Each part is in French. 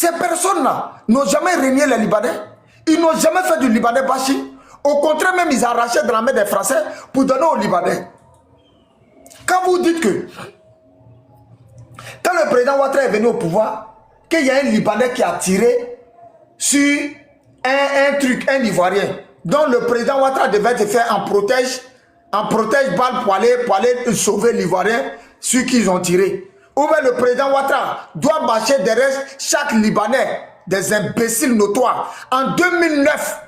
Ces personnes-là n'ont jamais régné les Libanais. Ils n'ont jamais fait du Libanais bashing. Au contraire, même ils arrachaient de la main des Français pour donner aux Libanais. Quand vous dites que, quand le président Ouattara est venu au pouvoir, qu'il y a un Libanais qui a tiré sur un Ivoirien, dont le président Ouattara devait être fait en protège balle pour aller sauver l'Ivoirien, ceux qui ont tiré. Ou bien le président Ouattara doit marcher derrière chaque Libanais, des imbéciles notoires. En 2009,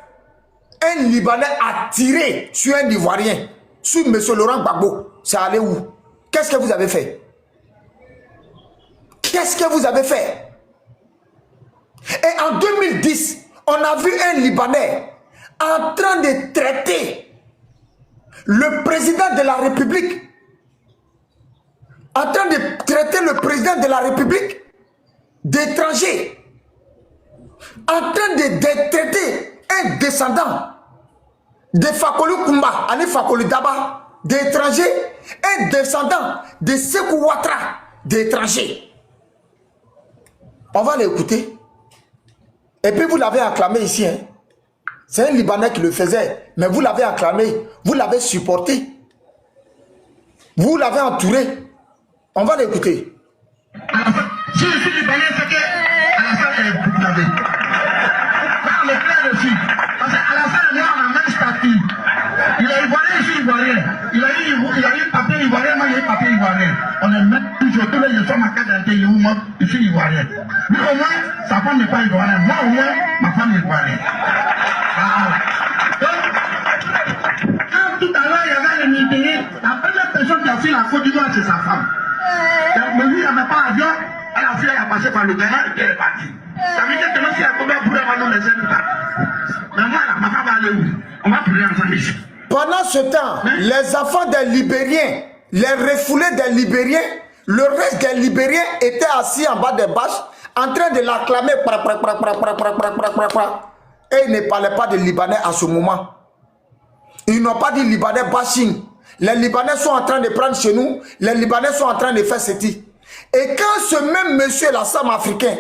un Libanais a tiré sur un Ivoirien, sur M. Laurent Gbagbo. C'est allé où? Qu'est-ce que vous avez fait? Qu'est-ce que vous avez fait? Et en 2010, on a vu un Libanais en train de traiter le président de la République, en train de traiter le président de la République d'étranger, en train de traiter un descendant de Fakoli Kumba, Ani Fakoli Daba, d'étranger, un descendant de Sékou Ouattara, d'étranger. On va l'écouter. Et puis vous l'avez acclamé ici. Hein? C'est un Libanais qui le faisait. Mais vous l'avez acclamé. Vous l'avez supporté. Vous l'avez entouré. On va l'écouter. Si je suis Libanais, c'est que Alassane est burkinabé. Quand le plein dessus. Parce qu'Alassane est né en même statut. Il est ivoirien, je suis ivoirien. Il a eu papier ivoirien, moi j'ai eu papier ivoirien. On est même toujours tous les jours ma carte d'identité, moi je suis ivoirien. Lui au moins, sa femme n'est pas ivoirienne. Moi au moins, ma femme est ivoirienne. Donc, quand tout à l'heure il y avait les Libériens, la première personne qui a fait la Côte d'Ivoire, c'est sa femme. Mais lui, il n'avait pas d'avion, elle a fait, elle a passé par le terrain et elle est partie. Ça veut dire que même si elle pouvait bouler, elle va nous laisser tout ça. Mais moi, là, ma femme va aller où? On va prier ensemble ici. Pendant ce temps, les enfants des Libériens, les refoulés des Libériens, le reste des Libériens étaient assis en bas des bâches, en train de l'acclamer. Et ils ne parlaient pas de Libanais à ce moment. Ils n'ont pas dit Libanais bashing. Les Libanais sont en train de prendre chez nous, les Libanais sont en train de faire ceci. Et quand ce même monsieur, la Sam africain,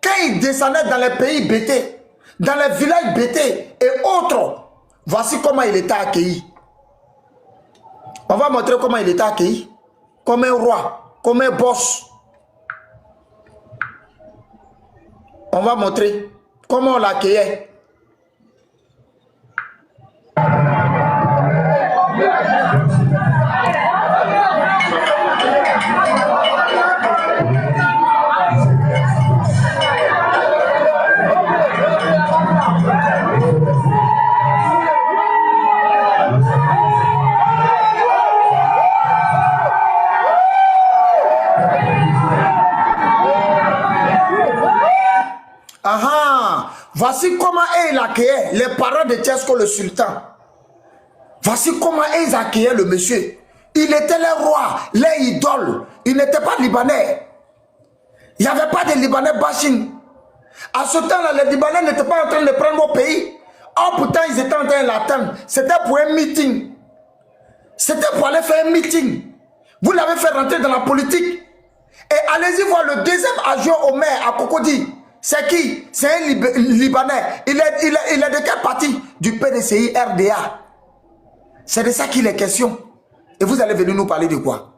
quand il descendait dans les pays bêtés, dans les villages bêtés et autres, voici comment il était accueilli. On va montrer comment il était accueilli. Comme un roi, comme un boss. On va montrer comment on l'accueillait. Voici comment ils accueillaient les parents de Tchesko le sultan. Voici comment ils accueillaient le monsieur. Il était le roi, les idoles. Il n'était pas libanais. Il n'y avait pas de Libanais bashing. À ce temps-là, les Libanais n'étaient pas en train de prendre au pays. Oh, pourtant, ils étaient en train de l'attendre. C'était pour un meeting. C'était pour aller faire un meeting. Vous l'avez fait rentrer dans la politique. Et allez-y voir le deuxième adjoint au maire à Cocody. C'est qui? C'est un Libanais. Il est de quelle partie? Du PDCI RDA. C'est de ça qu'il est question. Et vous allez venir nous parler de quoi?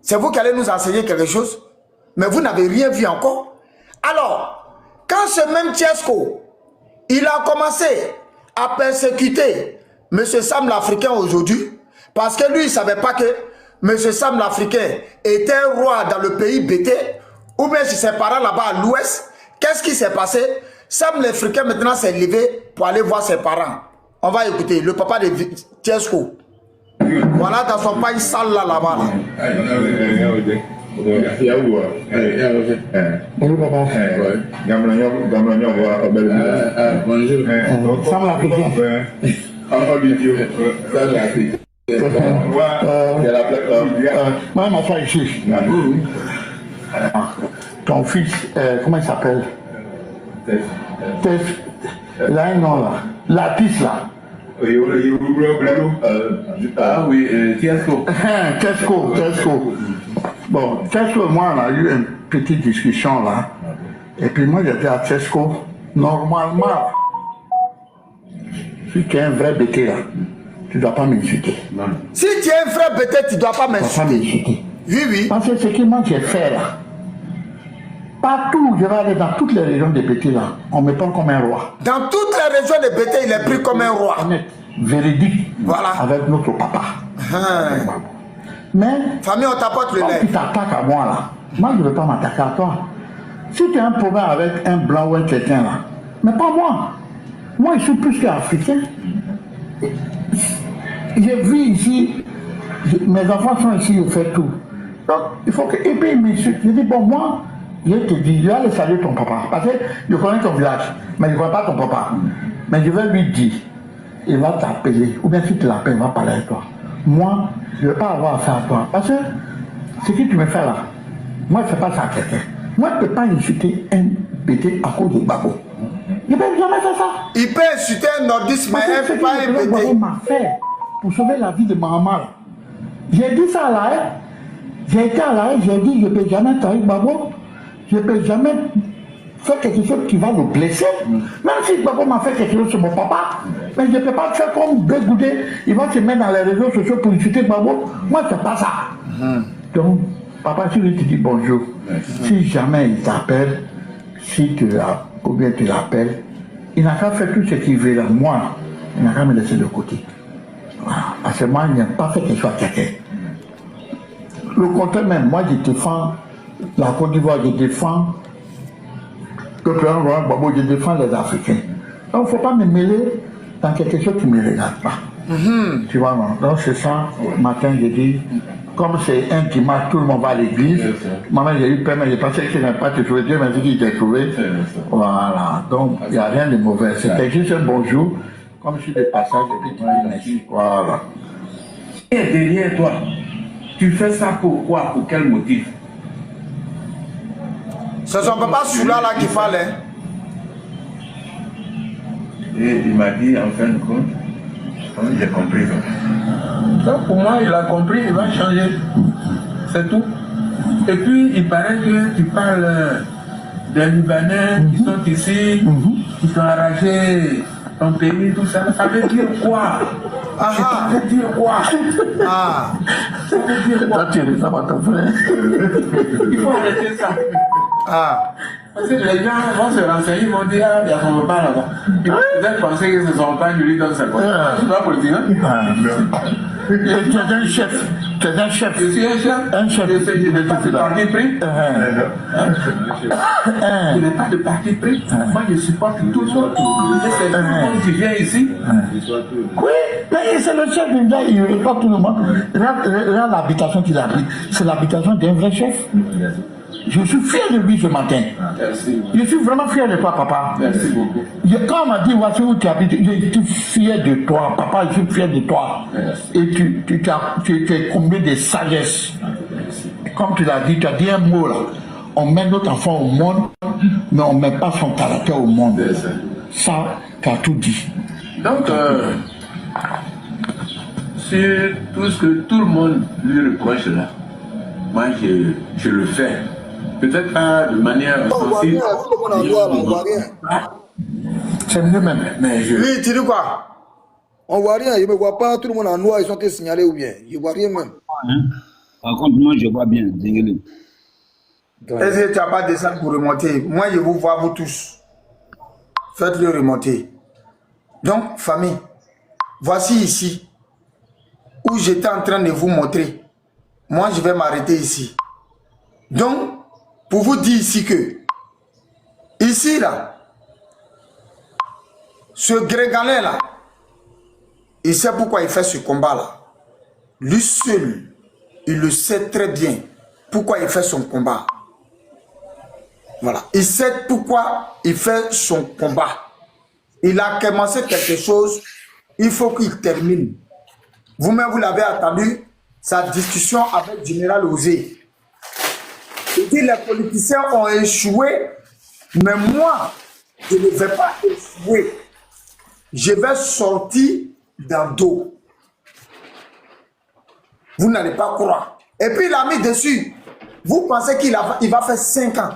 C'est vous qui allez nous enseigner quelque chose? Mais vous n'avez rien vu encore. Alors, quand ce même Tchesko, il a commencé à persécuter M. Sam l'Africain aujourd'hui, parce que lui, il ne savait pas que M. Sam l'Africain était un roi dans le pays bêté, ou bien chez ses parents là-bas à l'ouest. Qu'est-ce qui s'est passé? Sam l'Africain maintenant s'est levé pour aller voir ses parents. On va écouter le papa de Tchesko. Voilà dans son paille sale là-bas. Bonjour papa. Bonjour. Sam l'Africain. Moi, ma soeur ici. Ton fils, comment il s'appelle? Tess. Il a un nom là. L'artiste là. Ah oui, Tchesko. Tchesko. Bon, Tchesko et moi, on a eu une petite discussion là. Et puis moi, j'étais à Tesco. Normalement, si tu es un vrai bêté là, tu ne dois pas m'insulter. Si tu es un vrai bêté, tu ne dois pas Tu ne dois pas m'insulter. m'insulter. Oui, oui. Parce que ce que moi j'ai fait là, partout où je vais aller dans toutes les régions des bêtés là, on me prend comme un roi. Dans toutes les régions de Bété, il est pris comme un roi. Honnête, véridique, Voilà. avec notre papa. Hein. Mais Famille, on t'apporte le quand tu lait. t'attaques à moi là, moi je ne veux pas m'attaquer à toi. Si tu as un problème avec un blanc ou un chrétien là, mais pas moi. Moi je suis plus qu'africain. J'ai vu ici, mes enfants sont ici, je fais tout. Donc il faut que. Et puis il m'insulte. Je dis bon, moi, je te dis, je vais aller saluer ton papa. Parce que je connais ton village, mais je ne connais pas ton papa. Mais je vais lui dire, il va t'appeler, ou bien si tu l'appelles, il va parler avec toi. Moi, je ne veux pas avoir affaire à toi. Parce que ce que tu me fais là, moi je ne fais pas ça à quelqu'un. Moi je ne peux pas insulter un bêté à cause de Babo. Je ne peux jamais faire ça. Il peut insulter un nordiste, mais Parce que il ne peut pas ce un que Babo Bété. m'a fait pour sauver la vie de ma maman. J'ai dit ça à la haie. J'ai été à la haie, j'ai dit je ne peux jamais trahir Babo. Je ne peux jamais faire quelque chose qui va le blesser. Même si Babo m'a fait quelque chose sur mon papa, mais je ne peux pas faire comme Bégoudé. Il va se mettre dans les réseaux sociaux pour insulter Babo. Moi, ce n'est pas ça. Donc, papa, si lui te dit bonjour, si jamais il t'appelle, si tu l'as, ou bien tu l'appelles, il n'a qu'à faire tout ce qu'il veut là. Moi, il n'a qu'à me laisser de côté. Voilà. Parce que moi, il n'a pas fait quelque chose à quelqu'un. Le contraire même, moi, je défends la Côte d'Ivoire, je défends le président Laurent Gbagbo, je défends les Africains. Donc, il ne faut pas me mêler dans quelque chose qui ne me regarde pas. Tu vois, non? Donc, c'est ça, matin, j'ai dit, comme c'est un dimanche, tout le monde va à l'église. Maman, j'ai eu peur, mais j'ai pensé que je n'avais pas te trouvé. Dieu m'a dit qu'il t'a trouvé. Voilà, donc il n'y a rien de mauvais. C'était juste un bonjour, comme je suis de passage, et puis tu dis merci. Voilà. Et derrière toi, tu fais ça pourquoi? Pour quel motif? C'est son papa Soula là qui parle. Hein. Et il m'a dit en fin de compte, j'ai compris. Donc pour moi, il a compris, il va changer. C'est tout. Et puis, il paraît que tu parles des Libanais qui sont ici, qui sont arrachés ton pays, tout ça. Ça veut dire quoi? Ah, Ça veut dire quoi? ah. Ça veut dire quoi? Toi, tu es ça, ton frère. Il faut arrêter ça. Ah. Parce que les gens vont se renseigner, ils vont dire, ah, il y a son repas là-bas. Ils vont peut-être penser que c'est son repas, je lui donne sa poche. C'est pas politique, hein? Tu es un chef. Tu es un chef. Je suis un chef. Un chef. Je n'ai pas de parti pris. Je n'ai pas de parti pris. Moi, je supporte tout le monde. Et c'est tout le monde qui vient ici. Oui, mais c'est le chef du gars, il ne veut pas tout le monde. Regarde l'habitation qu'il a pris. C'est l'habitation d'un vrai chef. Je suis fier de lui ce matin. Merci. Je suis vraiment fier de toi, papa. Merci beaucoup. Quand on m'a dit, voici où tu habites, je suis fier de toi, papa, je suis fier de toi. Et tu es comblé de sagesse. Comme tu l'as dit, tu as dit un mot là. On met notre enfant au monde, mais on ne met pas son caractère au monde. Ça, tu as tout dit. Donc, sur tout ce que tout le monde lui reproche là, moi, je le fais. Peut-être pas de manière sensible. C'est mieux même. Mais je... Lui, tu dis quoi? On voit rien, je ne me vois pas, tout le monde en noir, ils sont tous signalés ou bien. Je ne vois rien même. Par contre, moi, je vois bien. Dégueulé. Est-ce que tu n'as pas descendu pour remonter? Moi, je vous vois, vous tous. Faites-le remonter. Donc, famille, voici ici où j'étais en train de vous montrer. Moi, je vais m'arrêter ici. Donc, pour vous dire ici que, ici, là, ce Grégalais, là, il sait pourquoi il fait ce combat-là. Lui seul, il le sait très bien pourquoi il fait son combat. Voilà. Il sait pourquoi il fait son combat. Il a commencé quelque chose, il faut qu'il termine. Vous-même, vous l'avez entendu, sa discussion avec le général Osé. Il dit les politiciens ont échoué, mais moi, je ne vais pas échouer. Je vais sortir dans dos. Vous n'allez pas croire. Et puis il a mis dessus. Vous pensez qu'il va faire 5 ans.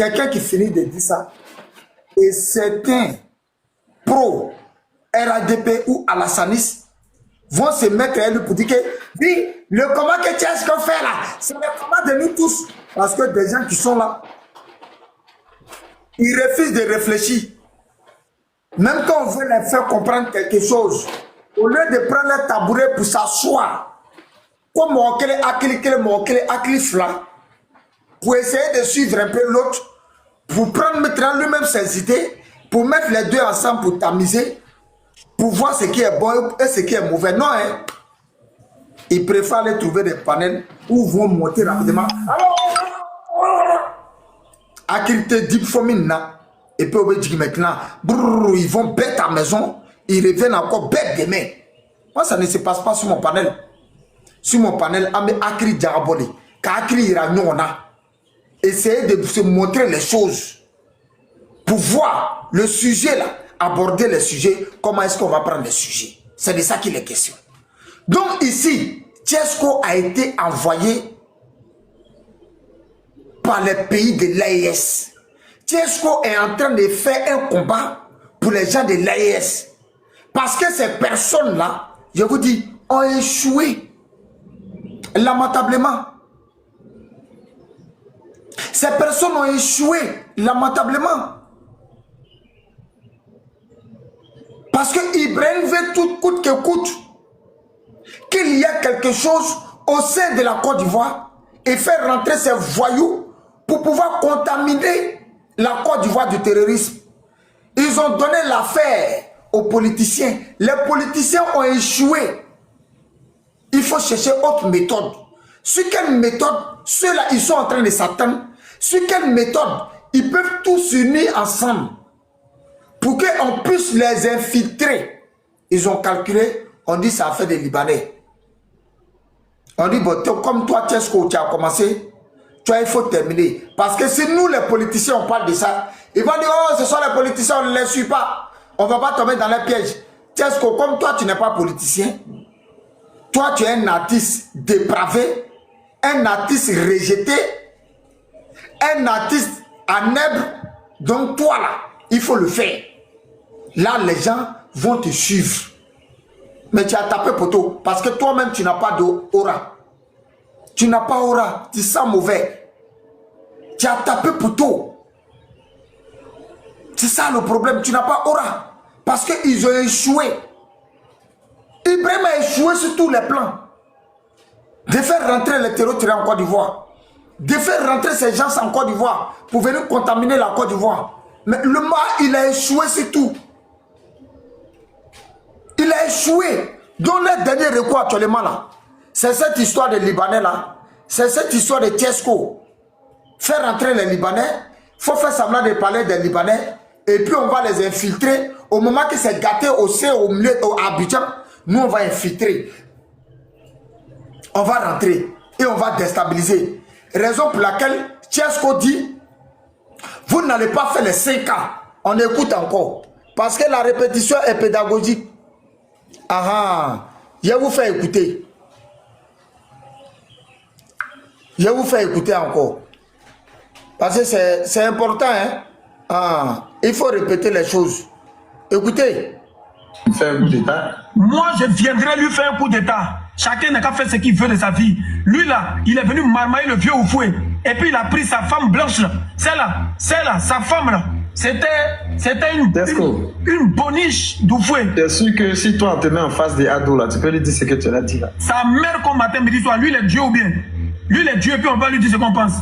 quelqu'un qui finit de dire ça, et certains pro RADP ou Alassanis vont se mettre à lui pour dire que oui, le combat que Tchesco fait là, c'est le combat de nous tous. Parce que des gens qui sont là, ils refusent de réfléchir. Même quand on veut les faire comprendre quelque chose, au lieu de prendre le tabouret pour s'asseoir, comme on pour essayer de suivre un peu l'autre, pour prendre maintenant lui-même ses idées, pour mettre les deux ensemble pour tamiser, pour voir ce qui est bon et ce qui est mauvais. Non, hein. Ils préfèrent aller trouver des panels où vont monter rapidement. Activité deep forming et puis on va dire maintenant, brrr, ils vont bête à la maison, ils reviennent encore bête demain. Moi, ça ne se passe pas sur mon panel. Sur mon panel, on met Akri Diaboli, Kakri Iranyona. Essayez de se montrer les choses pour voir le sujet là, aborder le sujet, comment est-ce qu'on va prendre le sujet. C'est de ça qu'il est question. Donc ici, Tchesco a été envoyé par les pays de l'AES. Tchesco est en train de faire un combat pour les gens de l'AES. Parce que ces personnes-là, je vous dis, ont échoué lamentablement. Ces personnes ont échoué lamentablement. Parce que Ibrahim veut tout coûte que coûte qu'il y a quelque chose au sein de la Côte d'Ivoire et faire rentrer ces voyous pour pouvoir contaminer la Côte d'Ivoire du terrorisme. Ils ont donné l'affaire aux politiciens. Les politiciens ont échoué. Il faut chercher autre méthode. Sur quelle méthode ceux-là, ils sont en train de s'attendre? Sur quelle méthode ils peuvent tous s'unir ensemble pour qu'on puisse les infiltrer? Ils ont calculé, on dit ça a fait des Libanais. On dit, bon, comme toi, Tchesco, tu as commencé, tu vois, il faut terminer. Parce que si nous, les politiciens, on parle de ça, ils vont dire, oh, ce sont les politiciens, on ne les suit pas. On ne va pas tomber dans les pièges. Tchesco, comme toi, tu n'es pas politicien, toi, tu es un artiste dépravé, un artiste rejeté, un artiste anèbre. Donc, toi, là, il faut le faire. Là, les gens vont te suivre. Mais tu as tapé poteau. Parce que toi-même, tu n'as pas d'aura. Tu n'as pas aura. Tu sens mauvais. Tu as tapé poteau. C'est ça le problème. Tu n'as pas aura. Parce qu'ils ont échoué. Ibrahim a échoué sur tous les plans. De faire rentrer les terroristes en Côte d'Ivoire. De faire rentrer ces gens en Côte d'Ivoire pour venir contaminer la Côte d'Ivoire. Mais le mal, il a échoué, c'est tout. Il a échoué. Donc le dernier recours actuellement là, c'est cette histoire des Libanais là. C'est cette histoire de Tchesco. Faire rentrer les Libanais, il faut faire semblant de parler des Libanais et puis on va les infiltrer. Au moment que c'est gâté au milieu, au Abidjan, nous on va infiltrer. On va rentrer et on va déstabiliser. Raison pour laquelle Tchesco dit, vous n'allez pas faire les 5 ans. On écoute encore. Parce que la répétition est pédagogique. Ah, je vous fais écouter. Je vous fais écouter encore. Parce que c'est important, hein. Ah, il faut répéter les choses. Écoutez. Faire un coup d'état. Moi, je viendrai lui faire un coup d'état. Chacun n'a qu'à faire ce qu'il veut de sa vie. Lui là, il est venu marmailler le vieux au fouet. Et puis il a pris sa femme blanche là. Celle-là, sa femme là. C'était une boniche d'Oufoué. T'es sûr que si toi on te met en face des ados là, tu peux lui dire ce que tu l'as dit là. Sa mère comme matin, midi, soir, lui il est Dieu ou bien. Lui il est Dieu et puis on va lui dire ce qu'on pense.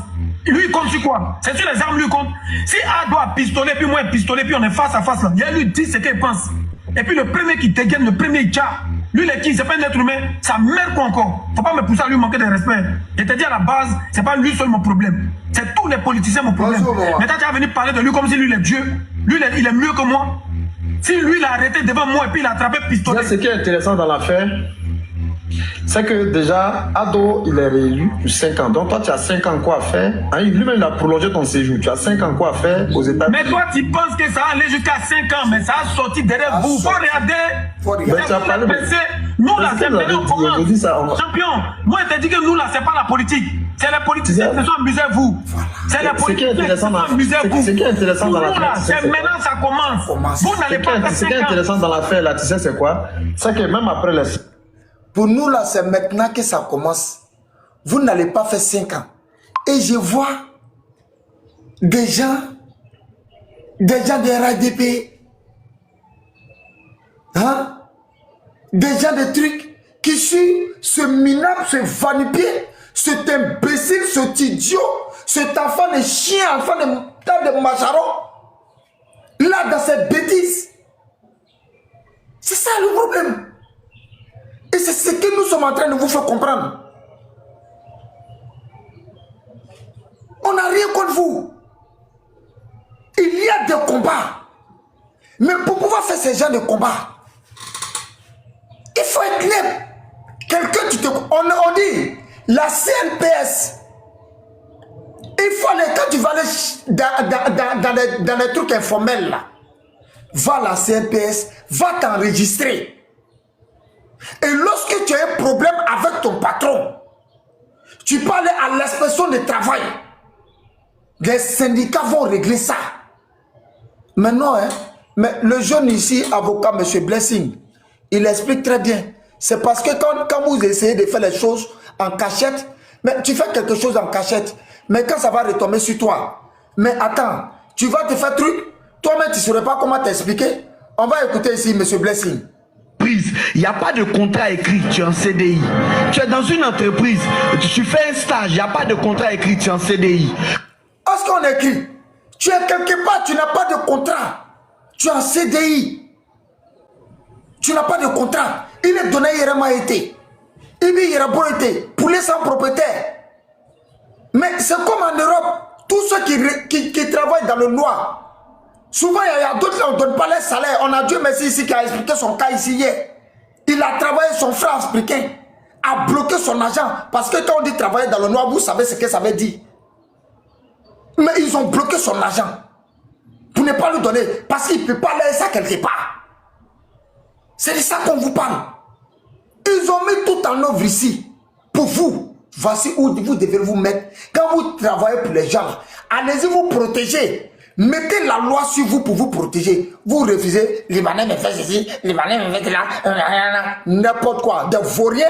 Lui il compte sur quoi? C'est sur les armes lui compte. Si Ado a pistolet puis moi pistolet puis on est face à face là, il lui dit ce qu'il pense. Et puis le premier qui dégaine, le premier il tcha. Lui il est qui? C'est pas un être humain. Sa mère quoi encore? Faut pas me pousser à lui manquer de respect. Je te dis à la base, c'est pas lui seul mon problème. C'est tous les politiciens mon problème. Maintenant tu vas venir parler de lui comme si lui il est Dieu. Lui il est mieux que moi. Si lui il a arrêté devant moi et puis il a attrapé pistolet. Ce qui est intéressant dans l'affaire, c'est que déjà Ado il est réélu pour 5 ans. Donc toi tu as 5 ans quoi à faire. Hein, lui-même il a prolongé ton séjour. Tu as 5 ans quoi à faire aux États-Unis. Mais toi tu penses que ça allait jusqu'à 5 ans, mais ça a sorti derrière vous. Faut regarder. Mais tu as parlé de... Nous là c'est pas comment. Champion, moi je te dis que nous là c'est pas la politique. C'est les politiciens qui se sont amusés à vous. C'est les politiciens qui se sont amusés à vous. Ce qui est intéressant dans l'affaire, c'est maintenant ça commence. Vous n'allez pas faire 5 ans. Ce qui est intéressant dans l'affaire, là, tu sais c'est quoi? C'est que même après les... Pour nous, là, c'est maintenant que ça commence. Vous n'allez pas faire 5 ans. Et je vois des gens de RADP, hein? Des gens de trucs qui suivent ce minable, ce vanipier, cet imbécile, cet idiot, cet enfant de chien, enfant de macharon, là, dans cette bêtise. C'est ça le problème. Et c'est ce que nous sommes en train de vous faire comprendre. On n'a rien contre vous. Il y a des combats. Mais pour pouvoir faire ce genre de combats, il faut être libre. Quelqu'un, on dit, la CNPS, il faut aller, quand tu vas aller dans les trucs informels, là, va à la CNPS, va t'enregistrer. Et lorsque tu as un problème avec ton patron, tu peux aller à l'inspection du travail. Les syndicats vont régler ça. Maintenant, hein, mais le jeune ici, avocat, M. Blessing, il explique très bien. C'est parce que quand vous essayez de faire les choses en cachette, mais tu fais quelque chose en cachette, mais quand ça va retomber sur toi, mais attends, tu vas te faire truc, toi-même tu ne saurais pas comment t'expliquer. On va écouter ici M. Blessing. Il n'y a pas de contrat écrit, tu es en CDI. Tu es dans une entreprise, tu fais un stage, il n'y a pas de contrat écrit, tu es en CDI. Est-ce qu'on écrit? Tu es quelque part, tu n'as pas de contrat. Tu es en CDI. Tu n'as pas de contrat. Il est donné, il a été. Il est beau été. Poulet sans propriétaire. Mais c'est comme en Europe. Tous ceux qui travaillent dans le noir. Souvent, il y a d'autres qui ne donnent pas les salaires. On a Dieu merci ici qui a expliqué son cas ici hier. Il a travaillé, son frère africain a bloqué son argent. Parce que quand on dit travailler dans le noir, vous savez ce que ça veut dire. Mais ils ont bloqué son argent. Pour ne pas lui donner. Parce qu'il ne peut pas laisser ça quelque part. C'est de ça qu'on vous parle. Ils ont mis tout en œuvre ici. Pour vous. Voici où vous devez vous mettre. Quand vous travaillez pour les gens, allez-y vous protéger. Mettez la loi sur vous pour vous protéger. Vous refusez, Libanais me fait ceci, Libanais me fait là, n'importe quoi. Des vauriens,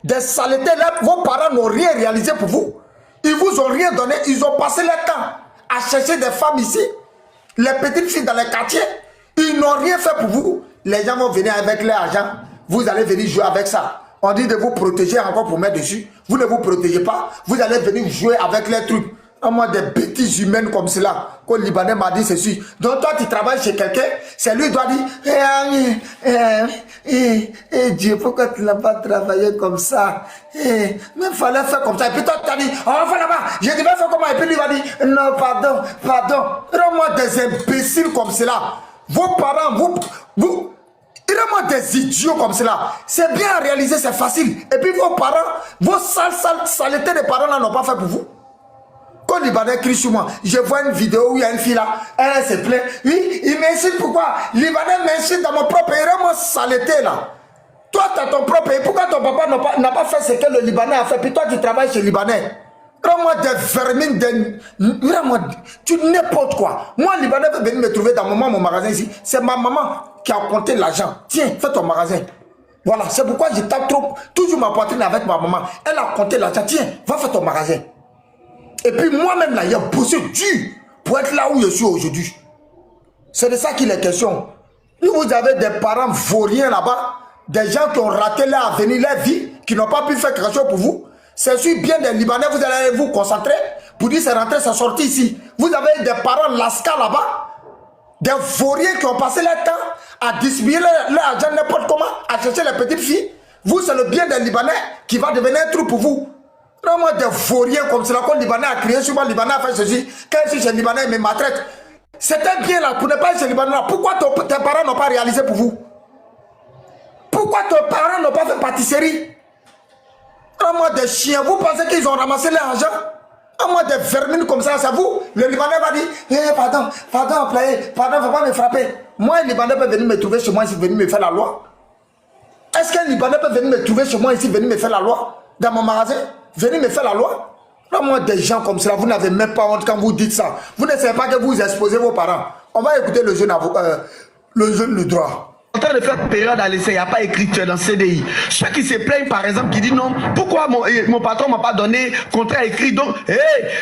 des saletés là, vos parents n'ont rien réalisé pour vous. Ils vous ont rien donné, ils ont passé le temps à chercher des femmes ici, les petites filles dans les quartiers, ils n'ont rien fait pour vous. Les gens vont venir avec leur argent, vous allez venir jouer avec ça. On dit de vous protéger encore pour mettre dessus. Vous ne vous protégez pas, vous allez venir jouer avec les trucs. À moi, des bêtises humaines comme cela. Quand le Libanais m'a dit ceci. Donc toi, tu travailles chez quelqu'un, c'est lui qui doit dire Dieu, pourquoi tu n'as pas travaillé comme ça? Mais il fallait faire comme ça. Et puis toi, tu as dit, oh, va là-bas, je devais faire comment? Et puis lui va dire, non, pardon. Vraiment des imbéciles comme cela. Vos parents, vraiment des idiots comme cela. C'est bien à réaliser, c'est facile. Et puis vos parents, vos saletés de parents là n'ont pas fait pour vous. Quand Libanais crie sur moi, je vois une vidéo où il y a une fille là, elle se plaint. Oui, il m'insulte pourquoi? Libanais m'insulte dans mon propre pays, vraiment saleté là. Toi, tu as ton propre pays, pourquoi ton papa n'a pas fait ce que le Libanais a fait? Puis toi, tu travailles chez le Libanais. Vraiment des vermines, vraiment, tu n'importe quoi. Moi, le Libanais veut venir me trouver dans mon magasin ici. C'est ma maman qui a compté l'argent. Tiens, fais ton magasin. Voilà, c'est pourquoi je tape trop, toujours ma poitrine avec ma maman. Elle a compté l'argent. Tiens, va faire ton magasin. Et puis moi-même là, il y a bossé dur pour être là où je suis aujourd'hui. C'est de ça qu'il est question. Vous avez des parents vauriens là-bas, des gens qui ont raté leur avenir, leur vie, qui n'ont pas pu faire quelque chose pour vous. C'est sûr, bien des Libanais, vous allez vous concentrer pour dire c'est rentré, c'est sorti ici. Vous avez des parents lascars là-bas, des vauriens qui ont passé leur temps à distribuer leur argent n'importe comment, à chercher les petites filles. Vous, c'est le bien des Libanais qui va devenir un trou pour vous. Vraiment des vauriens comme cela, quand le Libanais a crié sur moi, le Libanais a fait ceci, quand je suis chez le Libanais, il me maltraite. C'était bien là, pour ne pas être chez le Libanais là. Pourquoi tes parents n'ont pas réalisé pour vous? Pourquoi tes parents n'ont pas fait pâtisserie? Vraiment des chiens, vous pensez qu'ils ont ramassé leur argent? Moi des vermines comme ça, c'est vous? Le Libanais va dire, pardon, employé, pardon, faut pas me frapper. Moi, le Libanais peut venir me trouver chez moi ici, venir me faire la loi. Est-ce qu'un Libanais peut venir me trouver chez moi ici, venir me faire la loi? Dans mon magasin? Venez me faire la loi. Moi, des gens comme cela, vous n'avez même pas honte quand vous dites ça. Vous ne savez pas que vous exposez vos parents. On va écouter le jeune avocat, le droit. En train de faire période à l'essai, il n'y a pas écrit dans CDI. Ceux qui se plaignent, par exemple, qui disent non, pourquoi mon patron ne m'a pas donné contrat écrit? Donc,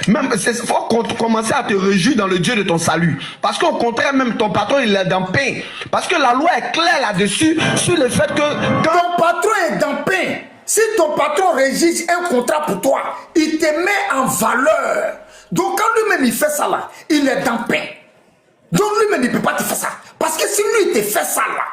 même, il faut commencer à te réjouir dans le Dieu de ton salut. Parce qu'au contraire, même ton patron, il est dans pain. Parce que la loi est claire là-dessus, sur le fait que... Ton patron est dans pain. Si ton patron régisse un contrat pour toi, il te met en valeur. Donc, quand lui-même il fait ça là, il est dans pain. Donc, lui-même il ne peut pas te faire ça. Parce que si lui il te fait ça là,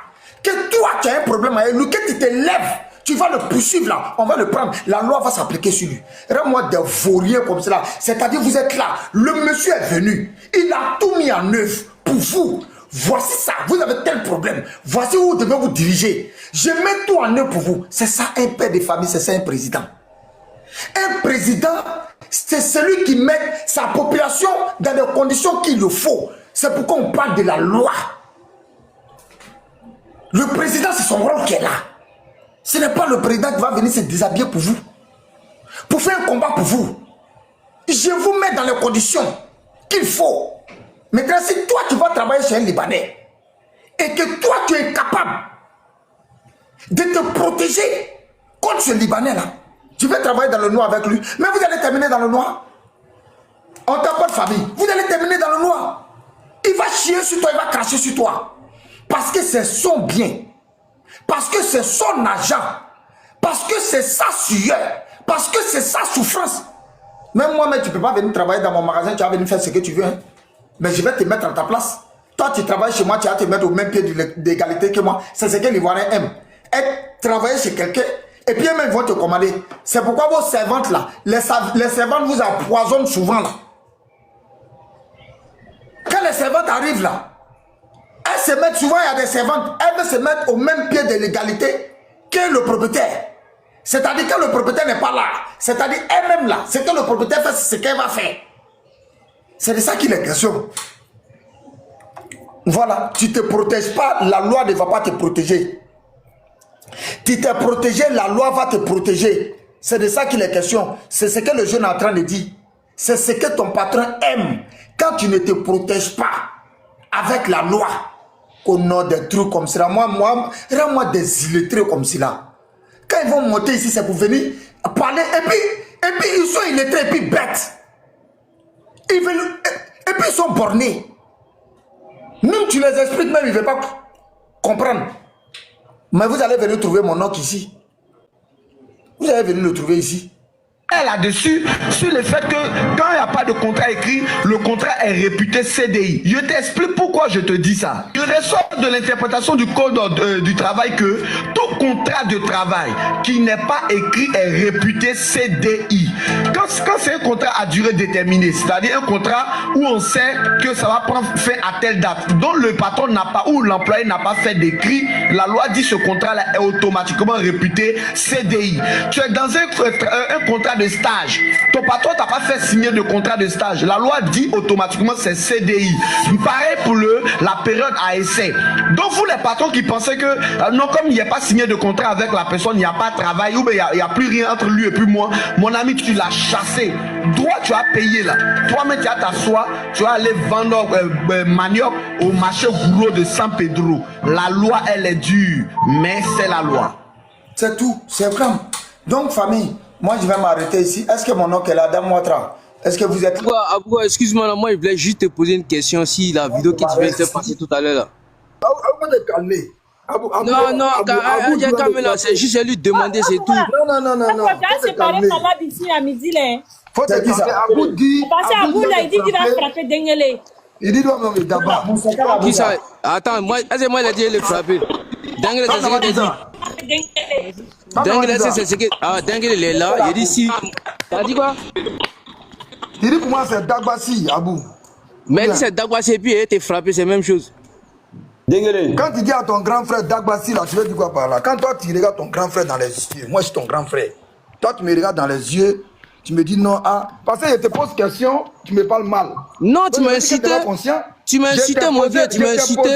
que toi tu as un problème avec lui, que tu te lèves, tu vas le poursuivre là, on va le prendre, la loi va s'appliquer sur lui. Rends-moi des vauriens comme cela. C'est-à-dire, vous êtes là, le monsieur est venu, il a tout mis en œuvre pour vous. Voici ça, vous avez tel problème, voici où vous devez vous diriger. Je mets tout en œuvre pour vous. C'est ça un père de famille, c'est ça un président. Un président, c'est celui qui met sa population dans les conditions qu'il le faut. C'est pourquoi on parle de la loi. Le président, c'est son rôle qui est là. Ce n'est pas le président qui va venir se déshabiller pour vous. Pour faire un combat pour vous. Je vous mets dans les conditions qu'il faut. Maintenant, si toi, tu vas travailler chez un Libanais et que toi, tu es capable de te protéger contre ce Libanais-là, tu veux travailler dans le noir avec lui, mais vous allez terminer dans le noir. On t'a pas de famille. Vous allez terminer dans le noir. Il va chier sur toi, il va cracher sur toi. Parce que c'est son bien. Parce que c'est son argent. Parce que c'est sa sueur. Parce que c'est sa souffrance. Même moi-même, tu ne peux pas venir travailler dans mon magasin, tu vas venir faire ce que tu veux. Hein. Mais je vais te mettre à ta place. Toi, tu travailles chez moi, tu vas te mettre au même pied d'égalité que moi. C'est ce que l'Ivoirien aime. Travailler chez quelqu'un, et puis même ils vont te commander. C'est pourquoi vos servantes là, les servantes vous empoisonnent souvent là. Quand les servantes arrivent là, elles se mettent, souvent il y a des servantes, elles veulent se mettre au même pied de l'égalité que le propriétaire. C'est-à-dire que le propriétaire n'est pas là. C'est-à-dire elle-même là, c'est que le propriétaire fait ce qu'elle va faire. C'est de ça qu'il est question. Voilà, tu ne te protèges pas, la loi ne va pas te protéger. Tu t'es protégé, la loi va te protéger. C'est de ça qu'il est question. C'est ce que le jeune est en train de dire. C'est ce que ton patron aime. Quand tu ne te protèges pas avec la loi, au nom des trucs comme cela, rends-moi des illettrés comme cela. Quand ils vont monter ici, c'est pour venir parler. Et puis ils sont illettrés et puis bêtes. Et puis ils sont bornés. Même tu les expliques, même ils ne veulent pas comprendre. Mais vous allez venir trouver mon oncle ici. Vous allez venir le trouver ici. Là-dessus, sur le fait que quand il n'y a pas de contrat écrit, le contrat est réputé CDI. Je t'explique pourquoi je te dis ça. Il ressort de l'interprétation du code du travail que tout contrat de travail qui n'est pas écrit est réputé CDI. Quand c'est un contrat à durée déterminée, c'est-à-dire un contrat où on sait que ça va prendre fin à telle date, dont le patron n'a pas ou l'employé n'a pas fait d'écrit, la loi dit que ce contrat-là est automatiquement réputé CDI. Tu es dans un contrat de stage. Ton patron t'a pas fait signer de contrat de stage. La loi dit automatiquement c'est CDI. Pareil pour la période à essai. Donc vous les patrons qui pensaient que non, comme il n'y a pas signé de contrat avec la personne, il n'y a pas de travail, ou il n'y a plus rien entre lui et puis moi, mon ami, tu l'as chassé. Droit, tu as payé là. Toi-même, tu as ta soie, tu vas aller vendre manioc au marché gourou de San Pedro. La loi, elle est dure, mais c'est la loi. C'est tout, c'est vrai. Donc, famille, moi je vais m'arrêter ici. Est-ce que mon oncle est là dans moi? Est-ce que vous êtes là? Abou, excuse-moi, moi je voulais juste te poser une question. Si la vidéo qui vient de passer tout à l'heure là. Abou, te calmer. Non, j'ai calmé là, c'est juste lui demander, c'est tout. Non. Tu as séparé Malab ici à midi là. Faut te dire ça. Abou dit. Parce que Abou là, il dit qu'il va frapper Dengele. Il dit toi même d'abord. Qui ça? Attends, moi il a dit le frapper. Dengele, c'est ce que tu dis. Dengele, c'est ce que. Ah, Dengele, il est là, il dit si. T'as dit quoi? Il dit pour moi c'est Dagbassi, Abou. Mais c'est Dagbassi et puis il a été frappé, c'est la même chose. Quand tu dis à ton grand frère Dagbassi, là, tu veux dire quoi par là? Quand toi tu regardes ton grand frère dans les yeux, moi je suis ton grand frère. Toi tu me regardes dans les yeux, Tu me dis non, ah, parce que je te pose question, tu me parles mal. Non, tu m'as incité. Tu m'as incité, mon vieux, tu m'as incité.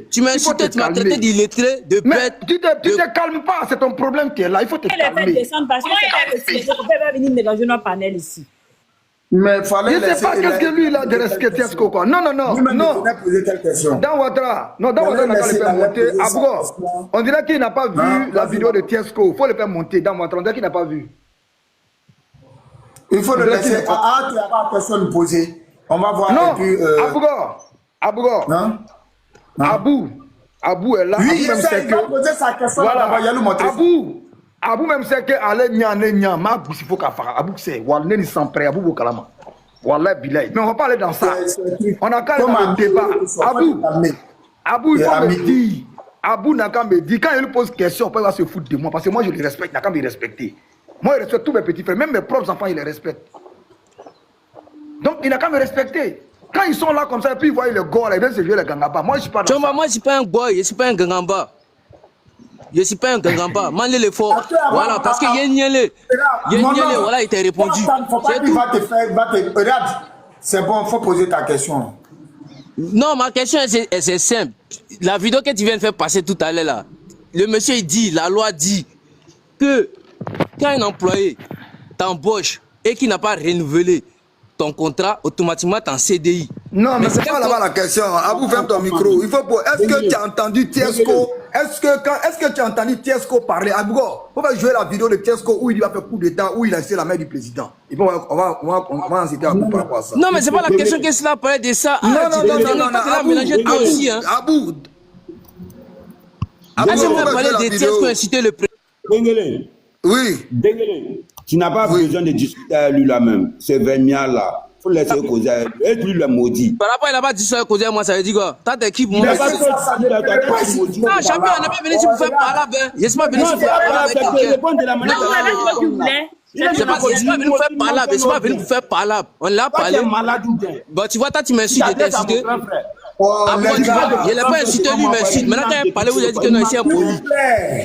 Tu m'as incité, tu m'as traité d'illettré, de bête. Tu te calmes pas, c'est ton problème qui est là, il faut te calmer. Descendre parce que c'est pas possible. Je vais venir mélanger nos panels ici. Mais fallait je ne sais pas qu'est-ce que lui il a de respecter Tiesco quoi. Non. Non. Dans Ouattara, non, dans Ouattara, on n'a pas le faire monter. Abgo, on dirait qu'il n'a pas vu la vidéo de Tiesco. Il faut le faire monter dans Ouattara, on dirait qu'il n'a pas vu. Il faut le laisser. Ah, tu n'as pas de question posée. On va voir. Non, Abgo. Abou est là. Oui, il va poser sa question. Voilà, il y a le montrer. Abou même sait que allez nya ma bousi faut ka fara Abou c'est walne ni sans prêt Abou Bokalama wallah bilay mais on va pas aller dans ça on a quand même un débat Abou il faut me dire Abou n'a qu'à me dire quand il pose question il va se foutre de moi parce que moi je le respecte, il n'a qu'à me respecter. Moi je respecte tous mes petits frères, même mes propres enfants il les respecte, donc il n'a qu'à me respecter. Quand ils sont là comme ça et puis ils voient le gore ils viennent se jouer les gangaba. Moi je suis pas dans ça. Moi je suis pas un boy, je suis pas un gangamba. Je ne suis pas un gangamba. Mané le fort. Voilà, parce que Yenyele, voilà, il t'a répondu. Regarde, c'est bon, il faut poser ta question. Non, ma question, c'est simple. La vidéo que tu viens de faire passer tout à l'heure, là, le monsieur, il dit, la loi dit que quand un employé t'embauche et qu'il n'a pas renouvelé ton contrat, automatiquement, tu es en CDI. Non, mais c'est pas là-bas la question. Abou, ferme ton micro. Il faut pour. Est-ce que tu as entendu Tiesco? Est-ce que tu as entendu Tiesco parler? Abou, on va jouer la vidéo de Tiesco où il va faire coup d'état, où il a laissé la main du président. Et puis on va en citer Abou par rapport à ça. Non, mais c'est pas la question que cela parlait de ça. Non. Abou, on va parler de Tiesco inciter le président. Oui. Tu n'as pas besoin de discuter avec lui là-même. C'est Vénia là. Il faut laisser causer. Et lui le maudit. Par rapport, il n'a pas dit ça causer moi, ça veut dire quoi? T'as tes équipes, moi. Non, champion, on n'est pas venu pour faire parler. Je ne suis pas venu pour faire parler. Je ne suis pas venu pour faire parler. Je ne suis pas venu pour faire parler. On l'a parlé. Bon, tu vois, toi, tu m'insultes, je t'ai insulté. Il n'a pas insulté, lui, il m'insulte. Maintenant, quand il parlait, vous avez dit que non, ici, un poli.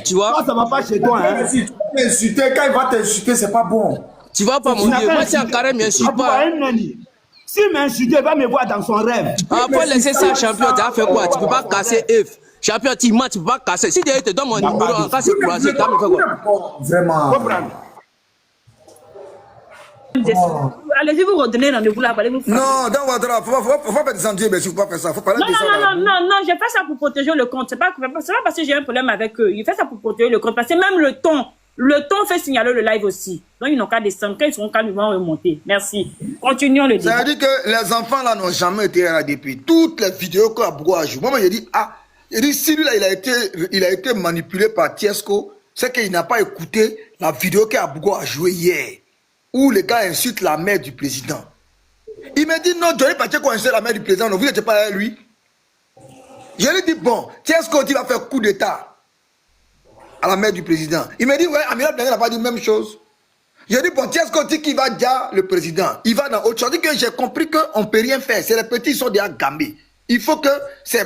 Tu vois? Ça ne va pas chez toi. Hein. Si tu m'insulter, quand il va t'insulter, c'est pas bon. Tu vas pas, mon Dieu. Moi, c'est un carré, il ne m'insulte pas. S'il m'insulte, il va me voir dans son rêve. Ah, faut laisser ça, champion. Tu as fait quoi? Tu ne peux pas casser F. Champion, tu mens, tu ne peux pas casser. Si tu te donnes mon numéro, en cas c'est croisé, tu vas me faire quoi? Vraiment. Allez-y, vous redonnez rendez-vous là. Non, dans Ouattara, faut pas descendre, mais si vous ne pouvez pas faire ça. Faut parler de ça. Non, je fais ça pour protéger le compte. C'est pas parce que j'ai un problème avec eux. Je fais ça pour protéger le compte. Parce que même le ton fait signaler le live aussi. Donc ils n'ont qu'à descendre. Quand ils seront calmes, ils vont remonter. Merci. Continuons le débat. Ça veut dire que les enfants là n'ont jamais été là depuis. Toutes les vidéos qu'Abou a jouées. Moi, j'ai dit, si lui là, il a été manipulé par Tiesco, c'est qu'il n'a pas écouté la vidéo qu'Abou a jouée hier, où les gars insultent la mère du président. Il m'a dit, non, Johnny Pacheco insulte la mère du président, non, vous n'étiez pas avec lui. Je lui ai dit, bon, Tiesco, tu vas faire coup d'état à la mère du président. Il m'a dit, ouais, Amira Daniel n'a pas dit la même chose. J'ai dit, bon, Tiesco dit qu'il va dire le président. Il va dans autre chose. Que j'ai compris qu'on ne peut rien faire. C'est les petits qui sont déjà gambés. Il faut que ça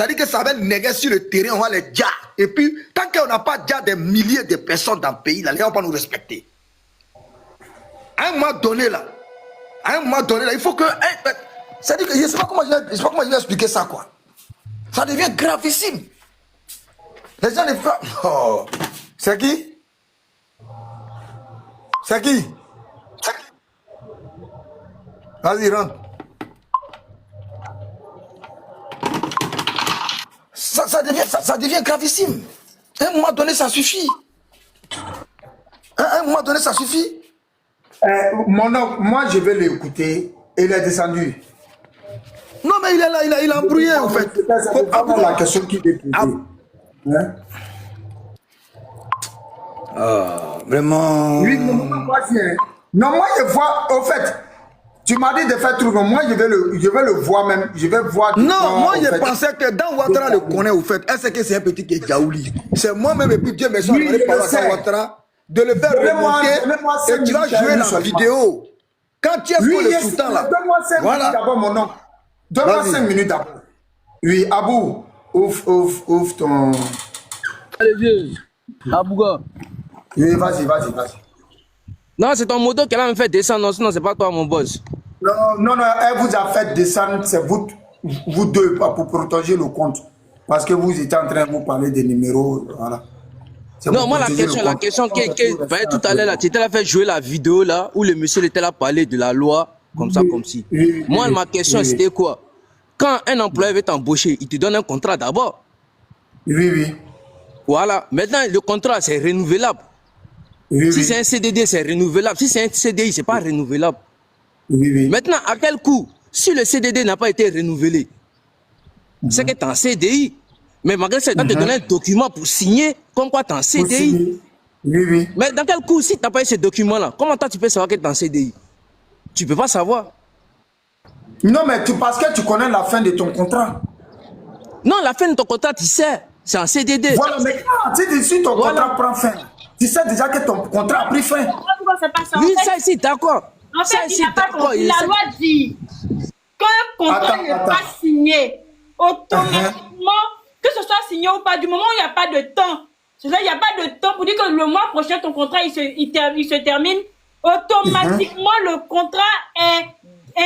dit que ça va néger sur le terrain, on va les dire. Et puis, tant qu'on n'a pas déjà des milliers de personnes dans le pays, là, les gens ne vont pas nous respecter. À un moment donné, là, il faut que. Ça dit que je ne sais pas comment je vais expliquer ça, quoi. Ça devient gravissime. Les gens ne font. Oh. C'est qui? C'est qui? Vas-y, rentre. Ça devient gravissime. À un moment donné, ça suffit. À un moment donné, ça suffit. Mon oncle, moi je vais l'écouter et il est descendu. Non, mais il est là, il a embrouillé en fait. C'est pas la question qui est posée. Vraiment. Oui, non, moi je vois, au fait, tu m'as dit de faire tout, moi je vais le voir même, je vais voir. Non, moi je pensais que dans Ouattara le connaît au fait. Est-ce que c'est un petit qui est Djaouli? C'est moi-même et puis Dieu merci, on allait parler à Ouattara. De le faire remonter et tu vas jouer la vidéo. Quand tu es pour le sultan là. Donne-moi 5 minutes d'abord, mon oncle. Donne-moi 5 minutes d'abord. Oui, Abou, ouvre ton. Allez, vieux. Abouga. Oui, vas-y. Non, c'est ton moto qui va me faire descendre, non, sinon c'est pas toi mon boss. Non, elle vous a fait descendre, c'est vous deux, pour protéger le compte. Parce que vous étiez en train de vous parler des numéros, voilà. Non, moi la question que tout à l'heure, tu étais là fait jouer la vidéo là, où le monsieur était là parler de la loi, comme ça, comme si. Moi, ma question c'était quoi? Quand un employé veut t'embaucher, il te donne un contrat d'abord. Oui. Voilà, maintenant le contrat c'est renouvelable. Si c'est un CDD, c'est renouvelable. Si c'est un CDI, c'est pas renouvelable. Maintenant, à quel coût? Si le CDD n'a pas été renouvelé, c'est que tu es en CDI. Mais malgré ça, il va te donner un document pour signer comme quoi tu es en CDI. Mais dans quel coup, si tu n'as pas eu ce document-là, comment toi tu peux savoir que tu es en CDI? Tu ne peux pas savoir. Non, mais parce que tu connais la fin de ton contrat. Non, la fin de ton contrat, tu sais. C'est en CDD. Voilà, mais si ton contrat prend fin, tu sais déjà que ton contrat a pris fin. Oui, ça ici, d'accord. En fait, il n'a pas compris. La loi dit qu'un contrat n'est pas signé automatiquement, que ce soit signé ou pas, du moment où il n'y a pas de temps. C'est ça, il n'y a pas de temps pour dire que le mois prochain, ton contrat, il se termine. Automatiquement, le contrat est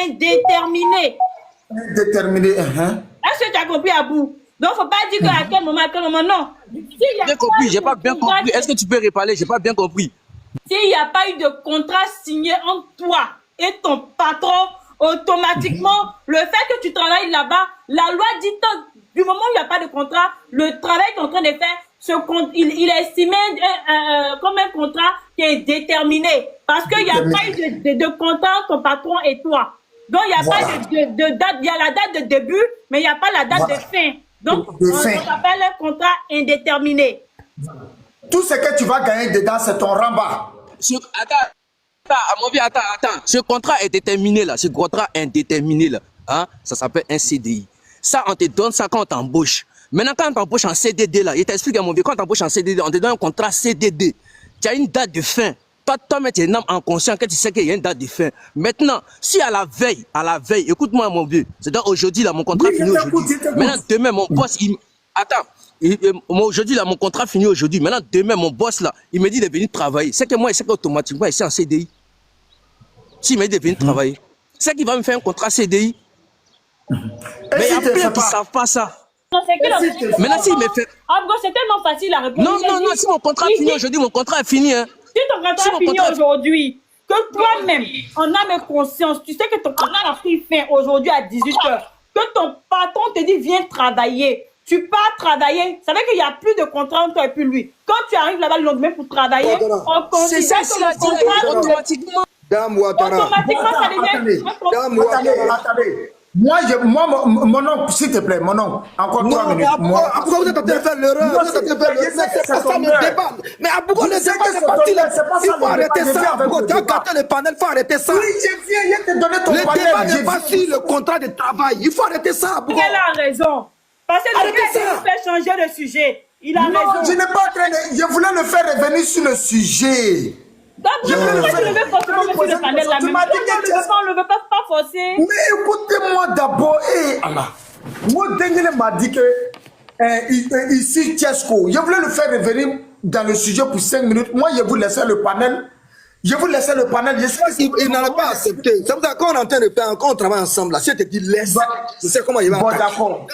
indéterminé. Indéterminé, Est-ce que tu as compris, Abou? Donc, il ne faut pas dire qu'à quel moment, non. J'ai compris, j'ai pas bien compris. Est-ce que tu peux reparler? J'ai pas bien compris. S'il n'y a pas eu de contrat signé entre toi et ton patron, automatiquement, le fait que tu travailles là-bas, la loi dit du moment où il n'y a pas de contrat, le travail que tu es en train de faire, il est estimé comme un contrat qui est déterminé. Parce qu'il n'y a pas eu de contrat entre ton patron et toi. Donc, il n'y a pas de date, il y a la date de début, mais il n'y a pas la date de fin. Donc, on appelle un contrat indéterminé. Tout ce que tu vas gagner dedans, c'est ton rembat. Attends. Ce contrat est déterminé là, ce contrat indéterminé là, hein, ça s'appelle un CDI. Ça, on te donne ça quand on t'embauche. Maintenant, quand on t'embauche en CDD là, il t'explique à mon vieux, quand on t'embauche en CDD, on te donne un contrat CDD. Tu as une date de fin. Toi, tu es en conscient que tu sais qu'il y a une date de fin. Maintenant, si à la veille, écoute-moi mon vieux, c'est-à-dire aujourd'hui là, mon contrat finit aujourd'hui. Maintenant, demain, mon boss, attends. Moi aujourd'hui là mon contrat finit aujourd'hui. Maintenant demain mon boss là il me dit de venir travailler. C'est que moi il sait qu'automatiquement il est en CDI. S'il me dit de venir travailler, c'est qu'il va me faire un contrat CDI. Mais il y a plein qui ne savent pas ça. Maintenant s'il me fait... c'est tellement facile à répondre. Non, si mon contrat finit aujourd'hui, mon contrat est fini. Hein. Si ton contrat finit aujourd'hui, que toi-même, en âme et conscience, tu sais que ton contrat a pris fin aujourd'hui à 18h, que ton patron te dit viens travailler. Tu pars travailler, ça veut dire qu'il n'y a plus de contrat entre toi et puis lui. Quand tu arrives là-bas le lendemain pour travailler, on considère que le contrat automatiquement. Automatiquement, ça devient. Attendez. Moi, mon oncle, s'il te plaît, mon oncle, encore 3 minutes. Pourquoi vous êtes en train de faire l'erreur? C'est pas ça le débat. Mais à Bougon, le débat est parti là. Il faut arrêter ça. Tu as gâté le panel, il faut arrêter ça. Oui, je viens te donner ton panel. Le débat n'est pas sur le contrat de travail. Il faut arrêter ça, Bougon. Elle a raison. Parce que le gars, il fait changer de sujet. Il a raison. Je n'ai pas en train de... Je voulais le faire revenir sur le sujet. Donc, je voulais le faire forcément sur le panel là. Mais on ne le veut pas forcer. Mais écoutez-moi d'abord. Moi, Daniel m'a dit que ici, Tiesco, je voulais le faire revenir dans le sujet pour 5 minutes. Moi, je vous laissais le panel. Je sais il n'en a pas accepté. C'est pour ça qu'on est en train de faire, quand on travaille ensemble, là, si je te dis laisse, je sais comment il va. Bon, d'accord.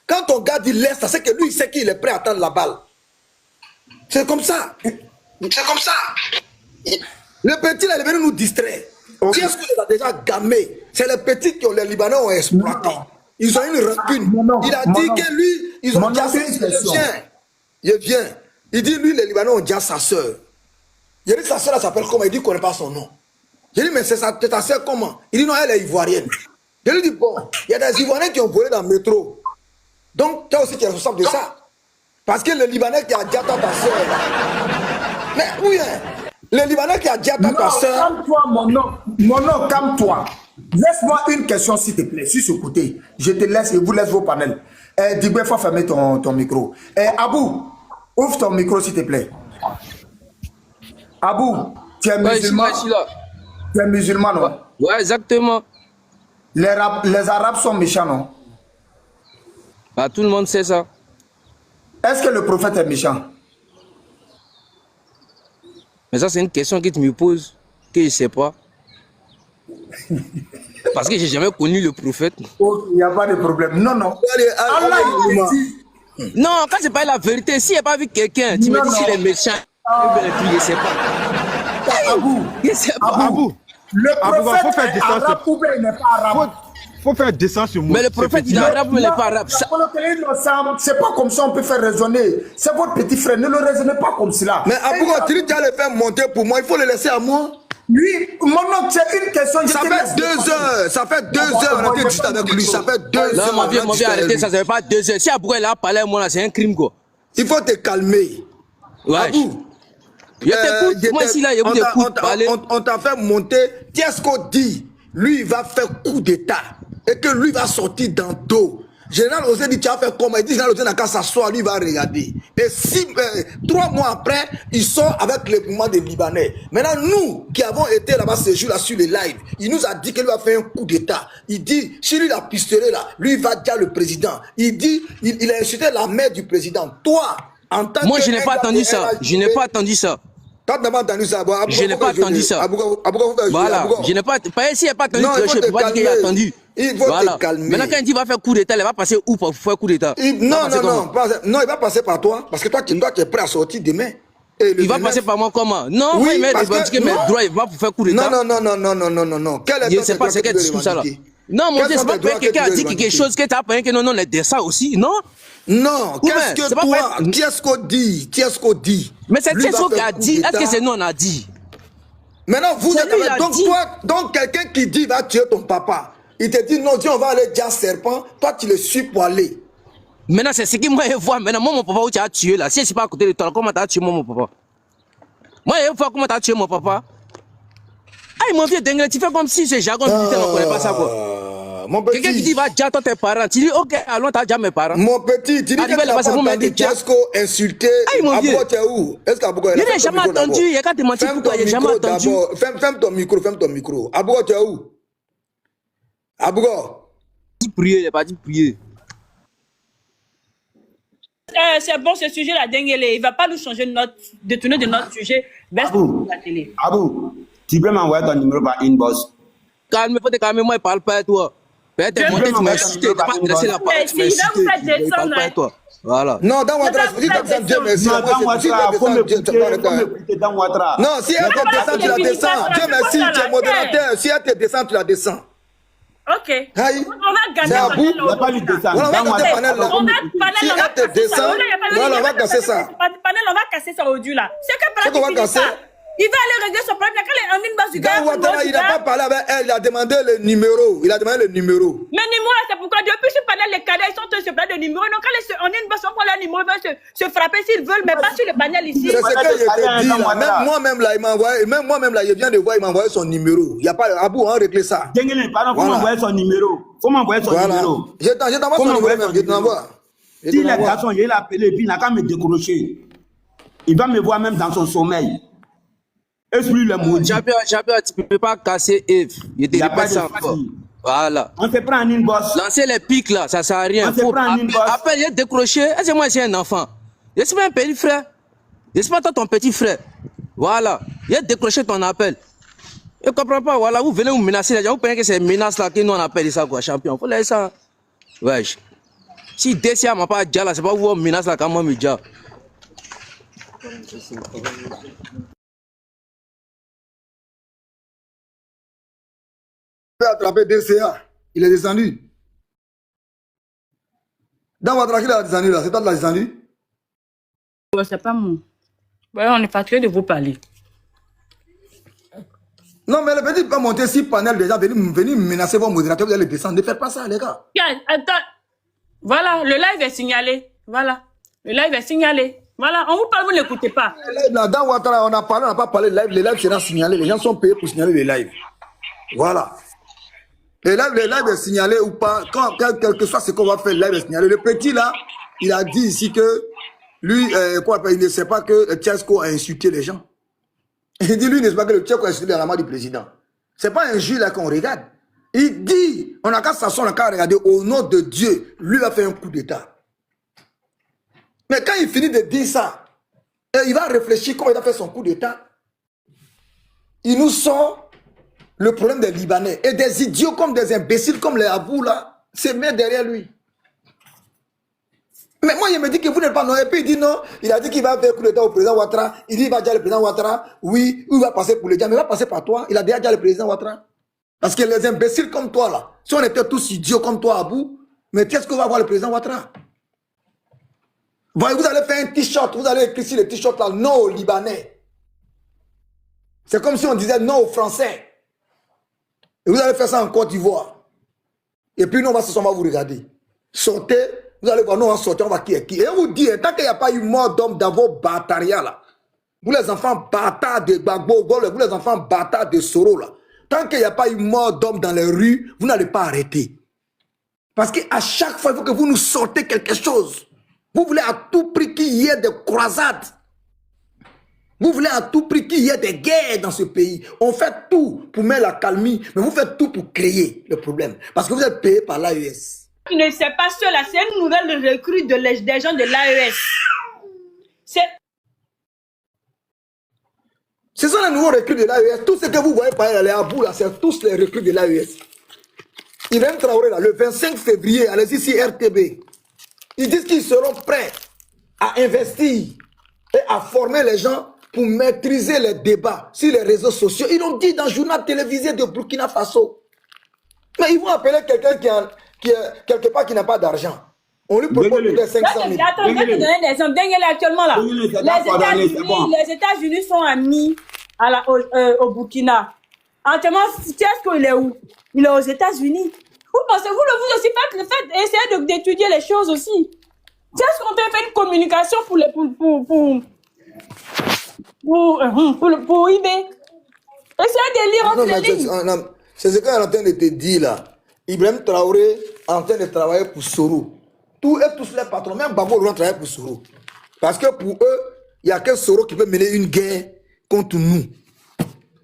Quand ton gars dit laisse, c'est que lui, il sait qu'il est prêt à attendre la balle. C'est comme ça. Le petit, là, il est venu nous distraire. Qu'est-ce qu'il a déjà gammé? C'est le petit que les Libanais ont exploité. Ils ont une rancune. Il a dit que lui, ils ont déjà il vient. Il dit, lui, les Libanais ont déjà sa soeur. Il dit, sa soeur, elle s'appelle comment? Il dit qu'on ne connaît pas son nom. J'ai dit, mais c'est ta soeur comment? Il dit, non, elle est ivoirienne. Je lui dis, bon, il y a des Ivoiriens qui ont volé dans le métro. Donc, toi aussi, tu es responsable de ça. Parce que le Libanais qui a déjà ta soeur. Mais oui, le Libanais qui a déjà ta soeur. Calme-toi, mon nom, calme-toi. Laisse-moi une question, s'il te plaît, sur ce côté. Je te laisse et vous laisse vos panels. Digbe, il faut fermer ton micro. Abou, ouvre ton micro, s'il te plaît. Abou, tu es musulman? Tu es musulman, non? Ouais, exactement. Les Arabes sont méchants, non? Bah, tout le monde sait ça. Est-ce que le prophète est méchant? Mais ça, c'est une question que tu me poses, que je ne sais pas. Parce que je n'ai jamais connu le prophète. Oh, il n'y a pas de problème. Non, non. Allah, il dit. Non, quand c'est pas la vérité, si il n'y a pas vu quelqu'un, tu me dis s'il est méchant, je ne sais pas. Abou, Je ne sais pas. Abou. Le prophète est arabe ou bien il n'est pas arabe. Faut faire descendre sur moi. Mais le prophète, il est arabe ou il n'est pas arabe. C'est pas comme ça on peut faire raisonner. C'est votre petit frère, ne le raisonnez pas comme cela. Mais Abou, tu as le faire monter pour moi, il faut le laisser à moi. Lui, mon oncle, c'est une question. Ça fait 2 heures. Ça fait 2 heures. On était juste avec lui. Ça fait 2 heures. Non, mon vieux, arrêtez, ça ne fait pas 2 heures. Si Abou est là, parler à moi, là, c'est un crime, quoi. Il faut te calmer. Ouais. Abou. Je t'écoute. Moi, ici, là, je vous écoute parler. On t'a fait monter. Qu'est-ce qu'on dit? Lui, il va faire coup d'état. Et que lui va sortir dans dos. Général Osé dit, tu as fait comment? Il dit, Général Osé n'a qu'à s'asseoir, lui va regarder. Et 3 mois après, il sort avec le mouvement des Libanais. Maintenant, nous, qui avons été là-bas ce jour-là sur les lives, il nous a dit qu'il va faire un coup d'état. Il dit, si lui, la pistolet là, lui, il va dire le président. Il dit, il a insulté la mère du président. Toi, en tant que... Moi, je n'ai pas attendu ça. Je n'ai pas attendu ça. Je n'ai pas attendu ça. Voilà. Je n'ai pas. Si il n'a pas attendu, je ne peux pas dire qu'il a attendu. Il faut te calmer. Maintenant, quand il dit qu'il va faire coup d'état, il va passer où pour faire coup d'état? Non, il va passer par toi. Parce que toi, tu es prêt à sortir demain. Il va passer par moi comment? Non, oui, il m'a revendiqué mes droits, il va pour faire coup d'état. Non. Je ne sais pas ce qu'est discours ça là. Non, mon Dieu, c'est pas que quelqu'un a dit quelque chose que tu as pensé que non, on est de ça aussi, non? Non, qu'est-ce qu'on dit? Qu'est-ce qu'on dit? Mais c'est qu'est-ce qu'on a dit? Est-ce que c'est nous on a dit? Maintenant, vous êtes avec... Donc quelqu'un qui dit va tuer ton papa, il te dit non, Dieu, on va aller dire serpent, toi tu le suis pour aller. Maintenant, c'est ce que moi je vois. Maintenant, moi, mon papa, où tu as tué là, si je ne suis pas à côté de toi, comment tu as tué mon papa? Moi, je vois comment tu as tué mon papa. Ah, mon vieux dingue, tu fais comme si ce jargon militaire ne connaît pas ça, quoi. Quelqu'un qui dit va dire à toi tes parents, tu dis ok, allons, t'as déjà mes parents. Mon petit, tu dis que tu n'as pas entendu Tiesco insulter. Abougo, tu es où? Est-ce qu'Abougo est là? Je n'ai jamais entendu, il n'y a qu'à te mentir pourquoi, il n'y a jamais entendu. Ferme ton micro. Abougo, tu es où? Abougo. Il n'a pas dit prier. C'est bon, ce sujet-là, Denguele, il ne va pas nous changer détourner de notre sujet vers la télé. Abou, tu peux m'envoyer ton numéro par inbox. Calme, faut te calmer, moi, il ne parle pas à toi. Peut-être monter, tu m'as insulté, tu m'as pas adressé la parole, tu m'as insulté, il ne parle pas à toi. Voilà. Non, dans Ouattara, dis comme Dieu merci. Non, dans Ouattara, faut m'écouter dans Ouattara. Non, si elle te descend, tu la descends. Dieu merci, tu es modérateur. Si elle te descend, tu la descends. Ok. On va gagner. C'est à bout. On va pas lui descendre. On va casser panel là. Si elle te descend, voilà, on va casser ça. Panel, on va casser ça au Dieu là. C'est qu'on va casser. Il va aller régler son problème. Quand il est en une base du gars. Dans Ouattara, il n'a pas parlé avec elle. Il a demandé le numéro. Mais numéro, c'est pourquoi depuis ce panel, les cadets, ils sont tous se plaindre de numéro. Donc, quand ils sont en une base, on prend leur numéro, ils vont se frapper s'ils veulent, mais pas sur le panel ici. C'est ce que je te dis là. Même moi-même là, il m'a envoyé. Même moi-même là, je viens de voir, il m'a envoyé son numéro. Il n'y a pas Abou, on régler ça. Denguele, pardon, faut m'envoyer son numéro. Faut m'envoyer son numéro. Je t'envoie son numéro même. Je t'envoie. Si les garçons, il l'a appelé, puis il n'a qu'à me décrocher. Il va me voir même dans son sommeil. Exclu le maudit. Jabia, tu ne peux pas casser Eve. Il ne pas ça encore. Voilà. On se prend en inbox. Lancer les pics là, ça ne sert à rien. On se prend en inbox. Après, il est décroché. Est-ce que moi, j'ai un enfant? Je suis pas un petit frère. Je suis pas toi ton petit frère. Voilà. Il a décroché ton appel. Je ne comprends pas. Voilà, vous venez vous menacer les gens. Vous pensez que c'est une menace là que nous on appelle ça quoi, champion. Il faut laisser ça. Wesh. Si Dessia m'a pas dit là, c'est pas vous menace là quand moi me dit. Attraper DCA, il est descendu. Dans votre il a descendu là, c'est toi qui l'as descendu? C'est pas moi. Voilà, on est fatigué de vous parler. Non, mais le petit pas monter 6 panels déjà, venir menacer vos modérateurs, vous allez descendre. Ne faites pas ça, les gars. Attends. Voilà, le live est signalé. Voilà. Le live est signalé. Voilà, on vous parle, vous n'écoutez pas. Dans Ouattara, on a parlé, on n'a pas parlé de live. Les lives seront signalés. Les gens sont payés pour signaler les lives. Voilà. Et là, le live est signalé ou pas, quel que soit ce qu'on va faire, le live est signalé. Le petit là, il a dit ici que lui, il ne sait pas que Tiesco a insulté les gens. Il dit, lui, il ne sait pas que le Tiesco a insulté la main du président. Ce n'est pas un juge là qu'on regarde. Il dit, on n'a qu'à s'asseoir, on n'a qu'à regarder au nom de Dieu. Lui va faire un coup d'état. Mais quand il finit de dire ça, il va réfléchir comment il a fait son coup d'état. il nous sort le problème des Libanais. Et des idiots comme des imbéciles comme les Abou, là, se mettent derrière lui. Mais moi, il me dit que vous n'êtes pas non. Et puis il dit non, il a dit qu'il va faire coup d'état au président Ouattara. Il dit qu'il va dire le président Ouattara, oui, il va passer pour le diable, mais il va passer par toi. Il a déjà dit le président Ouattara. Parce que les imbéciles comme toi, là, si on était tous idiots comme toi, Abou, mais qu'est-ce que va voir le président Ouattara? Vous allez faire un t-shirt, vous allez écrire sur le t-shirt là, non aux Libanais. C'est comme si on disait non aux Français. Et vous allez faire ça en Côte d'Ivoire. Et puis nous, on va vous regarder. Sortez, vous allez voir, nous, on va sortir, on va qui est qui. Et on vous dit, tant qu'il n'y a pas eu mort d'homme dans vos bataria là, vous les enfants bâtards de Gbagbo, vous les enfants bâtards de Soro là, tant qu'il n'y a pas eu mort d'homme dans les rues, vous n'allez pas arrêter. Parce qu'à chaque fois, il faut que vous nous sortez quelque chose. Vous voulez à tout prix qu'il y ait des croisades. Vous voulez à tout prix qu'il y ait des guerres dans ce pays. On fait tout pour mettre la calmie, mais vous faites tout pour créer le problème. Parce que vous êtes payé par l'AES. Qui ne sait pas cela, c'est une nouvelle recrue des gens de l'AES. Ce sont les nouveaux recrues de l'AES. Tout ce que vous voyez par les Abou, là, c'est tous les recrues de l'AES. Ibrahim Traoré, là, le 25 février, allez-y ici RTB. Ils disent qu'ils seront prêts à investir et à former les gens pour maîtriser les débats sur les réseaux sociaux. Ils l'ont dit dans le journal télévisé de Burkina Faso. Mais ils vont appeler quelqu'un qui est quelque part qui n'a pas d'argent. On lui propose peut-être 500 000. Attends, je vais te donner des exemples. Dengele actuellement là. Les États-Unis sont amis au Burkina. Actuellement, est-ce qu'il est où? Il est aux États-Unis. Vous pensez, vous aussi essayez d'étudier les choses aussi. Est-ce qu'on peut faire une communication pour IB? Essayez de lire entre les lignes. C'est ce qu'on est en train de te dire là. Ibrahim Traoré est en train de travailler pour Soro. Tous les patrons, même Babo doit travailler pour Soro. Parce que pour eux, il n'y a que Soro qui peut mener une guerre contre nous.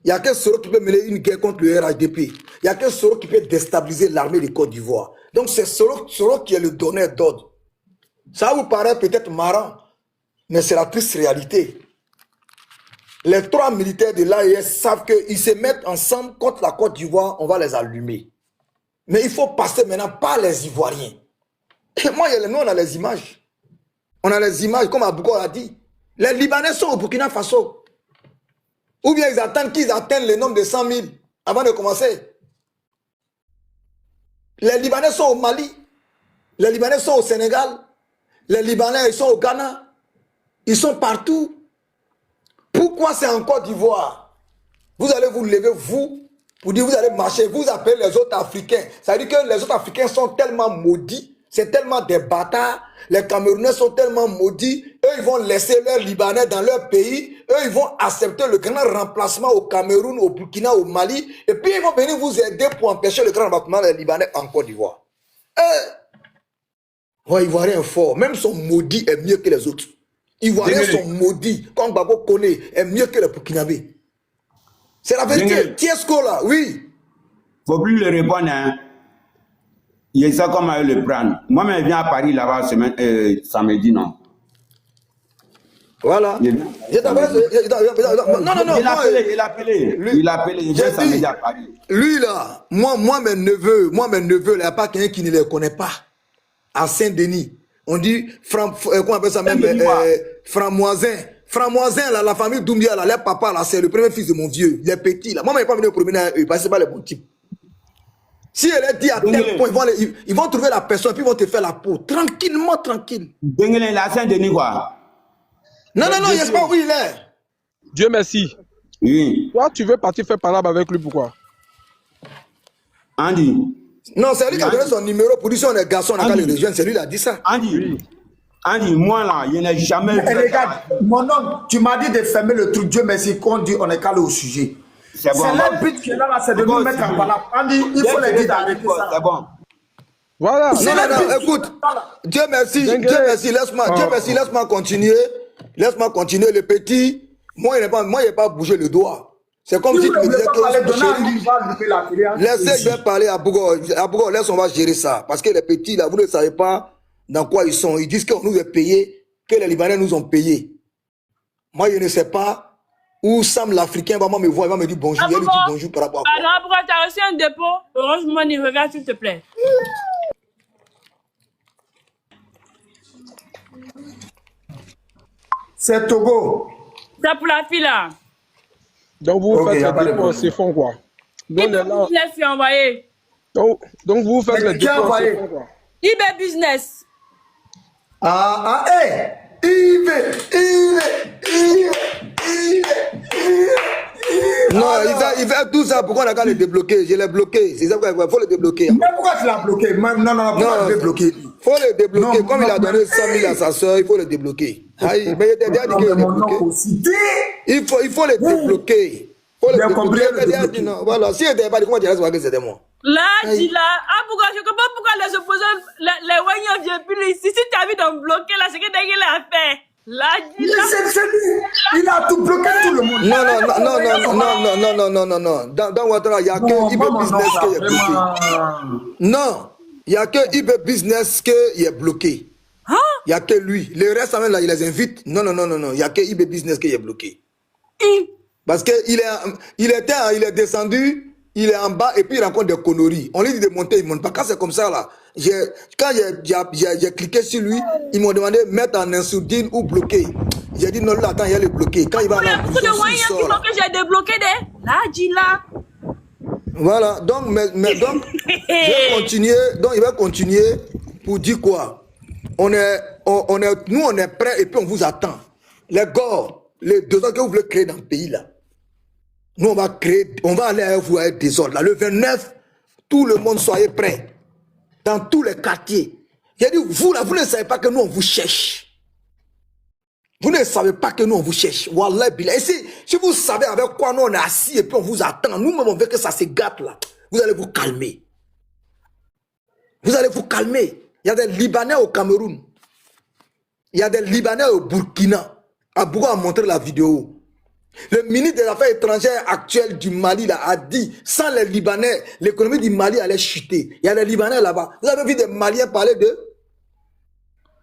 Il n'y a que Soro qui peut mener une guerre contre le RHDP. Il n'y a que Soro qui peut déstabiliser l'armée de Côte d'Ivoire. Donc c'est Soro qui est le donneur d'ordre. Ça vous paraît peut-être marrant, mais c'est la triste réalité. Les 3 militaires de l'AES savent qu'ils se mettent ensemble contre la Côte d'Ivoire, on va les allumer. Mais il faut passer maintenant par les Ivoiriens. Et moi, nous, on a les images. On a les images, comme Abouko a dit. Les Libanais sont au Burkina Faso. Ou bien ils attendent qu'ils atteignent le nombre de 100 000 avant de commencer. Les Libanais sont au Mali. Les Libanais sont au Sénégal. Les Libanais, ils sont au Ghana. Ils sont partout. Pourquoi c'est en Côte d'Ivoire? Vous allez vous lever, vous, pour dire vous allez marcher, vous appelez les autres Africains. Ça veut dire que les autres Africains sont tellement maudits, c'est tellement des bâtards. Les Camerounais sont tellement maudits. Eux, ils vont laisser leurs Libanais dans leur pays. Eux, ils vont accepter le grand remplacement au Cameroun, au Burkina, au Mali. Et puis, ils vont venir vous aider pour empêcher le grand remplacement des Libanais en Côte d'Ivoire. Ivoiriens forts, même son maudit est mieux que les autres. Ivoiriens sont maudits, comme Babo connaît, est mieux que les Burkinabés. C'est la vérité. Tiesco là, oui. Faut plus le répondre, hein. Il sait comment le prendre. Moi-même, je viens à Paris là-bas samedi, non. Voilà. Non. Il a appelé. Il vient samedi à Paris. Lui là, moi mes neveux, là, il n'y a pas quelqu'un qui ne les connaît pas. À Saint-Denis. On dit, comment on appelle ça même, Framoisin. Framoisin, là, la famille Doumbia, là, les papas, là, c'est le premier fils de mon vieux. Il est petit, là. Moi, je ne vais pas venir au promener, parce que ce n'est pas les bons types. Si elle est dit à tel point, ils vont trouver la personne, puis ils vont te faire la peau. Tranquillement, tranquille. Dengele, la Saint-Denis, quoi. Non, je ne sais pas où il est. Dieu merci. Oui. Toi, tu veux partir faire parler avec lui, pourquoi? Andy. Non, c'est lui qui a donné son numéro pour dire si on est garçon, on n'a qu'à le rejoindre. C'est lui qui a dit ça. Andy, moi là, je n'ai jamais vu. Regarde, mon homme, tu m'as dit de fermer le truc. Dieu merci qu'on dit on est calé au sujet. C'est bon. C'est leur but qui est là, c'est de nous mettre en balade. Andy, il faut les dire d'arrêter ça. C'est bon. Voilà. Non, écoute. Dieu merci, laisse-moi continuer. Laisse-moi continuer. Le petit, moi, il n'a pas bougé le doigt. C'est comme si tu me disais que laissez, je vais parler à Bougo. À Bougo, laisse, on va gérer ça. Parce que les petits, là, vous ne savez pas dans quoi ils sont. Ils disent qu'on nous a payé, que les Libanais nous ont payé. Moi, je ne sais pas Ou Sam l'Africain va me voir, il va me dire bonjour. Il va me dire bonjour par rapport à quoi. Alors, pourquoi tu as reçu un dépôt? Orange Money, regarde s'il te plaît. C'est Togo. C'est pour la fille là. Donc vous faites les dépôts, c'est fond quoi. Donc, Business lui a envoyé. donc vous faites les dépôts, c'est fond quoi. eBay Business. Non, il fait tout ça. Pourquoi on a qu'à le débloquer? Je l'ai bloqué. C'est ça qu'il faut le débloquer. Mais pourquoi tu l'as bloqué? Non, pourquoi tu l'as bloqué? Il faut le débloquer. Comme il a donné 100 000 à sa soeur, il faut le débloquer. Mais il était déjà dit qu'il le débloquer. Il faut le débloquer. Voilà, si il n'était pas dit, comment tu vas que c'était moi? Là, dis là. Ah, pourquoi je comprends pourquoi les opposants, les Wanyans viennent plus ici. Si tu as vu d'en bloquer là, c'est que t'as qu'il a fait. Là, dis là. Il a tout bloqué tout le monde. Non. Dans Ouattara, il n'y a que eBay Business qui est bloqué. Non, il n'y a que eBay Business qui est bloqué. Il n'y a que lui. Le reste, là, il les invite. Non. Il n'y a que eBay Business qui est bloqué. Parce qu'il est descendu. Il est en bas et puis il rencontre des conneries. On lui dit de monter, il ne monte pas. Quand c'est comme ça, là, quand j'ai cliqué sur lui, ils m'ont demandé de mettre en insourdine ou bloquer. J'ai dit non, là, attends, il y a le bloquer. Quand il va aller en prison, il sort. Il faut que j'ai débloqué des. Là, dis là. Voilà, donc, donc il va continuer pour dire quoi? Nous, on est prêts et puis on vous attend. Les gars, les 2 ans que vous voulez créer dans le pays, là. Nous, on va aller à vous avec des ordres. Là, le 29, tout le monde soyez prêts. Dans tous les quartiers. J'ai dit, vous là, vous ne savez pas que nous, on vous cherche. Vous ne savez pas que nous, on vous cherche. Wallah, billah. Et si vous savez avec quoi nous, on est assis et puis on vous attend, nous-mêmes, on veut que ça se gâte là. Vous allez vous calmer. Vous allez vous calmer. Il y a des Libanais au Cameroun. Il y a des Libanais au Burkina. Abou a montré la vidéo. Le ministre des Affaires étrangères actuel du Mali là, a dit, sans les Libanais, l'économie du Mali allait chuter. Il y a des Libanais là-bas. Vous avez vu des Maliens parler d'eux?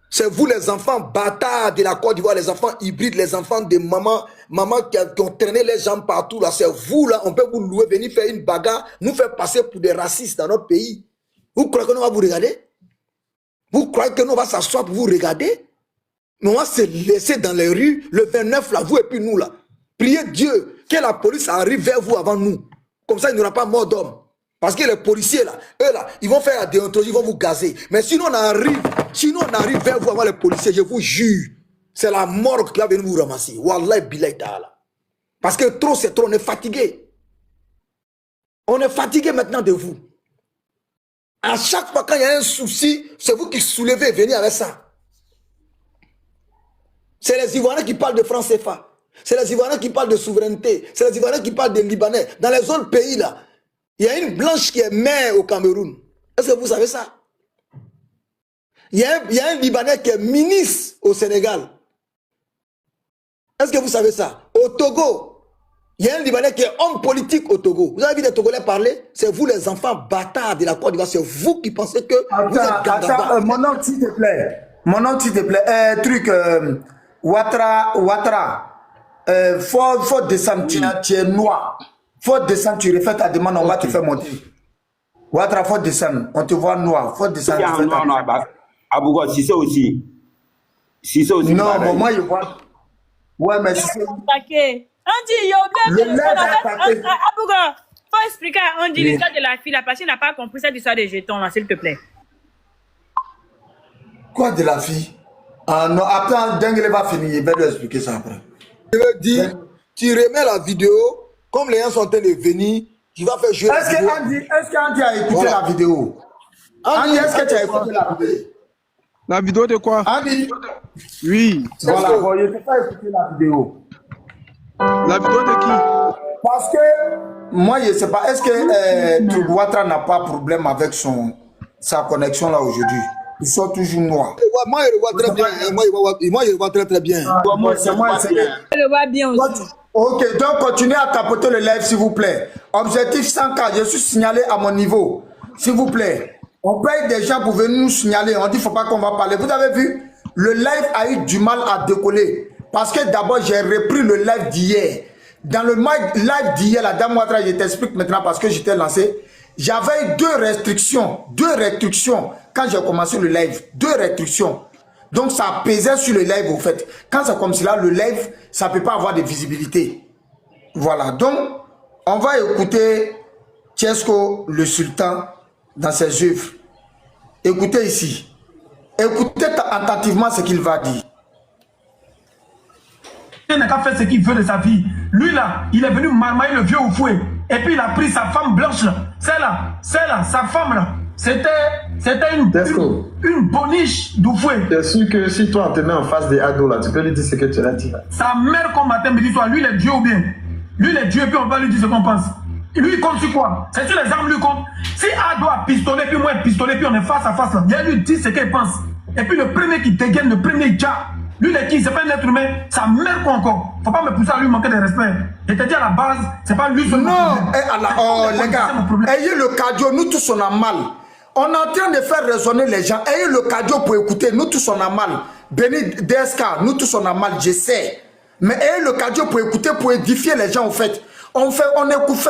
C'est vous les enfants bâtards de la Côte d'Ivoire, les enfants hybrides, les enfants de maman qui ont traîné les jambes partout là. C'est vous là, on peut vous louer, venir faire une bagarre, nous faire passer pour des racistes dans notre pays. Vous croyez que nous va vous regarder? Vous croyez que nous va s'asseoir pour vous regarder? Mais on va se laisser dans les rues, le 29 là, vous et puis nous là. Priez Dieu que la police arrive vers vous avant nous. Comme ça, il n'y aura pas mort d'homme. Parce que les policiers, là, eux, là, ils vont faire la déontologie, ils vont vous gazer. Mais sinon, on arrive vers vous avant les policiers, je vous jure, c'est la mort qui va venir vous ramasser. Wallah, billahi ta'ala. Parce que trop, c'est trop, on est fatigué. On est fatigué maintenant de vous. À chaque fois, quand il y a un souci, c'est vous qui soulevez, venez avec ça. C'est les Ivoiriens qui parlent de franc CFA. C'est les Ivoiriens qui parlent de souveraineté. C'est les Ivoiriens qui parlent des Libanais. Dans les autres pays, là, il y a une blanche qui est mère au Cameroun. Est-ce que vous savez ça? Il y a un Libanais qui est ministre au Sénégal. Est-ce que vous savez ça? Au Togo, il y a un Libanais qui est homme politique au Togo. Vous avez vu des Togolais parler? C'est vous les enfants bâtards de la Côte d'Ivoire. C'est vous qui pensez que vous êtes gandabas. Mon nom, s'il te plaît. Ouattara. Faut descendre, tu es noir. Faut descendre, tu refais ta demande, on va te faire monter. Ouattara, faut descendre, on te voit noir. Faut descendre. Abougo, si c'est aussi. Si c'est aussi. Non, bon, moi, je vois. Ouais, mais si c'est. On dit, Abougo, faut expliquer à Andy l'histoire de la fille là, parce qu'il n'a pas compris cette histoire des jetons là, s'il te plaît. Quoi de la fille? Ah non, attends, Dengue va finir, il va lui expliquer ça après. Je veux dire, tu remets la vidéo, comme les gens sont en train de venir, tu vas faire jouer la vidéo. Est-ce qu'Andy a écouté la vidéo? Andy, est-ce que tu as écouté la vidéo? La vidéo de quoi? Andy? Oui. Voilà, bon, je ne peux pas écouter la vidéo. La vidéo de qui? Parce que, moi, je ne sais pas, est-ce que Ouattara n'a pas de problème avec sa connexion là aujourd'hui? Ils sont toujours noirs. Moi, je le vois très bien. Moi, je le vois très bien. Je le vois bien aussi. Ok, donc continuez à tapoter le live, s'il vous plaît. Objectif 100K, je suis signalé à mon niveau. S'il vous plaît. On paye des gens pour venir nous signaler. On dit qu'il ne faut pas qu'on va parler. Vous avez vu, le live a eu du mal à décoller. Parce que d'abord, j'ai repris le live d'hier. dans le live d'hier, la dame Ouattara, je t'explique maintenant parce que j'étais lancé. J'avais deux restrictions quand j'ai commencé le live. 2 restrictions. Donc ça pesait sur le live au fait. Quand c'est comme cela, le live, ça ne peut pas avoir de visibilité. Voilà. Donc, on va écouter Tchesko le Sultan dans ses œuvres. Écoutez ici. Écoutez attentivement ce qu'il va dire. Il n'a qu'à faire ce qu'il veut de sa vie. Lui là, il est venu marmailler le vieux au fouet. Et puis il a pris sa femme blanche là. Celle-là, sa femme là. C'était une boniche d'Oufoué. T'es sûr que si toi on te met en face des ados là, tu peux lui dire ce que tu as dit là. Sa mère comme matin, midi, soir, lui il est Dieu ou bien. Lui il est Dieu et puis on va lui dire ce qu'on pense. Lui il compte sur quoi? C'est sur les armes lui compte. Si Ado a pistolet puis moi pistolet puis on est face à face là, il lui dit ce qu'il pense. Et puis le premier qui dégaine, le premier ja. Lui, il est qui? C'est pas un être humain. Sa mère, quoi encore? Faut pas me pousser à lui manquer de respect. Je te dis à la base, c'est pas lui seulement. Non, les gars, ayez le cardio, nous tous on a mal. On est en train de faire raisonner les gens. Ayez le cardio pour écouter, nous tous on a mal. Béni DSK, nous tous on a mal, je sais. Mais ayez le cardio pour écouter, pour édifier les gens, en fait. On ne fait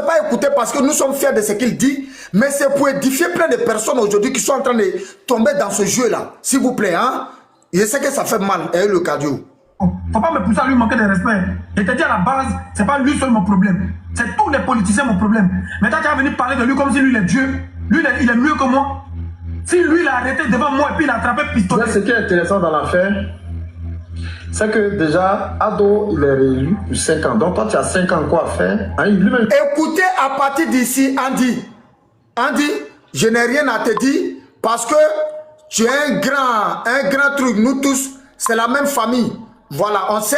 pas écouter parce que nous sommes fiers de ce qu'il dit, mais c'est pour édifier plein de personnes aujourd'hui qui sont en train de tomber dans ce jeu-là. S'il vous plaît, hein? Je sais que ça fait mal, et le cardio. Faut pas me pousser à lui manquer de respect. Je te dis à la base, c'est pas lui seul mon problème. C'est tous les politiciens mon problème. Mais quand tu vas venir parler de lui comme si lui il est Dieu, lui il est mieux que moi. Si lui il a arrêté devant moi et puis il a attrapé pistolet. Ce qui est intéressant dans l'affaire, c'est que déjà, Ado, il est réélu pour 5 ans. Donc toi, tu as 5 ans quoi faire. Hein, écoutez, à partir d'ici, Andy, je n'ai rien à te dire parce que tu es un grand truc. Nous tous, c'est la même famille. Voilà, on sait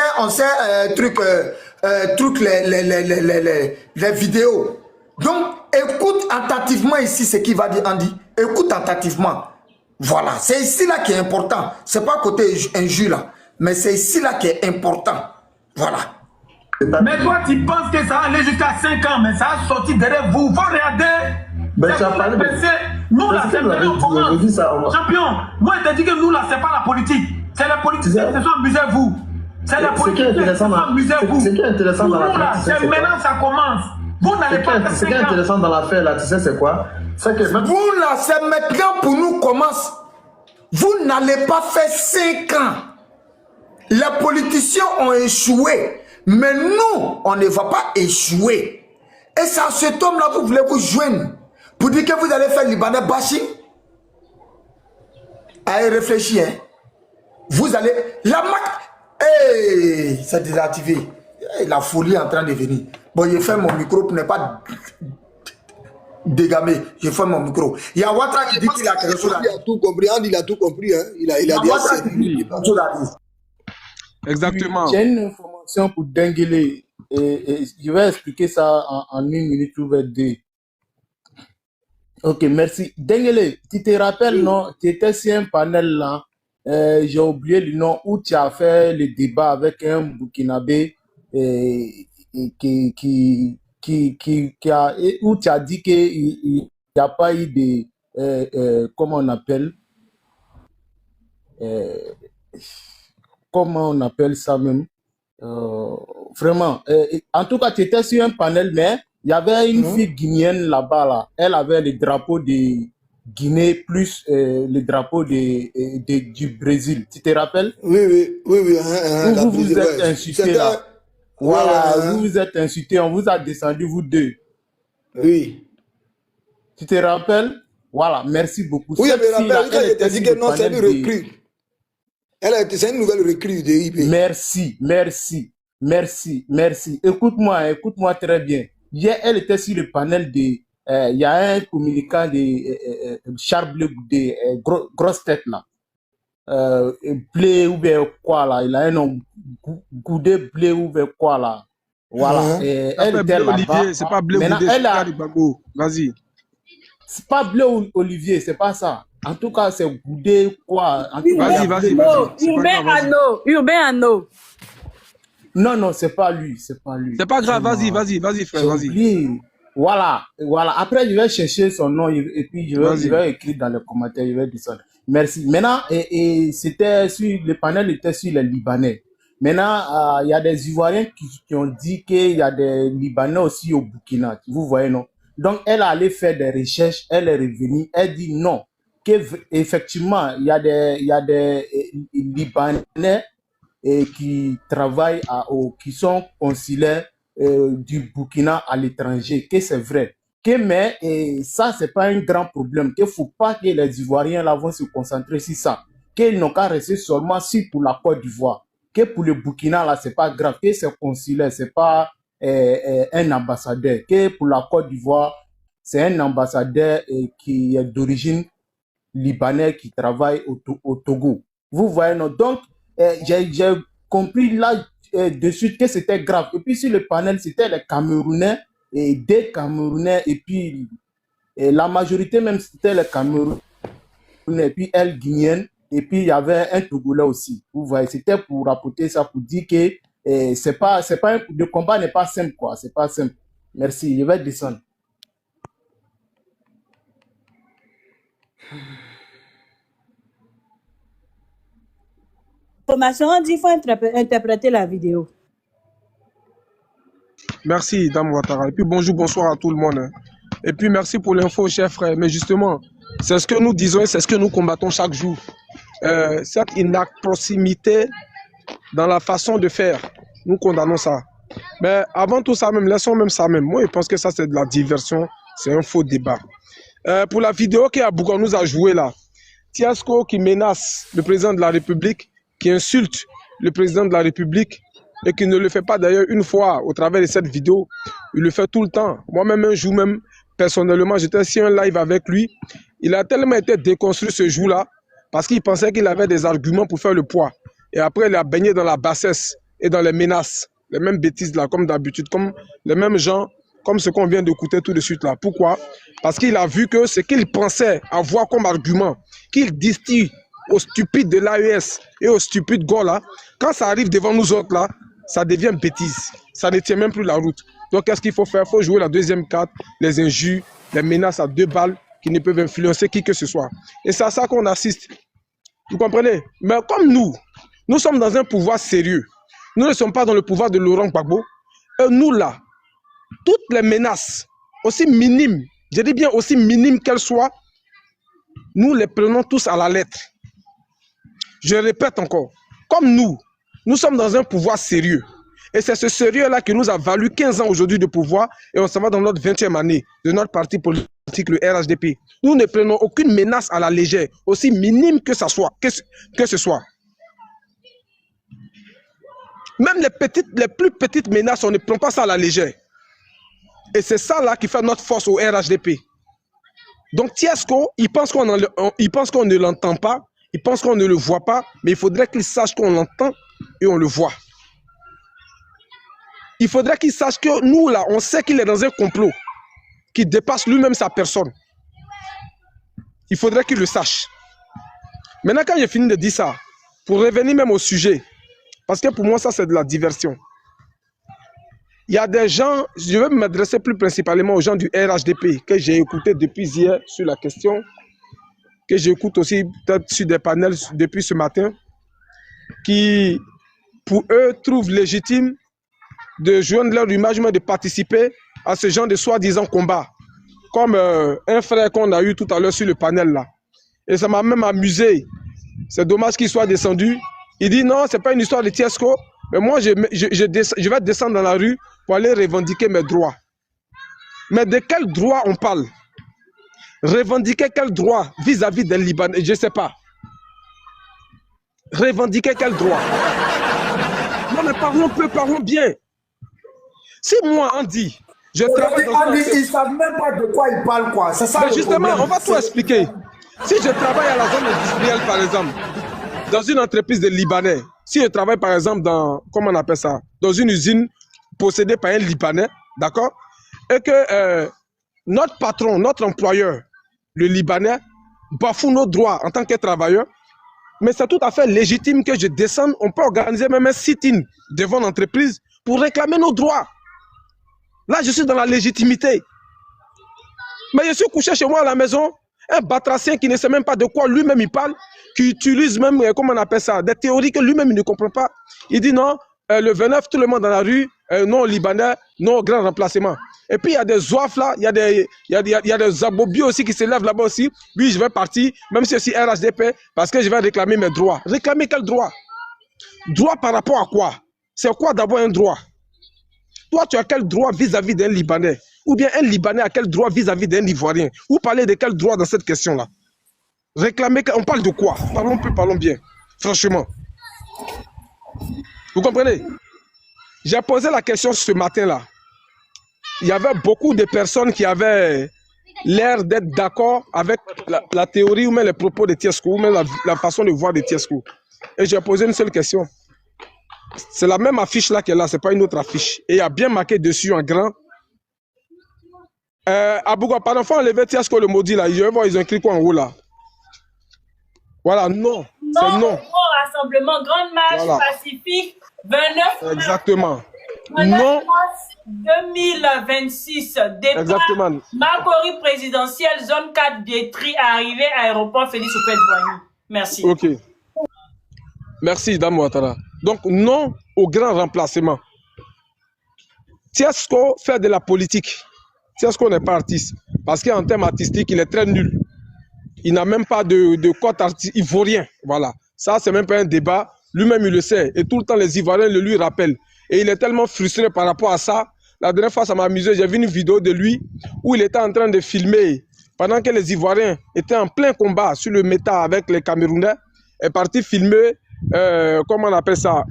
les vidéos. Donc, écoute attentivement ici ce qu'il va dire, Andy. Écoute attentivement. Voilà, c'est ici là qui est important. C'est pas côté injure là, mais c'est ici là qui est important. Voilà. Mais toi, tu penses que ça va aller jusqu'à 5 ans, mais ça a sorti derrière vous. Faut regarder. Ben, tu as parlé nous là, c'est champion. Moi, je te dis que nous là, c'est pas la politique. C'est la politique qui se sont amusés vous. C'est la politique qui se sont amusés vous. Ce qui est intéressant dans l'affaire, c'est maintenant ça commence. Vous n'allez pas. Ce qui est intéressant dans l'affaire là, tu sais c'est quoi? C'est que vous là, c'est maintenant pour nous commence. Vous n'allez pas faire 5 ans. Les politiciens ont échoué. Mais nous, on ne va pas échouer. Et c'est à cet homme-là que vous voulez vous joindre. Pour dire que vous allez faire Libanais bashing. Allez réfléchir. Hein. Vous allez... La marque... Hey, c'est désactivé. Hey, la folie est en train de venir. Bon, je ferme mon micro pour ne pas dégamer. Je ferme mon micro. Il y a Ouattara qui dit qu'il a quelque chose à dire. Il a tout compris. Il a tout compris. Hein. Il a dit Ouattara qui dit qu'il a quelque chose à dire. Exactement. J'ai une information pour Denguele et je vais expliquer ça en 1 minute ou 2. Ok, merci. Denguele, tu te rappelles, non? Tu étais sur un panel là, j'ai oublié le nom, où tu as fait le débat avec un Burkinabé où tu as dit qu'il n'y a pas eu de... comment on appelle comment on appelle ça même vraiment en tout cas tu étais sur un panel mais il y avait une fille guinéenne là-bas là. Elle avait le drapeau de Guinée plus le drapeau du Brésil, tu te rappelles? Oui. Vous vous êtes insultés là. Voilà, vous vous êtes insultés, on vous a descendu vous deux. Oui. Tu te rappelles? Voilà, merci beaucoup. Oui, je me rappelle, quand elle t'a dit que non, c'est une recrue. C'est une nouvelle recrue de IP. Merci. Écoute-moi très bien. Hier, elle était sur le panel de... Il y a un communicant de Charles Bleu de grosse tête là. Blé ou bien quoi là. Il a un nom Goudé Blé ou bien quoi là. Voilà. Elle était là-bas. C'est pas Blé Goudé, c'est pas Bago. Vas-y. C'est pas Blé Olivier, c'est pas ça. En tout cas, c'est Goudé quoi. Vas-y. Urbain Anno. Non, c'est pas lui. C'est pas grave, vas-y, frère, vas-y. Voilà. Après, je vais chercher son nom et puis je vais écrire dans les commentaires, je vais descendre. Merci. Maintenant, c'était sur le panel était sur les Libanais. Maintenant, il y a des Ivoiriens qui ont dit qu'il y a des Libanais aussi au Burkina. Vous voyez, non? Donc, elle est allée faire des recherches, elle est revenue, elle dit non, qu'effectivement, il y a des Libanais qui travaillent, qui sont consulaires du Burkina à l'étranger, que c'est vrai. Mais ça, c'est pas un grand problème, qu'il ne faut pas que les Ivoiriens là vont se concentrer sur ça, qu'ils n'ont qu'à rester seulement pour la Côte d'Ivoire, que pour le Burkina là, c'est pas grave, que c'est consulaire, c'est pas un ambassadeur, que pour la Côte d'Ivoire, c'est un ambassadeur qui est d'origine libanaise qui travaille au Togo. Vous voyez, non? Donc, j'ai compris là de suite que c'était grave. Et puis sur le panel, c'était les Camerounais et des Camerounais, et puis la majorité même c'était les Camerounais, et puis elle guinéenne, et puis il y avait un Togolais aussi. Vous voyez, c'était pour rapporter ça, pour dire que le combat n'est pas simple, quoi. C'est pas simple. Merci, je vais descendre. Formation, on dit qu'il faut interpréter la vidéo. Merci, Dame Ouattara. Et puis bonjour, bonsoir à tout le monde. Et puis merci pour l'info, cher frère. Mais justement, c'est ce que nous disons et c'est ce que nous combattons chaque jour. Cette inapproximité dans la façon de faire, nous condamnons ça. Mais avant tout ça même, laissons même ça même. Moi, je pense que ça, c'est de la diversion. C'est un faux débat. Pour la vidéo qu'Abouga nous a joué là, Tiasco qui menace le président de la République, qui insulte le président de la République et qui ne le fait pas d'ailleurs une fois au travers de cette vidéo, il le fait tout le temps. Moi-même, un jour même, personnellement, j'étais sur un live avec lui. Il a tellement été déconstruit ce jour-là parce qu'il pensait qu'il avait des arguments pour faire le poids. Et après, il a baigné dans la bassesse et dans les menaces, les mêmes bêtises là, comme d'habitude, comme les mêmes gens, comme ce qu'on vient d'écouter tout de suite là. Pourquoi? Parce qu'il a vu que ce qu'il pensait avoir comme argument, qu'il distille aux stupides de l'AES et aux stupides gars là, quand ça arrive devant nous autres là, ça devient bêtise. Ça ne tient même plus la route. Donc qu'est-ce qu'il faut faire? Il faut jouer la deuxième carte, les injures, les menaces à 2 balles qui ne peuvent influencer qui que ce soit. Et c'est à ça qu'on assiste. Vous comprenez? Mais comme nous sommes dans un pouvoir sérieux. Nous ne sommes pas dans le pouvoir de Laurent Gbagbo. Et nous là, toutes les menaces, aussi minimes, je dis bien aussi minimes qu'elles soient, nous les prenons tous à la lettre. Je répète encore, comme nous sommes dans un pouvoir sérieux. Et c'est ce sérieux-là qui nous a valu 15 ans aujourd'hui de pouvoir et on s'en va dans notre 20e année de notre parti politique, le RHDP. Nous ne prenons aucune menace à la légère, aussi minime que ça soit, que ce soit. Même les plus petites menaces, on ne prend pas ça à la légère. Et c'est ça là qui fait notre force au RHDP. Donc Tiesco, il pense qu'on ne l'entend pas, il pense qu'on ne le voit pas, mais il faudrait qu'il sache qu'on l'entend et on le voit. Il faudrait qu'il sache que nous là, on sait qu'il est dans un complot qui dépasse lui-même sa personne. Il faudrait qu'il le sache. Maintenant, quand j'ai fini de dire ça, pour revenir même au sujet, parce que pour moi, ça, c'est de la diversion. Il y a des gens, je vais m'adresser plus principalement aux gens du RHDP, que j'ai écouté depuis hier sur la question, que j'écoute aussi peut-être sur des panels depuis ce matin, qui, pour eux, trouvent légitime de joindre leur image, mais de participer à ce genre de soi-disant combat. Comme un frère qu'on a eu tout à l'heure sur le panel là. Et ça m'a même amusé. C'est dommage qu'il soit descendu. Il dit non, c'est pas une histoire de Tiesco, mais moi je vais descendre dans la rue pour aller revendiquer mes droits. Mais de quel droit on parle? Revendiquer quel droit vis-à-vis des Libanais? Je ne sais pas. Revendiquer quel droit? Non mais parlons peu, parlons bien. Si moi on dit, je travaille dans ils ne savent même pas de quoi ils parlent, quoi. C'est ça. Mais justement, on va tout expliquer. Si je travaille à la zone industrielle, par exemple, dans une entreprise de Libanais, si je travaille par exemple dans, comment on appelle ça, dans une usine possédée par un Libanais, d'accord, et que notre patron, notre employeur, le Libanais, bafoue nos droits en tant que travailleur, mais c'est tout à fait légitime que je descende, on peut organiser même un sit-in devant l'entreprise pour réclamer nos droits. Là, je suis dans la légitimité. Mais je suis couché chez moi à la maison Un batracien qui ne sait même pas de quoi lui-même il parle, qui utilise même, comment on appelle ça, des théories que lui-même il ne comprend pas. Il dit non, le 29, tout le monde dans la rue, non au Libanais, non au grand remplacement. Et puis il y a des zouafs là, il y a des abobios aussi qui se lèvent là-bas aussi. Oui, je vais partir, même si je suis RHDP, parce que je vais réclamer mes droits. Réclamer quel droit? Droit par rapport à quoi? C'est quoi d'abord un droit? Toi, tu as quel droit vis-à-vis d'un Libanais? Ou bien un Libanais a quel droit vis-à-vis d'un Ivoirien? Vous parlez de quel droit dans cette question-là? Réclamer, on parle de quoi? Parlons plus, parlons bien. Franchement. Vous comprenez? J'ai posé la question ce matin-là. Il y avait beaucoup de personnes qui avaient l'air d'être d'accord avec la théorie ou même les propos de Tiesco, ou même la façon de voir de Tiesco. Et j'ai posé une seule question. C'est la même affiche là qui est là, c'est pas une autre affiche. Et il y a bien marqué dessus en grand. Abouga, pardon, faut enlever Tiesco le maudit là. Je vais voir, ils ont écrit quoi en haut là. Voilà, non. C'est non. Grand rassemblement, grande marche Voilà. pacifique, 29 Exactement. mars Non. 2026. Départ Exactement. Makori présidentielle, zone 4 détruit, arrivée aéroport Félix Houphouët-Boigny. Merci. Ok. Merci, Dame Ouattara. Donc, non au grand remplacement. Tiesco fait de la politique. Tiesco n'est pas artiste. Parce qu'en termes artistiques, il est très nul. Il n'a même pas de cote artistique. Il ne vaut rien. Voilà. Ça, c'est même pas un débat. Lui-même, il le sait. Et tout le temps, les Ivoiriens le lui rappellent. Et il est tellement frustré par rapport à ça. La dernière fois, ça m'a amusé. J'ai vu une vidéo de lui où il était en train de filmer pendant que les Ivoiriens étaient en plein combat sur le méta avec les Camerounais. Est parti filmer, comment on appelle ça,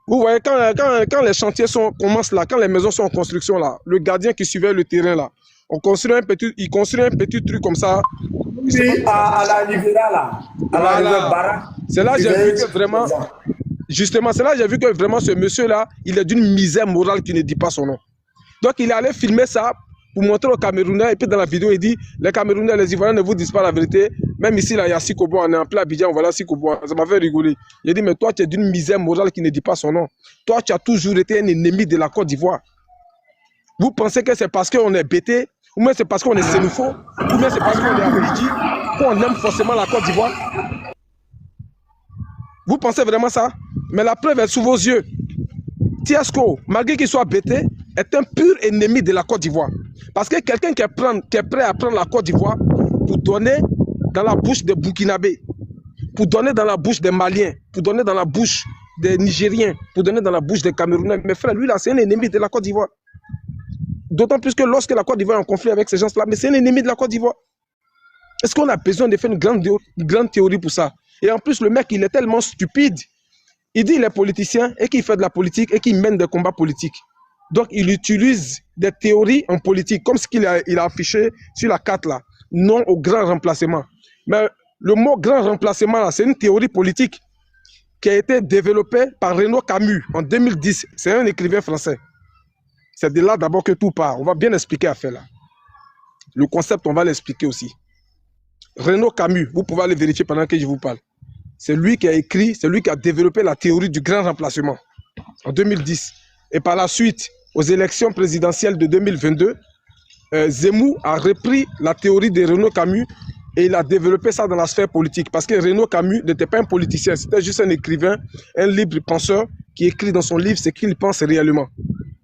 vous voyez, quand les chantiers commencent là, quand les maisons sont en construction là, le gardien qui suivait le terrain là, il construit un petit truc comme ça. Oui, à la Rivera là, à la Rivera Barak. C'est là que j'ai vu que vraiment, justement, c'est là que j'ai vu que vraiment ce monsieur-là, il est d'une misère morale qui ne dit pas son nom. Donc il est allé filmer ça pour montrer aux Camerounais, et puis dans la vidéo, il dit, les Camerounais, les Ivoiriens ne vous disent pas la vérité. Même ici, là, il y a Sikobo, on est en plein Abidjan, voilà Sikobo. Ça m'a fait rigoler. Il a dit, mais toi, tu es d'une misère morale qui ne dit pas son nom. Toi, tu as toujours été un ennemi de la Côte d'Ivoire. Vous pensez que c'est parce qu'on est bêté, ou bien c'est parce qu'on est xénophobe, ou bien c'est parce qu'on est abidi, qu'on aime forcément la Côte d'Ivoire? Vous pensez vraiment ça? Mais la preuve est sous vos yeux. Tiesco, malgré qu'il soit bêté, est un pur ennemi de la Côte d'Ivoire. Parce que quelqu'un qui est prêt à prendre la Côte d'Ivoire pour donner dans la bouche des Burkinabés, pour donner dans la bouche des Maliens, pour donner dans la bouche des Nigériens, pour donner dans la bouche des Camerounais. Mais frère, lui là, c'est un ennemi de la Côte d'Ivoire. D'autant plus que lorsque la Côte d'Ivoire est en conflit avec ces gens-là, mais c'est un ennemi de la Côte d'Ivoire. Est-ce qu'on a besoin de faire une grande théorie pour ça? Et en plus, le mec, il est tellement stupide. Il dit qu'il est politicien et qu'il fait de la politique et qu'il mène des combats politiques. Donc, il utilise des théories en politique, comme ce qu'il a affiché sur la carte là. Non au grand remplacement. Mais le mot grand remplacement là, c'est une théorie politique qui a été développée par Renaud Camus en 2010. C'est un écrivain français. C'est de là d'abord que tout part. On va bien expliquer à faire là. Le concept, on va l'expliquer aussi. Renaud Camus, vous pouvez aller vérifier pendant que je vous parle. C'est lui qui a écrit, c'est lui qui a développé la théorie du grand remplacement en 2010. Et par la suite, aux élections présidentielles de 2022, Zemmour a repris la théorie de Renaud Camus et il a développé ça dans la sphère politique. Parce que Renaud Camus n'était pas un politicien, c'était juste un écrivain, un libre penseur qui écrit dans son livre ce qu'il pense réellement.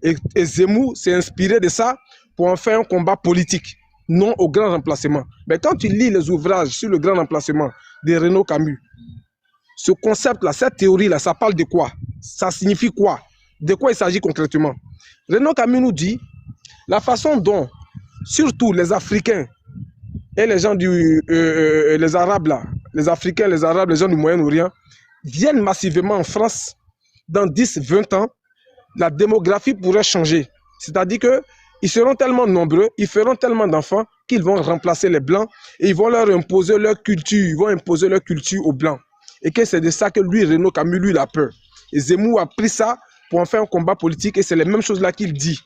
Et Zemmour s'est inspiré de ça pour en faire un combat politique, non au grand remplacement. Mais quand tu lis les ouvrages sur le grand remplacement de Renaud Camus, ce concept-là, cette théorie-là, ça parle de quoi? Ça signifie quoi? De quoi il s'agit concrètement? Renaud Camus nous dit la façon dont, surtout les Africains et les gens les Arabes là, les Africains, les Arabes, les gens du Moyen-Orient, viennent massivement en France dans 10-20 ans, la démographie pourrait changer. C'est-à-dire qu'ils seront tellement nombreux, ils feront tellement d'enfants qu'ils vont remplacer les Blancs et ils vont leur imposer leur culture, ils vont imposer leur culture aux Blancs. Et que c'est de ça que lui, Renaud Camus, lui, il a peur. Et Zemmour a pris ça pour en faire un combat politique et c'est les mêmes choses là qu'il dit.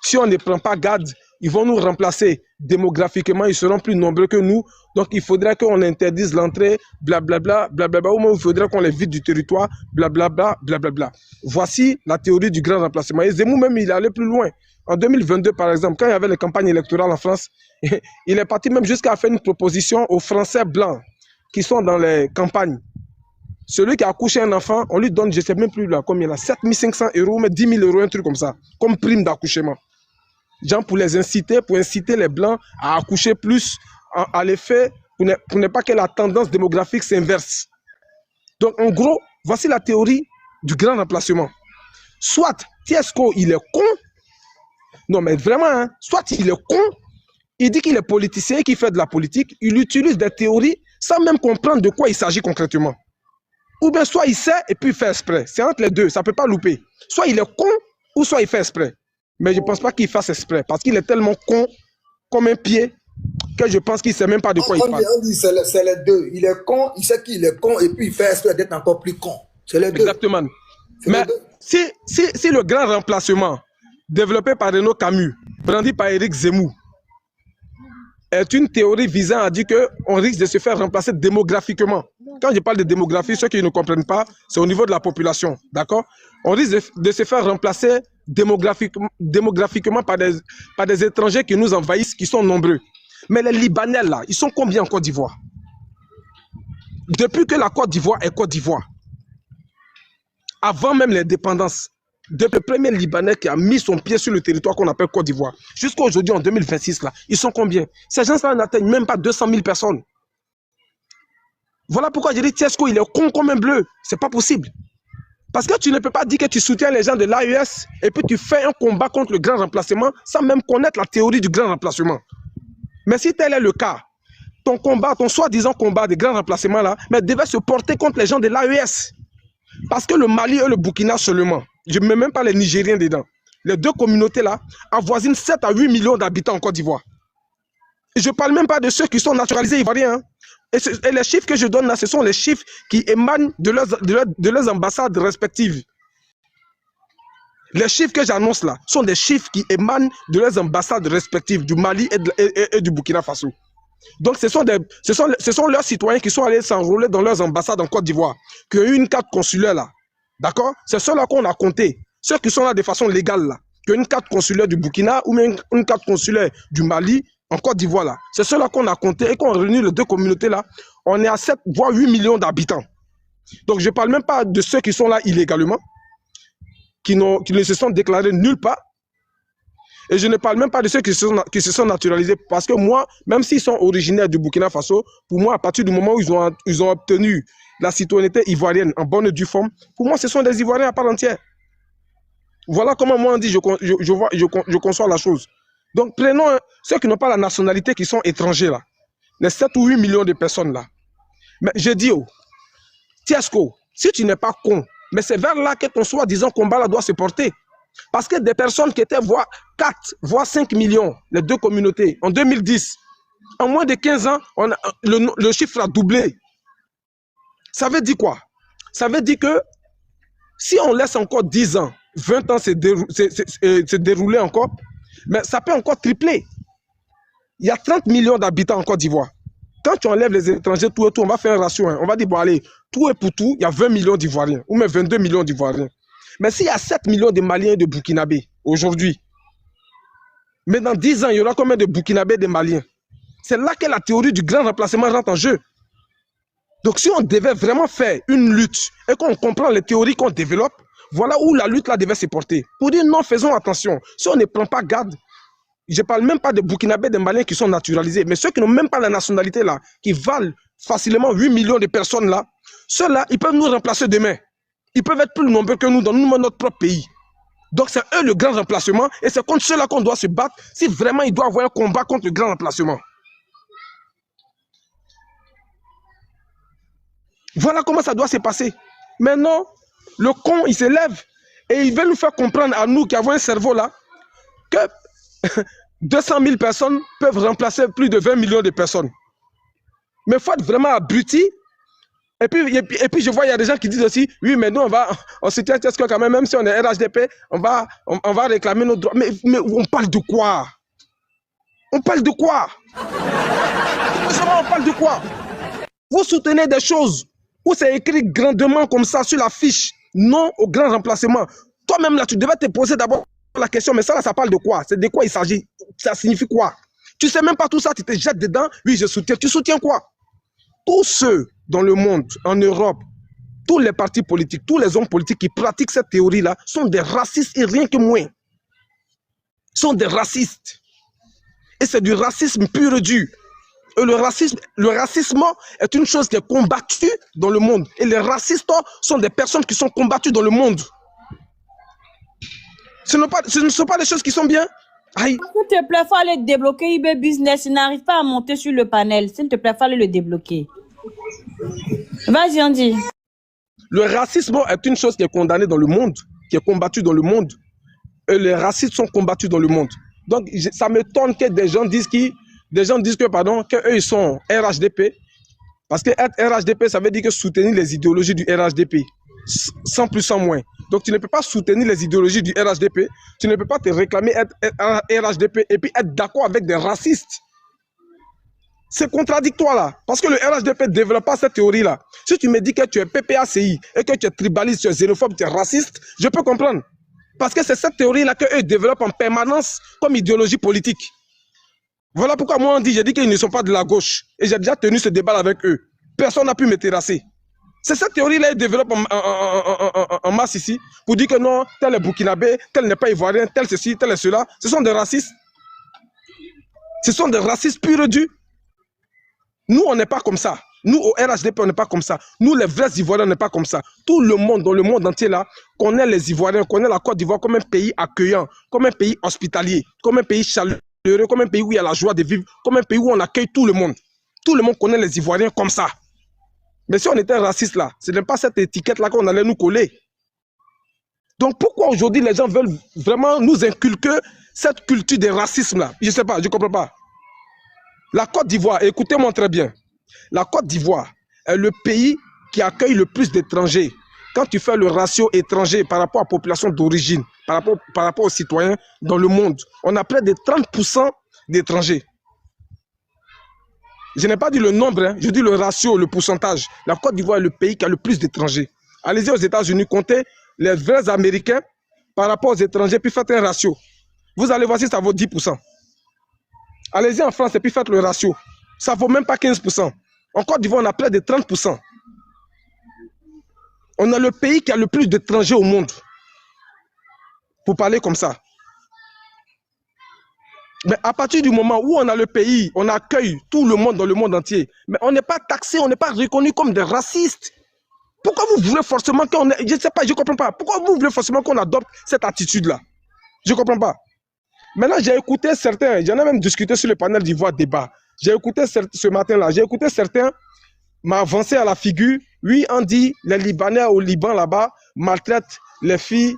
Si on ne prend pas garde, ils vont nous remplacer démographiquement, ils seront plus nombreux que nous. Donc il faudrait qu'on interdise l'entrée, blablabla, blablabla, ou même il faudrait qu'on les vide du territoire, blablabla, blablabla. Voici la théorie du grand remplacement. Et Zemmour même, il est allé plus loin en 2022, par exemple, quand il y avait les campagnes électorales en France, il est parti même jusqu'à faire une proposition aux Français blancs qui sont dans les campagnes. Celui qui a accouché un enfant, on lui donne, je ne sais même plus là, combien là, 7500 €, mais 10 000 €, un truc comme ça, comme prime d'accouchement. Genre pour les inciter, pour inciter les blancs à accoucher plus, à l'effet, pour ne pas que la tendance démographique s'inverse. Donc en gros, voici la théorie du grand remplacement. Soit Tiesco, il est con, non mais vraiment, hein, soit il est con, il dit qu'il est politicien, qu'il fait de la politique, il utilise des théories sans même comprendre de quoi il s'agit concrètement. Ou bien soit il sait et puis il fait exprès. C'est entre les deux, ça ne peut pas louper. Soit il est con ou soit il fait exprès. Mais je ne pense pas qu'il fasse exprès parce qu'il est tellement con comme un pied que je pense qu'il ne sait même pas de quoi il parle. On dit c'est les deux. Il est con, il sait qu'il est con et puis il fait exprès d'être encore plus con. C'est les deux. Exactement. Mais si le grand remplacement développé par Renaud Camus, brandi par Éric Zemmour, est une théorie visant à dire qu'on risque de se faire remplacer démographiquement. Quand je parle de démographie, ceux qui ne comprennent pas, c'est au niveau de la population, d'accord? On risque de se faire remplacer démographiquement par des étrangers qui nous envahissent, qui sont nombreux. Mais les Libanais, là, ils sont combien en Côte d'Ivoire? Depuis que la Côte d'Ivoire est Côte d'Ivoire, avant même l'indépendance, depuis le premier Libanais qui a mis son pied sur le territoire qu'on appelle Côte d'Ivoire, jusqu'à aujourd'hui, en 2026, là, ils sont combien? Ces gens-là n'atteignent même pas 200 000 personnes. Voilà pourquoi je dis Tiesco, il est con comme un bleu. C'est pas possible. Parce que tu ne peux pas dire que tu soutiens les gens de l'AES et puis tu fais un combat contre le grand remplacement sans même connaître la théorie du grand remplacement. Mais si tel est le cas, ton combat, ton soi-disant combat de grand remplacement là, mais devait se porter contre les gens de l'AES. Parce que le Mali et le Burkina seulement, je ne mets même pas les Nigériens dedans, les deux communautés là avoisinent 7 à 8 millions d'habitants en Côte d'Ivoire. Et je ne parle même pas de ceux qui sont naturalisés ivoiriens. Hein. Et les chiffres que je donne là, ce sont les chiffres qui émanent de leurs ambassades respectives. Les chiffres que j'annonce là sont des chiffres qui émanent de leurs ambassades respectives du Mali et du Burkina Faso. Donc ce sont leurs citoyens qui sont allés s'enrôler dans leurs ambassades en Côte d'Ivoire, qui ont eu une carte consulaire là. D'accord? C'est ceux-là qu'on a compté. Ceux qui sont là de façon légale là, qui ont une carte consulaire du Burkina ou même une carte consulaire du Mali en Côte d'Ivoire là. C'est ceux-là qu'on a compté et qu'on a réuni les deux communautés là. On est à 7 voire 8 millions d'habitants. Donc je ne parle même pas de ceux qui sont là illégalement, qui ne se sont déclarés nulle part. Et je ne parle même pas de ceux qui se sont naturalisés. Parce que moi, même s'ils sont originaires du Burkina Faso, pour moi, à partir du moment où ils ont obtenu la citoyenneté ivoirienne en bonne et due forme, pour moi, ce sont des Ivoiriens à part entière. Voilà comment moi on dit, je conçois la chose. Donc prenons ceux qui n'ont pas la nationalité, qui sont étrangers là. Les 7 ou 8 millions de personnes là. Mais je dis, oh, Tiesco, si tu n'es pas con, mais c'est vers là que ton soi-disant combat là doit se porter. Parce que des personnes qui étaient voire 4, voire 5 millions, les deux communautés, en 2010, en moins de 15 ans, le chiffre a doublé. Ça veut dire quoi? Ça veut dire que si on laisse encore 10 ans, 20 ans se dérouler encore, mais ça peut encore tripler. Il y a 30 millions d'habitants en Côte d'Ivoire. Quand tu enlèves les étrangers, tout et tout, on va faire un ratio. Hein. On va dire, bon allez, tout et pour tout, il y a 20 millions d'Ivoiriens, ou même 22 millions d'Ivoiriens. Mais s'il y a 7 millions de Maliens et de Burkinabés aujourd'hui, mais dans 10 ans, il y aura combien de Burkinabés et de Maliens? C'est là que la théorie du grand remplacement rentre en jeu. Donc si on devait vraiment faire une lutte et qu'on comprend les théories qu'on développe, voilà où la lutte là devait se porter. Pour dire non, faisons attention. Si on ne prend pas garde, je ne parle même pas des Burkinabés, des Maliens qui sont naturalisés, mais ceux qui n'ont même pas la nationalité là, qui valent facilement 8 millions de personnes là, ceux-là, ils peuvent nous remplacer demain. Ils peuvent être plus nombreux que nous dans notre propre pays. Donc c'est eux le grand remplacement et c'est contre ceux-là qu'on doit se battre si vraiment il doit y avoir un combat contre le grand remplacement. Voilà comment ça doit se passer. Maintenant, le con, il se lève et il veut nous faire comprendre à nous qui avons un cerveau là que 200 000 personnes peuvent remplacer plus de 20 millions de personnes. Mais il faut être vraiment abruti. Et puis je vois, il y a des gens qui disent aussi, oui, mais nous, on se tient quand même si on est RHDP, on va réclamer nos droits. Mais on parle de quoi? On parle de quoi? On parle de quoi? Vous soutenez des choses où c'est écrit grandement comme ça sur la fiche, non au grand remplacement. Toi-même là, tu devais te poser d'abord la question, mais ça là, ça parle de quoi? C'est de quoi il s'agit? Ça signifie quoi? Tu sais même pas tout ça, tu te jettes dedans, oui, je soutiens. Tu soutiens quoi? Tous ceux dans le monde, en Europe, tous les partis politiques, tous les hommes politiques qui pratiquent cette théorie-là sont des racistes et rien que moins. Sont des racistes. Et c'est du racisme pur et dur. Et le racisme est une chose qui est combattue dans le monde. Et les racistes sont des personnes qui sont combattues dans le monde. Ce ne sont pas des choses qui sont bien. Aïe. S'il te plaît, il faut aller débloquer eBay Business. Il n'arrive pas à monter sur le panel. S'il te plaît, il faut aller le débloquer. Vas-y, Andy. Le racisme est une chose qui est condamnée dans le monde, qui est combattue dans le monde. Et les racistes sont combattus dans le monde. Donc, ça m'étonne que des gens disent qu'eux, ils sont RHDP. Parce que être RHDP, ça veut dire que soutenir les idéologies du RHDP. Sans plus, sans moins. Donc, tu ne peux pas soutenir les idéologies du RHDP. Tu ne peux pas te réclamer être RHDP et puis être d'accord avec des racistes. C'est contradictoire là. Parce que le RHDP ne développe pas cette théorie-là. Si tu me dis que tu es PPACI et que tu es tribaliste, tu es xénophobe, tu es raciste, je peux comprendre. Parce que c'est cette théorie-là qu'eux développent en permanence comme idéologie politique. Voilà pourquoi moi, j'ai dit qu'ils ne sont pas de la gauche. Et j'ai déjà tenu ce débat avec eux. Personne n'a pu me terrasser. C'est cette théorie-là qu'ils développent en masse ici pour dire que non, tel est burkinabé, tel n'est pas ivoirien, tel ceci, tel est cela. Ce sont des racistes. Ce sont des racistes purs et durs. Nous, on n'est pas comme ça. Nous, au RHDP, on n'est pas comme ça. Nous, les vrais Ivoiriens, on n'est pas comme ça. Tout le monde, dans le monde entier, là, connaît les Ivoiriens, connaît la Côte d'Ivoire comme un pays accueillant, comme un pays hospitalier, comme un pays chaleureux, comme un pays où il y a la joie de vivre, comme un pays où on accueille tout le monde. Tout le monde connaît les Ivoiriens comme ça. Mais si on était raciste, là, ce n'est pas cette étiquette-là qu'on allait nous coller. Donc, pourquoi aujourd'hui les gens veulent vraiment nous inculquer cette culture de racisme-là? Je ne sais pas, je ne comprends pas. La Côte d'Ivoire, écoutez-moi très bien, la Côte d'Ivoire est le pays qui accueille le plus d'étrangers. Quand tu fais le ratio étranger par rapport à la population d'origine, par rapport aux citoyens dans le monde, on a près de 30% d'étrangers. Je n'ai pas dit le nombre, hein, je dis le ratio, le pourcentage. La Côte d'Ivoire est le pays qui a le plus d'étrangers. Allez-y aux États-Unis, comptez les vrais Américains par rapport aux étrangers, puis faites un ratio. Vous allez voir si ça vaut 10%. Allez-y en France et puis faites le ratio. Ça ne vaut même pas 15%. En Côte d'Ivoire, on a près de 30%. On a le pays qui a le plus d'étrangers au monde. Pour parler comme ça. Mais à partir du moment où on a le pays, on accueille tout le monde dans le monde entier, mais on n'est pas taxé, on n'est pas reconnu comme des racistes. Pourquoi vous voulez forcément qu'on... Je ne sais pas, je ne comprends pas. Pourquoi vous voulez forcément qu'on adopte cette attitude-là? Je ne comprends pas. Maintenant, j'ai écouté certains, j'en ai même discuté sur le panel d'Ivoire débat. J'ai écouté ce matin-là, j'ai écouté certains m'avancer à la figure. Oui, on dit les Libanais au Liban là-bas maltraitent les filles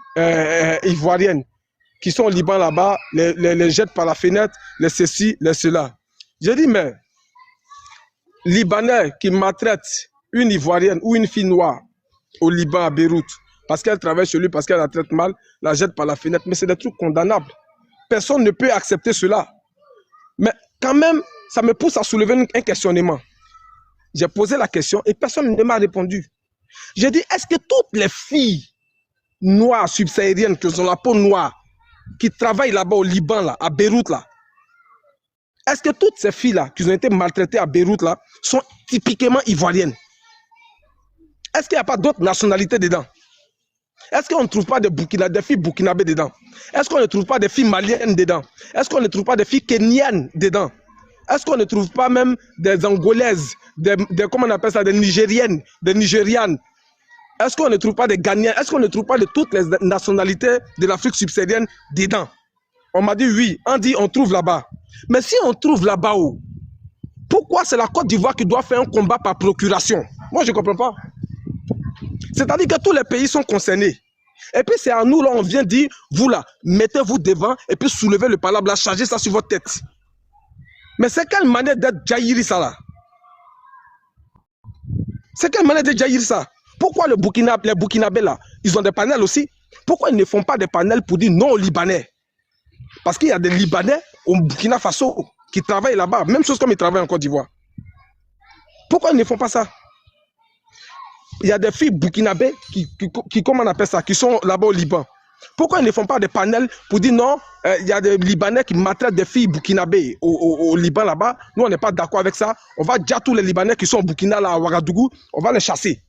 ivoiriennes qui sont au Liban là-bas, les jettent par la fenêtre, les ceci, les cela. J'ai dit, mais Libanais qui maltraitent une Ivoirienne ou une fille noire au Liban, à Beyrouth, parce qu'elle travaille chez lui, parce qu'elle la traite mal, la jette par la fenêtre, mais c'est des trucs condamnables. Personne ne peut accepter cela. Mais quand même, ça me pousse à soulever un questionnement. J'ai posé la question et personne ne m'a répondu. J'ai dit, est-ce que toutes les filles noires subsahariennes qui ont la peau noire, qui travaillent là-bas au Liban, là, à Beyrouth, là, est-ce que toutes ces filles-là qui ont été maltraitées à Beyrouth, là, sont typiquement ivoiriennes? Est-ce qu'il n'y a pas d'autres nationalités dedans? Est-ce qu'on ne trouve pas des filles burkinabées dedans? Est-ce qu'on ne trouve pas des filles maliennes dedans? Est-ce qu'on ne trouve pas des filles kenyanes dedans? Est-ce qu'on ne trouve pas même des Angolaises, comment on appelle ça, des Nigériennes, des Nigérianes? Est-ce qu'on ne trouve pas des Ghanéens? Est-ce qu'on ne trouve pas de toutes les nationalités de l'Afrique subsaharienne dedans? On m'a dit oui, on dit on trouve là-bas. Mais si on trouve là-bas où? Pourquoi c'est la Côte d'Ivoire qui doit faire un combat par procuration? Moi, je ne comprends pas. C'est-à-dire que tous les pays sont concernés. Et puis c'est à nous, là, on vient dire, vous là, mettez-vous devant et puis soulevez le palabre, là, chargez ça sur votre tête. Mais c'est quelle manière d'être jaillir ça là? C'est quelle manière de jaillir ça? Pourquoi les Burkinabés là, ils ont des panels aussi? Pourquoi ils ne font pas des panels pour dire non aux Libanais? Parce qu'il y a des Libanais au Burkina Faso qui travaillent là-bas, même chose comme ils travaillent en Côte d'Ivoire. Pourquoi ils ne font pas ça? Il y a des filles burkinabées qui comment on appelle ça, qui sont là-bas au Liban. Pourquoi ils ne font pas des panels pour dire non, il y a des Libanais qui maltraitent des filles burkinabées au Liban là-bas. Nous, on n'est pas d'accord avec ça. On va dire tous les Libanais qui sont au Burkina, là, à Ouagadougou, on va les chasser.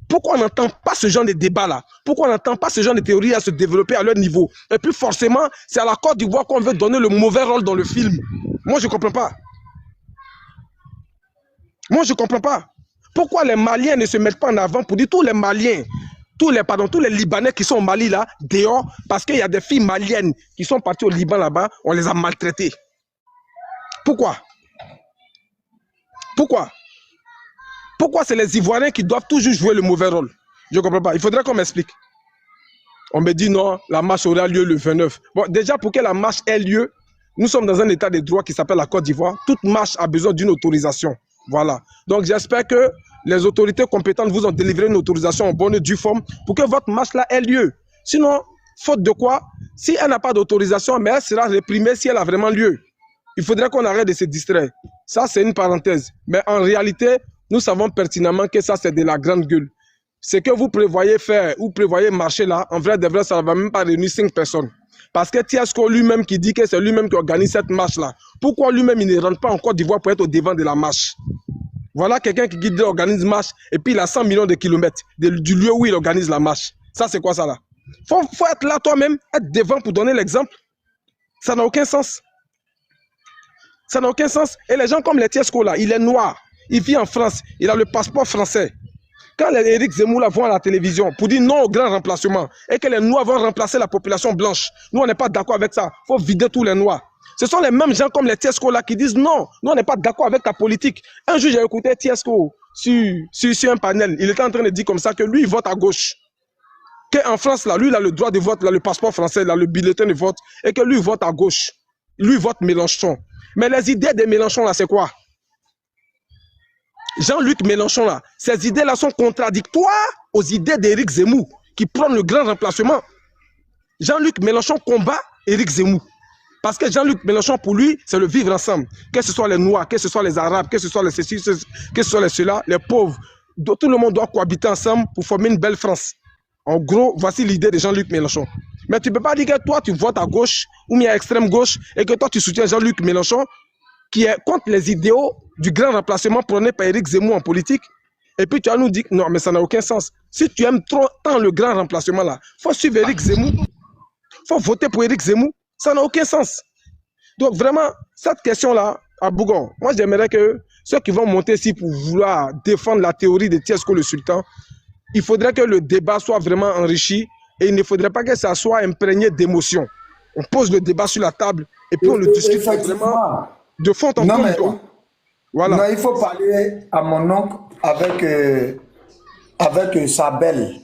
Pourquoi on n'entend pas ce genre de débat-là? Pourquoi on n'entend pas ce genre de théorie à se développer à leur niveau? Et puis forcément, c'est à la Côte d'Ivoire qu'on veut donner le mauvais rôle dans le film. Moi, je ne comprends pas. Moi, je ne comprends pas. Pourquoi les Maliens ne se mettent pas en avant pour dire tous les Maliens, tous les Libanais qui sont au Mali là, dehors, parce qu'il y a des filles maliennes qui sont parties au Liban là-bas, on les a maltraitées. Pourquoi? Pourquoi? Pourquoi c'est les Ivoiriens qui doivent toujours jouer le mauvais rôle? Je ne comprends pas. Il faudrait qu'on m'explique. On me dit non, la marche aura lieu le 29. Bon, déjà, pour que la marche ait lieu, nous sommes dans un état de droit qui s'appelle la Côte d'Ivoire. Toute marche a besoin d'une autorisation. Voilà. Donc, j'espère que les autorités compétentes vous ont délivré une autorisation en bonne et due forme pour que votre marche-là ait lieu. Sinon, faute de quoi, si elle n'a pas d'autorisation, mais elle sera réprimée si elle a vraiment lieu. Il faudrait qu'on arrête de se distraire. Ça, c'est une parenthèse. Mais en réalité, nous savons pertinemment que ça, c'est de la grande gueule. Ce que vous prévoyez faire ou prévoyez marcher là, en vrai de vrai, ça ne va même pas réunir 5 personnes. Parce que Tiesco lui-même qui dit que c'est lui-même qui organise cette marche-là, pourquoi lui-même il ne rentre pas en Côte d'Ivoire pour être au devant de la marche? Voilà quelqu'un qui guide l'organise marche et puis il a 100 millions de kilomètres du lieu où il organise la marche. Ça, c'est quoi ça là? Faut être là toi-même, être devant pour donner l'exemple. Ça n'a aucun sens. Ça n'a aucun sens. Et les gens comme les Tiesco là, il est noir. Il vit en France, il a le passeport français. Quand les Éric Zemmour là vont à la télévision pour dire non au grand remplacement et que les Noirs vont remplacer la population blanche, nous on n'est pas d'accord avec ça. Il faut vider tous les Noirs. Ce sont les mêmes gens comme les Tiesco là qui disent non, nous on n'est pas d'accord avec ta politique. Un jour j'ai écouté Tiesco sur un panel, il était en train de dire comme ça que lui il vote à gauche. Qu'en France là, lui il a le droit de vote, il a le passeport français, il a le bulletin de vote et que lui il vote à gauche. Lui il vote Mélenchon. Mais les idées de Mélenchon là c'est quoi? Jean-Luc Mélenchon, là, ces idées-là sont contradictoires aux idées d'Éric Zemmour, qui prennent le grand remplacement. Jean-Luc Mélenchon combat Éric Zemmour. Parce que Jean-Luc Mélenchon, pour lui, c'est le vivre ensemble. Que ce soit les Noirs, que ce soit les Arabes, que ce soit les ceci, que ce soit les ceux-là, les pauvres. Tout le monde doit cohabiter ensemble pour former une belle France. En gros, voici l'idée de Jean-Luc Mélenchon. Mais tu ne peux pas dire que toi, tu votes à gauche ou bien à extrême gauche et que toi, tu soutiens Jean-Luc Mélenchon qui est contre les idéaux du grand remplacement prôné par Éric Zemmour en politique. Et puis tu vas nous dire, non, mais ça n'a aucun sens. Si tu aimes tant le grand remplacement là, il faut suivre Éric Zemmour. Il faut voter pour Éric Zemmour. Ça n'a aucun sens. Donc vraiment, cette question-là, à Bougon, moi j'aimerais que ceux qui vont monter ici pour vouloir défendre la théorie de Tiesco le Sultan, il faudrait que le débat soit vraiment enrichi et il ne faudrait pas que ça soit imprégné d'émotion. On pose le débat sur la table et puis on le discute vraiment de fond en comble. Voilà. Non, il faut parler à mon oncle avec sa belle.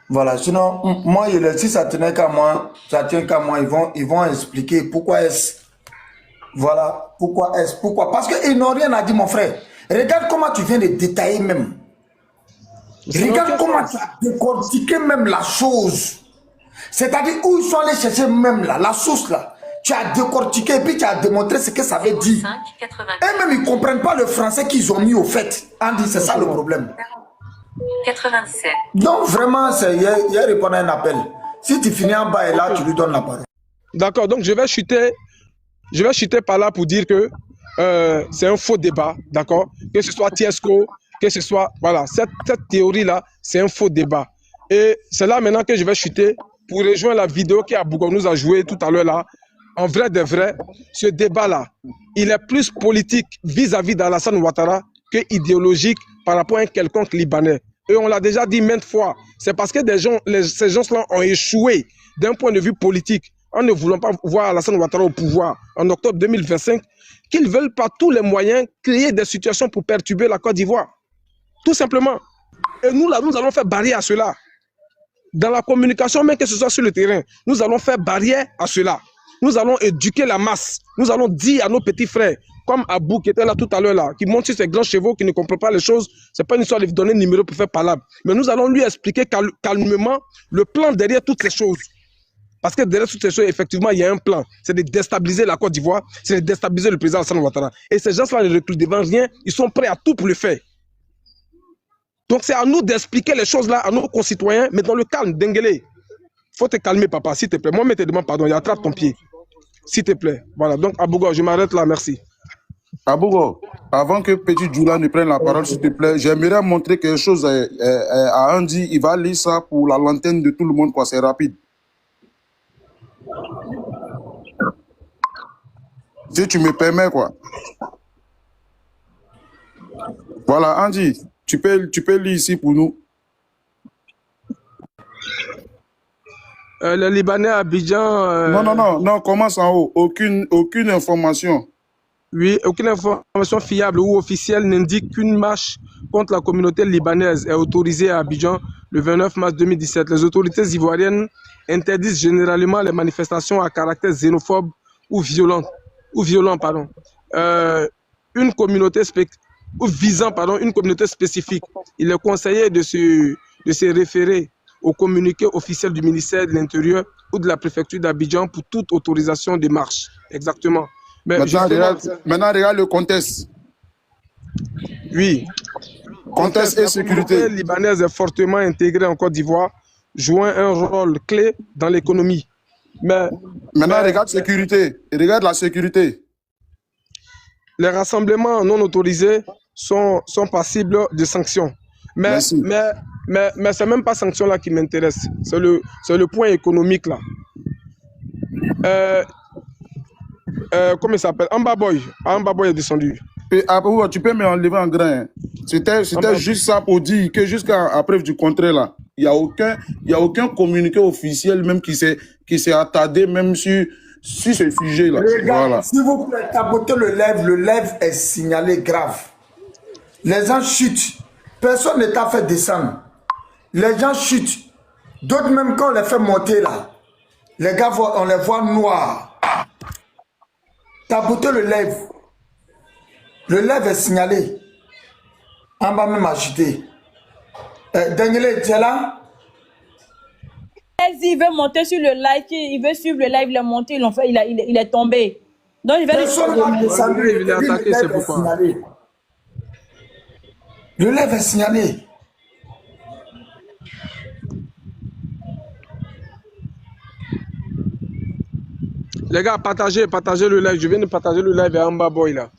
Voilà, sinon, moi, si ça tenait qu'à moi, ça tient qu'à moi, ils vont expliquer pourquoi est-ce. Voilà, pourquoi. Parce qu'ils n'ont rien à dire, mon frère. Regarde comment tu viens de détailler même. Regarde comment tu as décortiqué même la chose. C'est-à-dire où ils sont allés chercher même là, la source là. Tu as décortiqué et puis tu as démontré ce que ça veut dire. Eux-mêmes, ils ne comprennent pas le français qu'ils ont mis au fait. Andy, c'est ça le problème. 87. Donc, vraiment, il y a répondu à un appel. Si tu finis en bas et là, tu lui donnes la parole. D'accord, donc je vais chuter par là pour dire que c'est un faux débat, d'accord? Que ce soit Tiesco, que ce soit... Voilà, cette théorie-là, c'est un faux débat. Et c'est là maintenant que je vais chuter pour rejoindre la vidéo qu'Abougon nous a joué tout à l'heure là. En vrai de vrai, ce débat-là, il est plus politique vis-à-vis d'Alassane Ouattara que idéologique par rapport à un quelconque Libanais. Et on l'a déjà dit maintes fois, c'est parce que ces gens-là ont échoué d'un point de vue politique en ne voulant pas voir Alassane Ouattara au pouvoir en octobre 2025, qu'ils veulent par tous les moyens créer des situations pour perturber la Côte d'Ivoire. Tout simplement. Et nous, là, nous allons faire barrière à cela. Dans la communication, même que ce soit sur le terrain, nous allons faire barrière à cela. Nous allons éduquer la masse. Nous allons dire à nos petits frères, comme Abou qui était là tout à l'heure, là, qui monte sur ses grands chevaux, qui ne comprend pas les choses. Ce n'est pas une histoire de lui donner un numéro pour faire palabre. Mais nous allons lui expliquer calmement le plan derrière toutes ces choses. Parce que derrière toutes ces choses, effectivement, il y a un plan. C'est de déstabiliser la Côte d'Ivoire, c'est de déstabiliser le président Alassane Ouattara. Et ces gens-là ne reculent devant rien, ils sont prêts à tout pour le faire. Donc c'est à nous d'expliquer les choses là à nos concitoyens, mais dans le calme, d'engueuler. faut te calmer, papa, s'il te plaît. Moi, te demande pardon, il attrape ton pied. S'il te plaît. Voilà, donc Abougo, je m'arrête là, merci. Abougo, avant que Petit Djoula ne prenne la parole, s'il te plaît, j'aimerais montrer quelque chose à Andy. Il va lire ça pour la lanterne de tout le monde, quoi. C'est rapide. Si tu me permets, quoi. Voilà, Andy, tu peux lire ici pour nous. Le Libanais à Abidjan... Non, commence en haut. Aucune information. Oui, aucune information fiable ou officielle n'indique qu'une marche contre la communauté libanaise est autorisée à Abidjan le 29 mars 2017. Les autorités ivoiriennes interdisent généralement les manifestations à caractère xénophobe ou violent. Une communauté visant une communauté spécifique. Il est conseillé de se référer au communiqué officiel du ministère de l'Intérieur ou de la préfecture d'Abidjan pour toute autorisation de marche. Exactement. Mais maintenant, regarde le contexte. Oui. Contexte et sécurité. La communauté libanaise est fortement intégrée en Côte d'Ivoire, jouant un rôle clé dans l'économie. Maintenant, regarde sécurité. Regarde la sécurité. Les rassemblements non autorisés sont passibles de sanctions. Mais c'est même pas sanction là qui m'intéresse. C'est le point économique là. Comment il s'appelle? Amba Boy est descendu. Et après, tu peux me enlever en grain. C'était juste ça pour dire que jusqu'à preuve du contraire là, il y a aucun communiqué officiel même qui s'est attardé même sur ce sujet là. Les gars, voilà. s'il vous plaît, tapotez le lèvre est signalé grave. Les gens chutent. Personne ne t'a fait descendre. Les gens chutent. D'autres même quand on les fait monter là, les gars, on les voit noirs. Tapotez le lèvre. Le lèvre est signalé. En bas même agité. Daniel, tu es là? Il veut monter sur le live, il veut suivre le live, il est monté, il est tombé. Donc je vais il est attaqué, c'est pourquoi. Le lèvre est signalé. Les gars, partagez le live. Je viens de partager le live à Amba Boy là.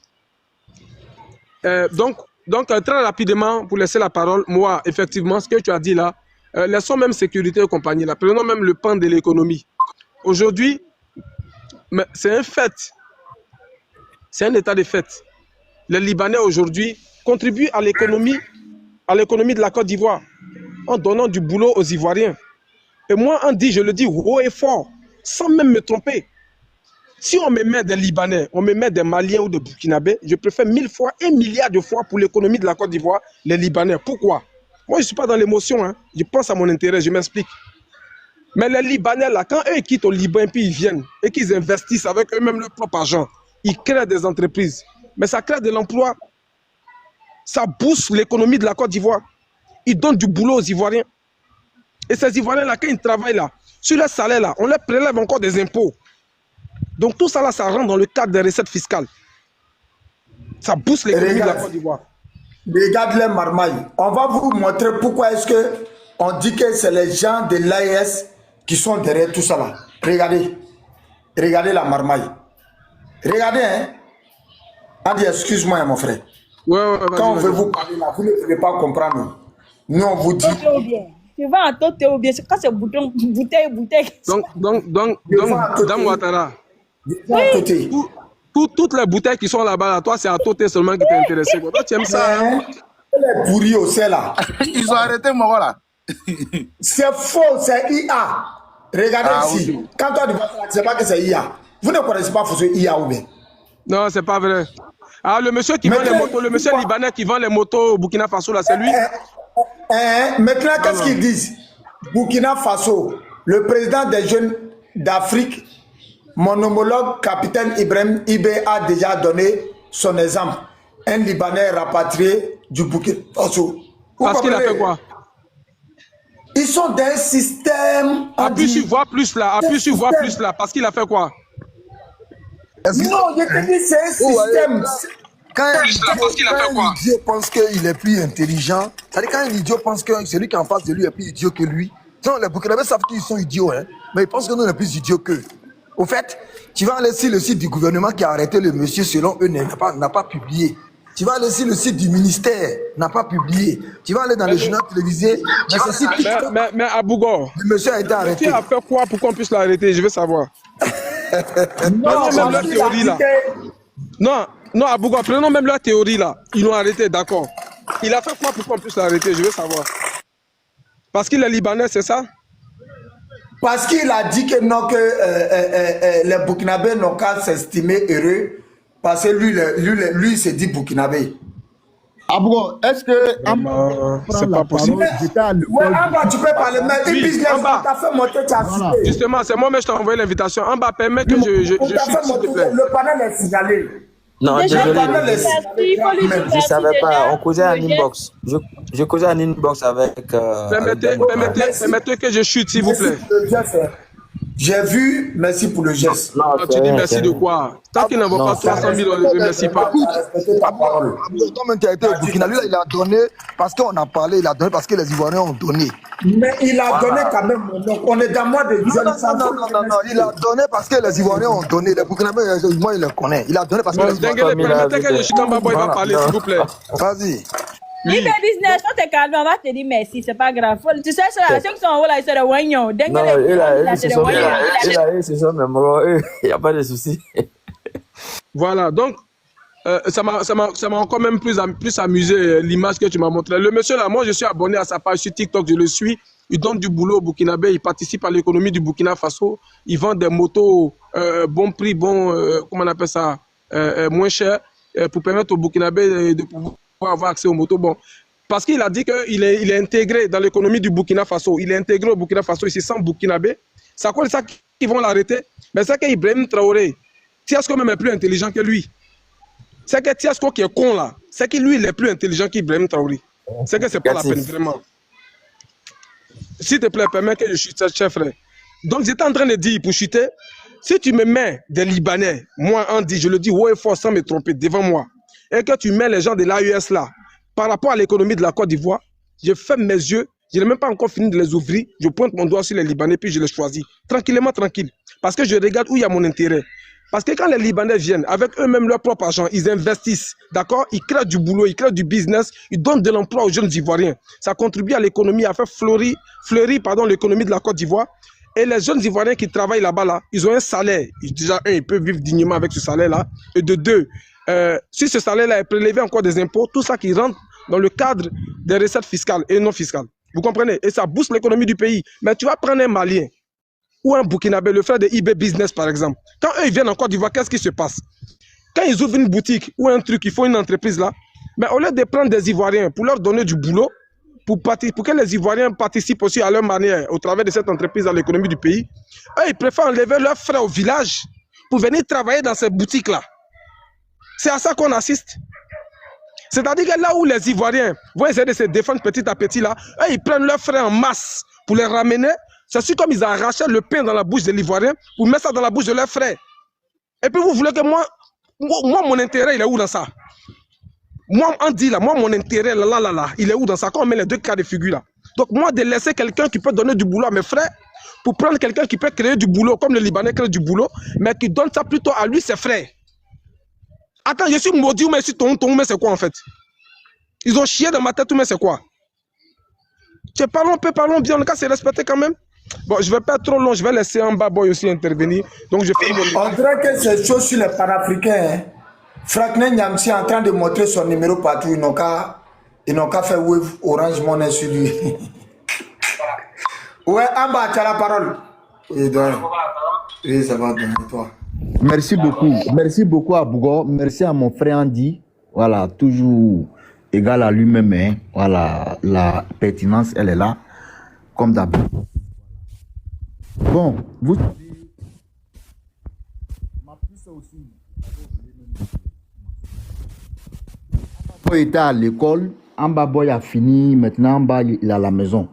Donc, très rapidement, pour laisser la parole, moi, effectivement, ce que tu as dit là, laissons même sécurité et compagnie là. Prenons même le pan de l'économie. Aujourd'hui, c'est un fait. C'est un état de fait. Les Libanais aujourd'hui contribuent à l'économie de la Côte d'Ivoire en donnant du boulot aux Ivoiriens. Et moi, je le dis haut et fort, sans même me tromper. Si on me met des Libanais, on me met des Maliens ou des Burkinabés, je préfère 1000 fois, 1 milliard de fois pour l'économie de la Côte d'Ivoire, les Libanais. Pourquoi? Moi, je ne suis pas dans l'émotion, hein. Je pense à mon intérêt, je m'explique. Mais les Libanais, là, quand eux ils quittent au Liban et puis ils viennent et qu'ils investissent avec eux-mêmes leur propre argent, ils créent des entreprises. Mais ça crée de l'emploi. Ça booste l'économie de la Côte d'Ivoire. Ils donnent du boulot aux Ivoiriens. Et ces Ivoiriens-là, quand ils travaillent là, sur leur salaire, là, on leur prélève encore des impôts. Donc tout ça là, ça rentre dans le cadre des recettes fiscales. Ça booste l'économie de la Côte d'Ivoire. Regarde les marmailles. On va vous montrer pourquoi est-ce que on dit que c'est les gens de l'AES qui sont derrière tout ça là. Regardez. Regardez la marmaille. Regardez, hein. Andy, excuse-moi, mon frère. Quand on veut vous parler là, vous ne pouvez pas comprendre. Nous, on vous dit... Tu vas en tôter ou bien quand c'est bouteille. Donc, Dame Ouattara, toutes les bouteilles qui sont là-bas, là, toi, c'est à tôter seulement qui t'est intéressé. Toi, tu aimes ça, hein? Les pourris au sel là. Ils ont arrêté, moi, voilà. C'est faux, c'est IA. Regardez ici. Okay. Quand toi, tu ne sais pas que c'est IA. Vous ne connaissez pas Fosso IA ou bien? Non, c'est pas vrai. Ah, le monsieur qui vend les motos, le monsieur libanais qui vend les motos au Burkina Faso, là, c'est lui? Maintenant, qu'est-ce qu'ils disent? Burkina Faso, le président des jeunes d'Afrique, mon homologue capitaine Ibrahim Ibé a déjà donné son exemple. Un Libanais rapatrié du Burkina Faso. Parce qu'il a fait quoi? Ils sont d'un système... Appuie sur voir plus là, appuie sur voir plus là, parce qu'il a fait quoi? Non, je te dis, c'est un système. Quand un idiot pense qu'il est plus intelligent, c'est-à-dire quand un idiot pense que celui qui est en face de lui est plus idiot que lui, Sinon, les Burkinabés savent qu'ils sont idiots, hein, mais ils pensent que nous, on est plus idiots qu'eux. Au fait, tu vas aller sur le site du gouvernement qui a arrêté le monsieur, selon eux, n'a pas publié. Tu vas aller sur le site du ministère, n'a pas publié. Tu vas aller dans les journaux télévisés. Mais Abougo, le monsieur a été arrêté. Qui a fait quoi pour qu'on puisse l'arrêter? Je veux savoir. Prenons même leur théorie là. Non, Abougo, prenons même leur théorie là. Ils l'ont arrêté, d'accord. Il a fait quoi pour qu'on puisse l'arrêter? Je veux savoir. Parce qu'il est libanais, c'est ça? Parce qu'il a dit que non, que les Burkinabés n'ont qu'à s'estimer heureux. Parce que lui il s'est dit Burkinabé. Abougo, est-ce que c'est pas possible. Ouais, Amba, tu peux parler, mais une business, on t'a fait monter, tu as cité. Justement, c'est moi-même, je t'ai envoyé l'invitation. Amba, permets que je s'il te plaît. Le panel est signalé. Non, désolé. Je ne savais pas. On causait en inbox. Je causais en inbox avec. Permettez que je chute, s'il vous plaît. J'ai vu, merci pour le geste. Non, tu dis merci de quoi? Tant qu'il n'envoie pas 300 000, on ne remercie pas. Toi-même qui a été au Burkina, lui, il a donné parce qu'on a parlé, il a donné parce que les Ivoiriens ont donné. Mais il a donné quand même. Donc on est dans moi de jeunes. Non, il a donné parce que les Ivoiriens ont donné. Les Burkinabés, moi, il les connaît. Il a donné parce que les Ivoiriens ont donné. Permettez que je chute en bas, il va parler, s'il vous plaît. Vas-y. Il fait business, quand t'es calme, on va te dire merci, c'est pas grave. Tu sais, ceux qui sont en haut là, ils sont des wagnons. Non, c'est ça, même. Il n'y a pas de souci. Voilà, donc, ça m'a encore même plus amusé l'image que tu m'as montrée. Le monsieur là, moi je suis abonné à sa page sur TikTok, je le suis. Il donne du boulot au Burkinabé, il participe à l'économie du Burkina Faso. Il vend des motos bon prix, comment on appelle ça, moins cher, pour permettre aux Burkinabés de pouvoir avoir accès aux motos. Bon, parce qu'il a dit qu'il est intégré dans l'économie du Burkina Faso. Il est intégré au Burkina Faso, il se sent burkinabé. C'est à cause de ça qu'ils vont l'arrêter. Mais c'est qu'Ibrahim Traoré, Tiasko même est plus intelligent que lui. C'est que Tiasko qui est con là, c'est que lui il est plus intelligent qu'Ibrahim Traoré. C'est que c'est pas la peine vraiment. S'il te plaît, permets que je chute, chef frère. Donc j'étais en train de dire pour chuter, si tu me mets des Libanais, moi Andy, je le dis haut et fort sans me tromper devant moi, et que tu mets les gens de l'AES là, par rapport à l'économie de la Côte d'Ivoire, je ferme mes yeux, je n'ai même pas encore fini de les ouvrir, je pointe mon doigt sur les Libanais, puis je les choisis. Tranquillement, tranquille. Parce que je regarde où il y a mon intérêt. Parce que quand les Libanais viennent, avec eux-mêmes leur propre argent, ils investissent, d'accord? Ils créent du boulot, ils créent du business, ils donnent de l'emploi aux jeunes Ivoiriens. Ça contribue à l'économie, à faire fleurir l'économie de la Côte d'Ivoire. Et les jeunes Ivoiriens qui travaillent là-bas, là, ils ont un salaire. Déjà, un, ils peuvent vivre dignement avec ce salaire-là. Et de deux, si ce salaire-là est prélevé encore des impôts, tout ça qui rentre dans le cadre des recettes fiscales et non fiscales. Vous comprenez? Et ça booste l'économie du pays. Mais tu vas prendre un Malien ou un Burkinabé, le frère de eBay Business par exemple. Quand eux ils viennent en Côte d'Ivoire, qu'est-ce qui se passe? Quand ils ouvrent une boutique ou un truc, ils font une entreprise là, mais au lieu de prendre des Ivoiriens pour leur donner du boulot, pour que les Ivoiriens participent aussi à leur manière au travers de cette entreprise à l'économie du pays, eux ils préfèrent enlever leurs frères au village pour venir travailler dans ces boutiques là. C'est à ça qu'on assiste. C'est-à-dire que là où les Ivoiriens vont essayer de se défendre petit à petit là, eux ils prennent leurs frères en masse pour les ramener. C'est sûr comme ils arrachaient le pain dans la bouche de l'Ivoirien pour mettre ça dans la bouche de leurs frères. Et puis vous voulez que moi mon intérêt il est où dans ça? Moi on dit là, moi mon intérêt là, il est où dans ça? Quand on met les deux cas de figure là. Donc moi de laisser quelqu'un qui peut donner du boulot à mes frères pour prendre quelqu'un qui peut créer du boulot comme le Libanais crée du boulot, mais qui donne ça plutôt à lui ses frères. Attends, je suis maudit ou mais je suis ton mais c'est quoi en fait? Ils ont chié dans ma tête ou mais c'est quoi? Parlons bien, on a qu'à se respecter quand même. Bon, je ne vais pas être trop long, je vais laisser Amba Boy aussi intervenir. Donc je fais On dirait que c'est chaud sur les panafricains. Hein. Franklin Nyamsi est en train de montrer son numéro partout. Ils n'ont qu'à faire Wave Orange Money sur lui. Ouais, Amba, tu as la parole. Oui, ça va donner toi. Merci beaucoup à Bougo. Merci à mon frère Andy. Voilà, toujours égal à lui-même. Hein. Voilà, la pertinence, elle est là. Comme d'habitude. Bon, vous savez, ma puce aussi. Amba Boy était à l'école. Amba Boy a fini. Maintenant, Amba il est à la maison.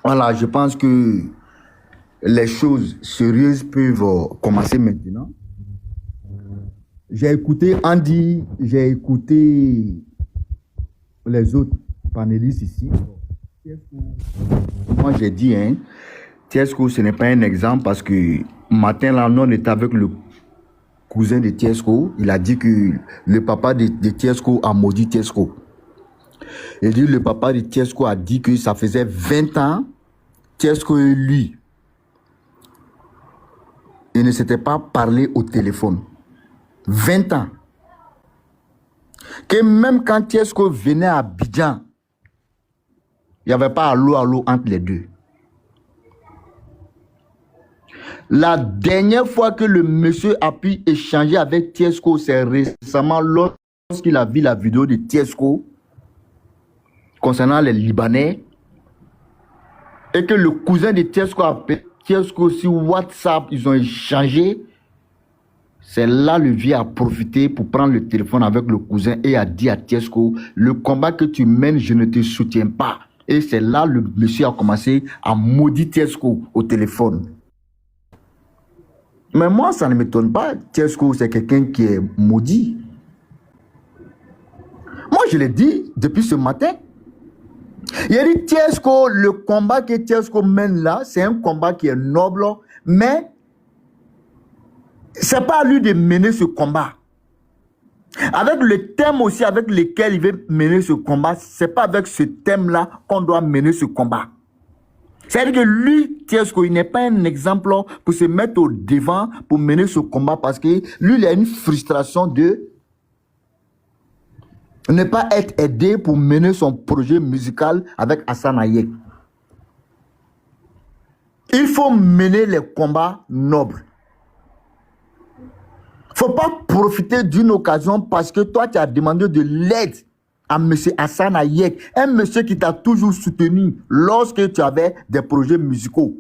Voilà, je pense que les choses sérieuses peuvent commencer maintenant. J'ai écouté Andy, j'ai écouté les autres panélistes ici. Moi, j'ai dit, hein, Tiesco, ce n'est pas un exemple parce que matin, là, on était avec le cousin de Tiesco. Il a dit que le papa de Tiesco a maudit Tiesco. Il dit le papa de Tiesco a dit que ça faisait 20 ans, Tiesco et lui, ils ne s'étaient pas parlé au téléphone. 20 ans. Que même quand Tiesco venait à Abidjan, il n'y avait pas allô entre les deux. La dernière fois que le monsieur a pu échanger avec Tiesco, c'est récemment lorsqu'il a vu la vidéo de Tiesco concernant les Libanais et que le cousin de Tiesco a appelé Tiesco sur WhatsApp, ils ont échangé. C'est là le vieux a profité pour prendre le téléphone avec le cousin et a dit à Tiesco, le combat que tu mènes, je ne te soutiens pas. Et c'est là le monsieur a commencé à maudire Tiesco au téléphone. Mais moi, ça ne m'étonne pas. Tiesco, c'est quelqu'un qui est maudit. Moi, je l'ai dit depuis ce matin. Il a dit, Tiesco, le combat que Tiesco mène là, c'est un combat qui est noble, mais c'est pas à lui de mener ce combat. Avec le thème aussi avec lequel il veut mener ce combat, c'est pas avec ce thème-là qu'on doit mener ce combat. C'est-à-dire que lui, Tiesco, il n'est pas un exemple pour se mettre au devant pour mener ce combat parce que lui, il a une frustration de ne pas être aidé pour mener son projet musical avec Hassan Hayek. Il faut mener les combats nobles. Il ne faut pas profiter d'une occasion parce que toi, tu as demandé de l'aide à M. Hassan Hayek, un monsieur qui t'a toujours soutenu lorsque tu avais des projets musicaux.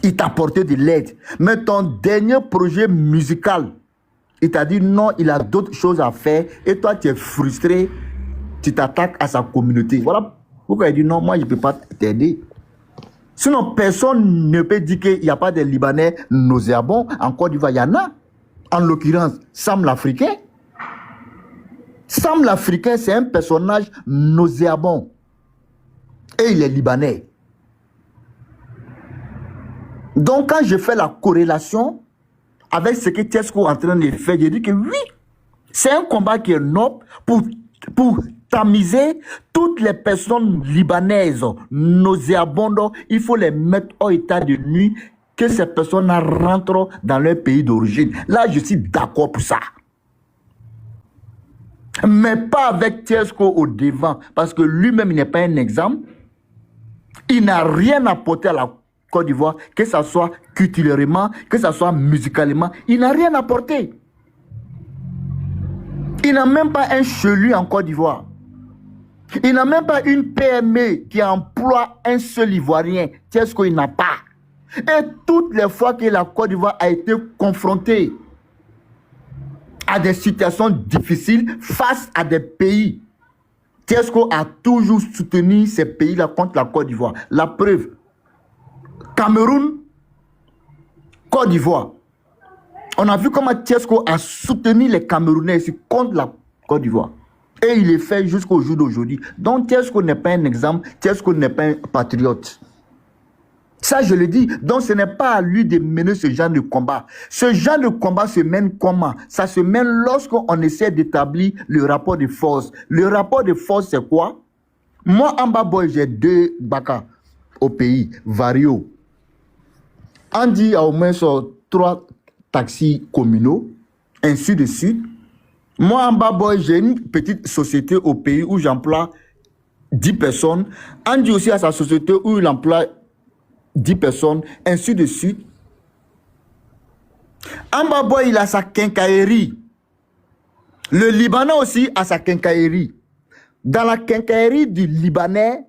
Il t'a apporté de l'aide. Mais ton dernier projet musical, il t'a dit non, il a d'autres choses à faire et toi, tu es frustré, tu t'attaques à sa communauté. Voilà pourquoi il dit non, moi, je ne peux pas t'aider. Sinon, personne ne peut dire qu'il n'y a pas de Libanais nauséabonds. En Côte d'Ivoire, il y en a. En l'occurrence, Sam l'Africain. Sam l'Africain, c'est un personnage nauséabond. Et il est libanais. Donc, quand je fais la corrélation avec ce que Tiesco est en train de faire, je dis que oui, c'est un combat qui est noble pour tamiser toutes les personnes libanaises nauséabondes. Il faut les mettre au état de nuit, que ces personnes rentrent dans leur pays d'origine. Là, je suis d'accord pour ça. Mais pas avec Tiesco au devant, parce que lui-même, il n'est pas un exemple. Il n'a rien apporté à la Côte d'Ivoire, que ce soit culturellement, que ce soit musicalement. Il n'a rien apporté. Il n'a même pas un chelu en Côte d'Ivoire. Il n'a même pas une PME qui emploie un seul Ivoirien. Tiesco, il n'a pas. Et toutes les fois que la Côte d'Ivoire a été confrontée à des situations difficiles face à des pays, Tiesco a toujours soutenu ces pays-là contre la Côte d'Ivoire. La preuve, Cameroun, Côte d'Ivoire. On a vu comment Tiesco a soutenu les Camerounais ici contre la Côte d'Ivoire. Et il est fait jusqu'au jour d'aujourd'hui. Donc Tiesco n'est pas un exemple, Tiesco n'est pas un patriote. Ça, je le dis. Donc, ce n'est pas à lui de mener ce genre de combat. Ce genre de combat se mène comment? Ça se mène lorsqu'on essaie d'établir le rapport de force. Le rapport de force, c'est quoi? Moi, en bas, boy, j'ai 2 baka au pays. Vario. Andy a au moins 3 taxis communaux, ainsi de suite. Moi, en bas, boy, j'ai une petite société au pays où j'emploie 10 personnes. Andy aussi a sa société où il emploie 10 personnes, ainsi de suite. Amba Boy, il a sa quincaillerie. Le Libanais aussi a sa quincaillerie. Dans la quincaillerie du Libanais,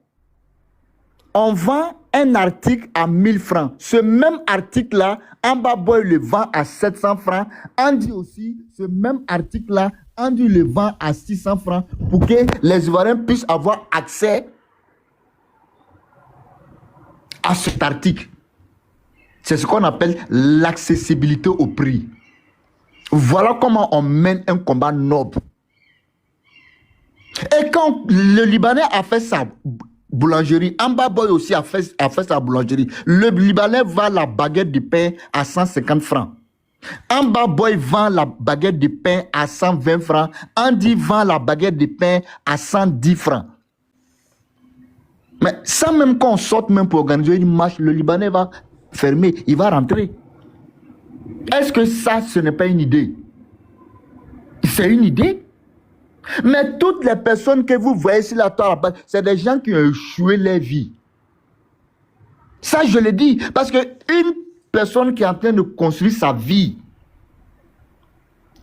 on vend un article à 1000 francs. Ce même article-là, Amba Boy le vend à 700 francs. Andy aussi, ce même article-là, Andy le vend à 600 francs pour que les Ivoiriens puissent avoir accès à cet article. C'est ce qu'on appelle l'accessibilité au prix. Voilà comment on mène un combat noble. Et quand le Libanais a fait ça, boulangerie. Amba Boy aussi a fait sa boulangerie. Le Libanais vend la baguette de pain à 150 francs. Amba Boy vend la baguette de pain à 120 francs. Andy vend la baguette de pain à 110 francs. Mais sans même qu'on sorte même pour organiser une marche, le Libanais va fermer, il va rentrer. Est-ce que ça, ce n'est pas une idée? C'est une idée. Mais toutes les personnes que vous voyez sur la toile, c'est des gens qui ont échoué leur vie. Ça, je le dis, parce qu'une personne qui est en train de construire sa vie,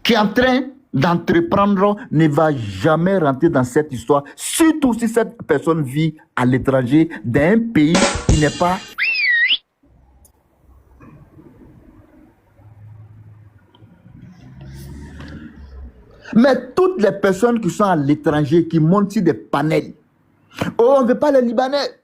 qui est en train d'entreprendre, ne va jamais rentrer dans cette histoire, surtout si cette personne vit à l'étranger, dans un pays qui n'est pas... Mais toutes les personnes qui sont à l'étranger, qui montent sur des panels, oh, on ne veut pas les Libanais,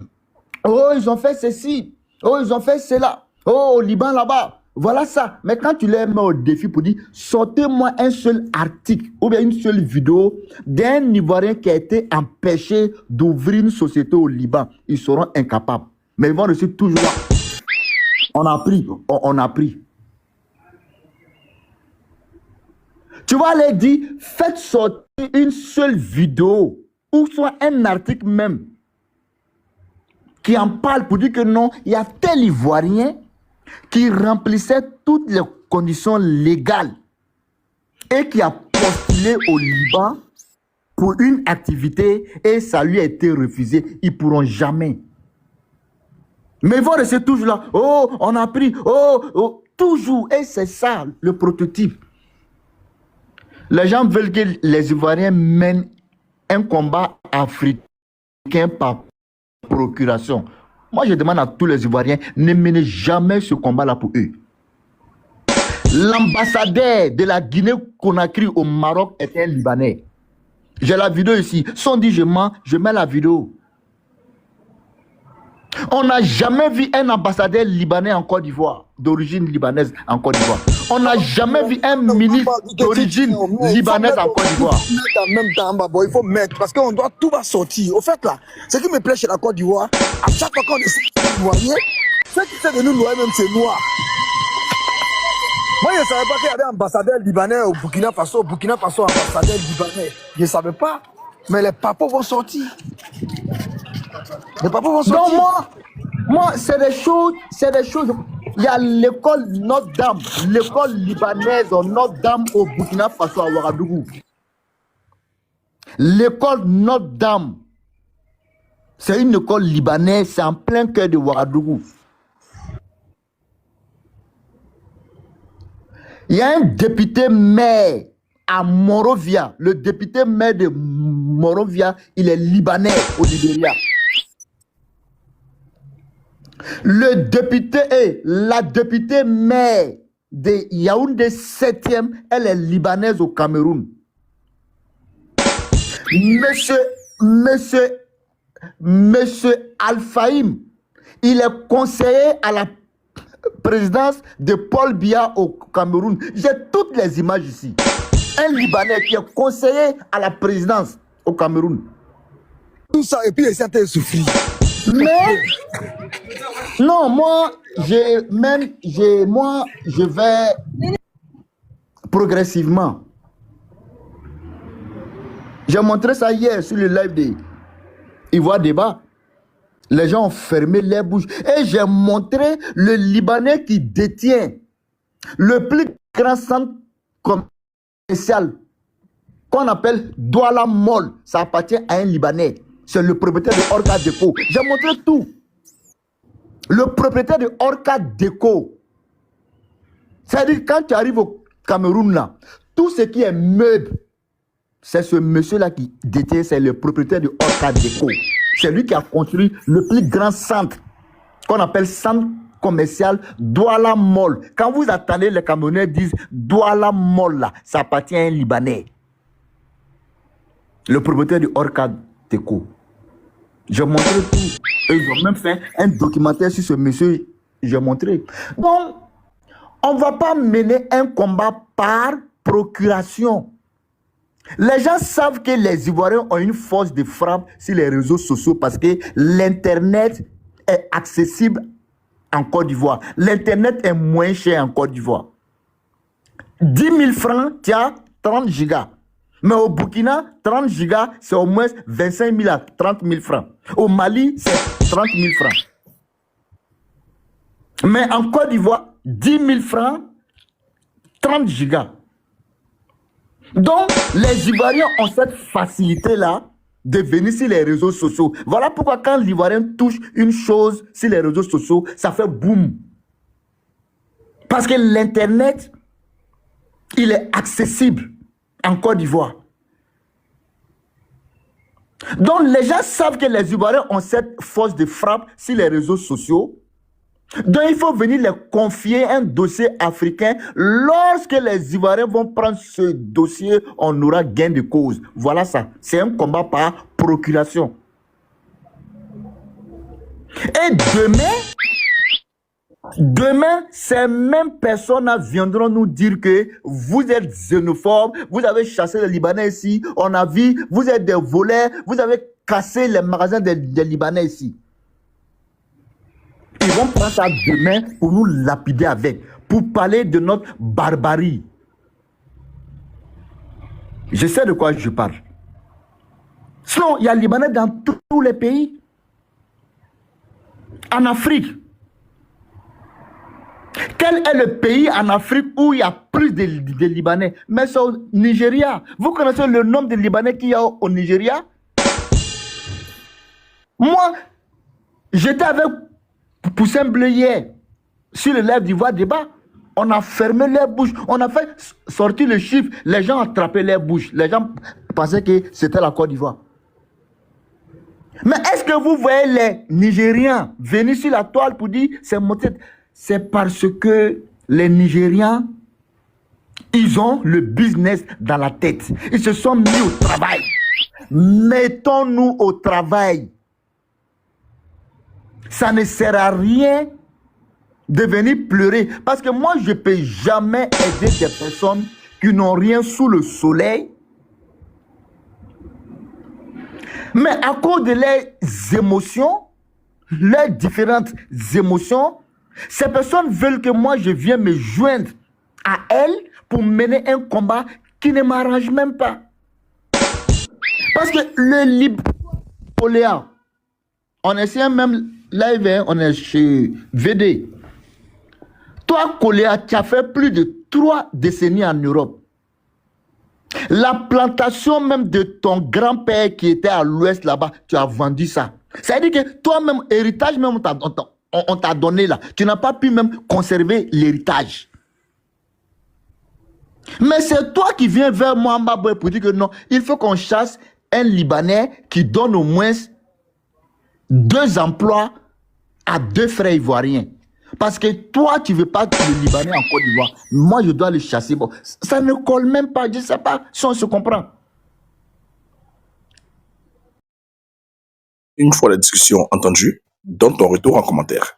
oh, ils ont fait ceci, oh, ils ont fait cela, oh, au Liban là-bas, voilà ça. Mais quand tu les mets au défi pour dire, sortez-moi un seul article ou bien une seule vidéo d'un Ivoirien qui a été empêché d'ouvrir une société au Liban, ils seront incapables. Mais ils vont rester toujours là. On a pris, on a pris. Tu vas aller dire, faites sortir une seule vidéo ou soit un article même qui en parle pour dire que non, il y a tel Ivoirien qui remplissait toutes les conditions légales et qui a postulé au Liban pour une activité et ça lui a été refusé. Ils ne pourront jamais. Mais ils vont rester toujours là. Oh, on a pris. Oh, oh, toujours. Et c'est ça le prototype. Les gens veulent que les Ivoiriens mènent un combat africain par procuration. Moi, je demande à tous les Ivoiriens, ne menez jamais ce combat-là pour eux. L'ambassadeur de la Guinée-Conakry au Maroc est un Libanais. J'ai la vidéo ici. Son dit je mens, je mets la vidéo. On n'a jamais vu un ambassadeur libanais en Côte d'Ivoire, d'origine libanaise en Côte d'Ivoire. On n'a jamais vu un ministre d'origine libanaise en Côte d'Ivoire. En même temps, il faut mettre, parce qu'on doit, tout va sortir. Au fait, là, ce qui me plaît chez la Côte d'Ivoire, à chaque fois qu'on est ivoirien, ce qui fait de nous noirs, même, c'est noir. Moi, je ne savais pas qu'il y avait un ambassadeur libanais au Burkina Faso, ambassadeur libanais. Je ne savais pas. Mais les papas vont sortir. Les papas vont sortir. Donc moi c'est des choses. Il y a l'école Notre-Dame, l'école libanaise Notre-Dame au Burkina Faso à Ouagadougou. L'école Notre-Dame, c'est une école libanaise, c'est en plein cœur de Ouagadougou. Il y a un député maire à Monrovia. Le député maire de Monrovia, il est libanais au Libéria. La députée maire de Yaoundé 7e, elle est libanaise au Cameroun. Monsieur Al-Fahim, il est conseiller à la présidence de Paul Biya au Cameroun. J'ai toutes les images ici. Un Libanais qui est conseiller à la présidence au Cameroun. Tout ça, et puis il s'est souffrir. Mais, non, moi, je vais progressivement. J'ai montré ça hier sur le live de Ivoire Débat. Les gens ont fermé les bouches. Et j'ai montré le Libanais qui détient le plus grand centre commercial qu'on appelle Douala Mall. Ça appartient à un Libanais. C'est le propriétaire de Orca Déco. J'ai montré tout. Le propriétaire de Orca Déco. C'est-à-dire, quand tu arrives au Cameroun, là, tout ce qui est meuble, c'est ce monsieur-là qui détient, c'est le propriétaire de Orca Déco. C'est lui qui a construit le plus grand centre qu'on appelle centre commercial Douala Mall. Quand vous attendez, les Camerounais disent Douala Mall, là, ça appartient à un Libanais. Le propriétaire de Orca Déco. J'ai montré tout. Et ils ont même fait un documentaire sur ce monsieur. J'ai montré. Donc, on ne va pas mener un combat par procuration. Les gens savent que les Ivoiriens ont une force de frappe sur les réseaux sociaux parce que l'Internet est accessible en Côte d'Ivoire. L'Internet est moins cher en Côte d'Ivoire. 10 000 francs, tu as 30 gigas. Mais au Burkina, 30 gigas, c'est au moins 25 000 à 30 000 francs. Au Mali, c'est 30 000 francs. Mais en Côte d'Ivoire, 10 000 francs, 30 gigas. Donc, les Ivoiriens ont cette facilité-là de venir sur les réseaux sociaux. Voilà pourquoi quand l'Ivoirien touche une chose sur les réseaux sociaux, ça fait boum. Parce que l'Internet, il est accessible en Côte d'Ivoire. Donc, les gens savent que les Ivoiriens ont cette force de frappe sur les réseaux sociaux. Donc, il faut venir les confier un dossier africain. Lorsque les Ivoiriens vont prendre ce dossier, on aura gain de cause. Voilà ça. C'est un combat par procuration. Et demain, ces mêmes personnes viendront nous dire que vous êtes xénophobes, vous avez chassé les Libanais ici, on a vu, vous êtes des voleurs, vous avez cassé les magasins des Libanais ici. Ils vont prendre ça demain pour nous lapider avec, pour parler de notre barbarie. Je sais de quoi je parle. Sinon, il y a les Libanais dans tous les pays. En Afrique. Quel est le pays en Afrique où il y a plus de Libanais? Mais c'est au Nigeria. Vous connaissez le nombre de Libanais qu'il y a au Nigeria? Moi, j'étais avec Poussin Bleu hier, sur le live d'Ivoire débat. On a fermé les bouches. On a fait sortir le chiffre. Les gens ont attrapé les bouches. Les gens pensaient que c'était la Côte d'Ivoire. Mais est-ce que vous voyez les Nigériens venir sur la toile pour dire c'est monté? C'est parce que les Nigériens, ils ont le business dans la tête. Ils se sont mis au travail. Mettons-nous au travail. Ça ne sert à rien de venir pleurer. Parce que moi, je ne peux jamais aider des personnes qui n'ont rien sous le soleil. Mais à cause de leurs émotions, leurs différentes émotions, ces personnes veulent que moi, je vienne me joindre à elles pour mener un combat qui ne m'arrange même pas. Parce que le Liboléa, on essaie même live, hein, on est chez VD. Toi, Coléa, tu as fait plus de 3 décennies en Europe. La plantation même de ton grand-père qui était à l'ouest là-bas, tu as vendu ça. Ça veut dire que toi-même, héritage même, on t'a donné là. Tu n'as pas pu même conserver l'héritage. Mais c'est toi qui viens vers moi, Mbaboy, pour dire que non, il faut qu'on chasse un Libanais qui donne au moins 2 emplois à 2 frères ivoiriens. Parce que toi, tu ne veux pas que le Libanais en Côte d'Ivoire. Moi, je dois le chasser. Bon, ça ne colle même pas. Je ne sais pas si on se comprend. Une fois la discussion entendue, donne ton retour en commentaire.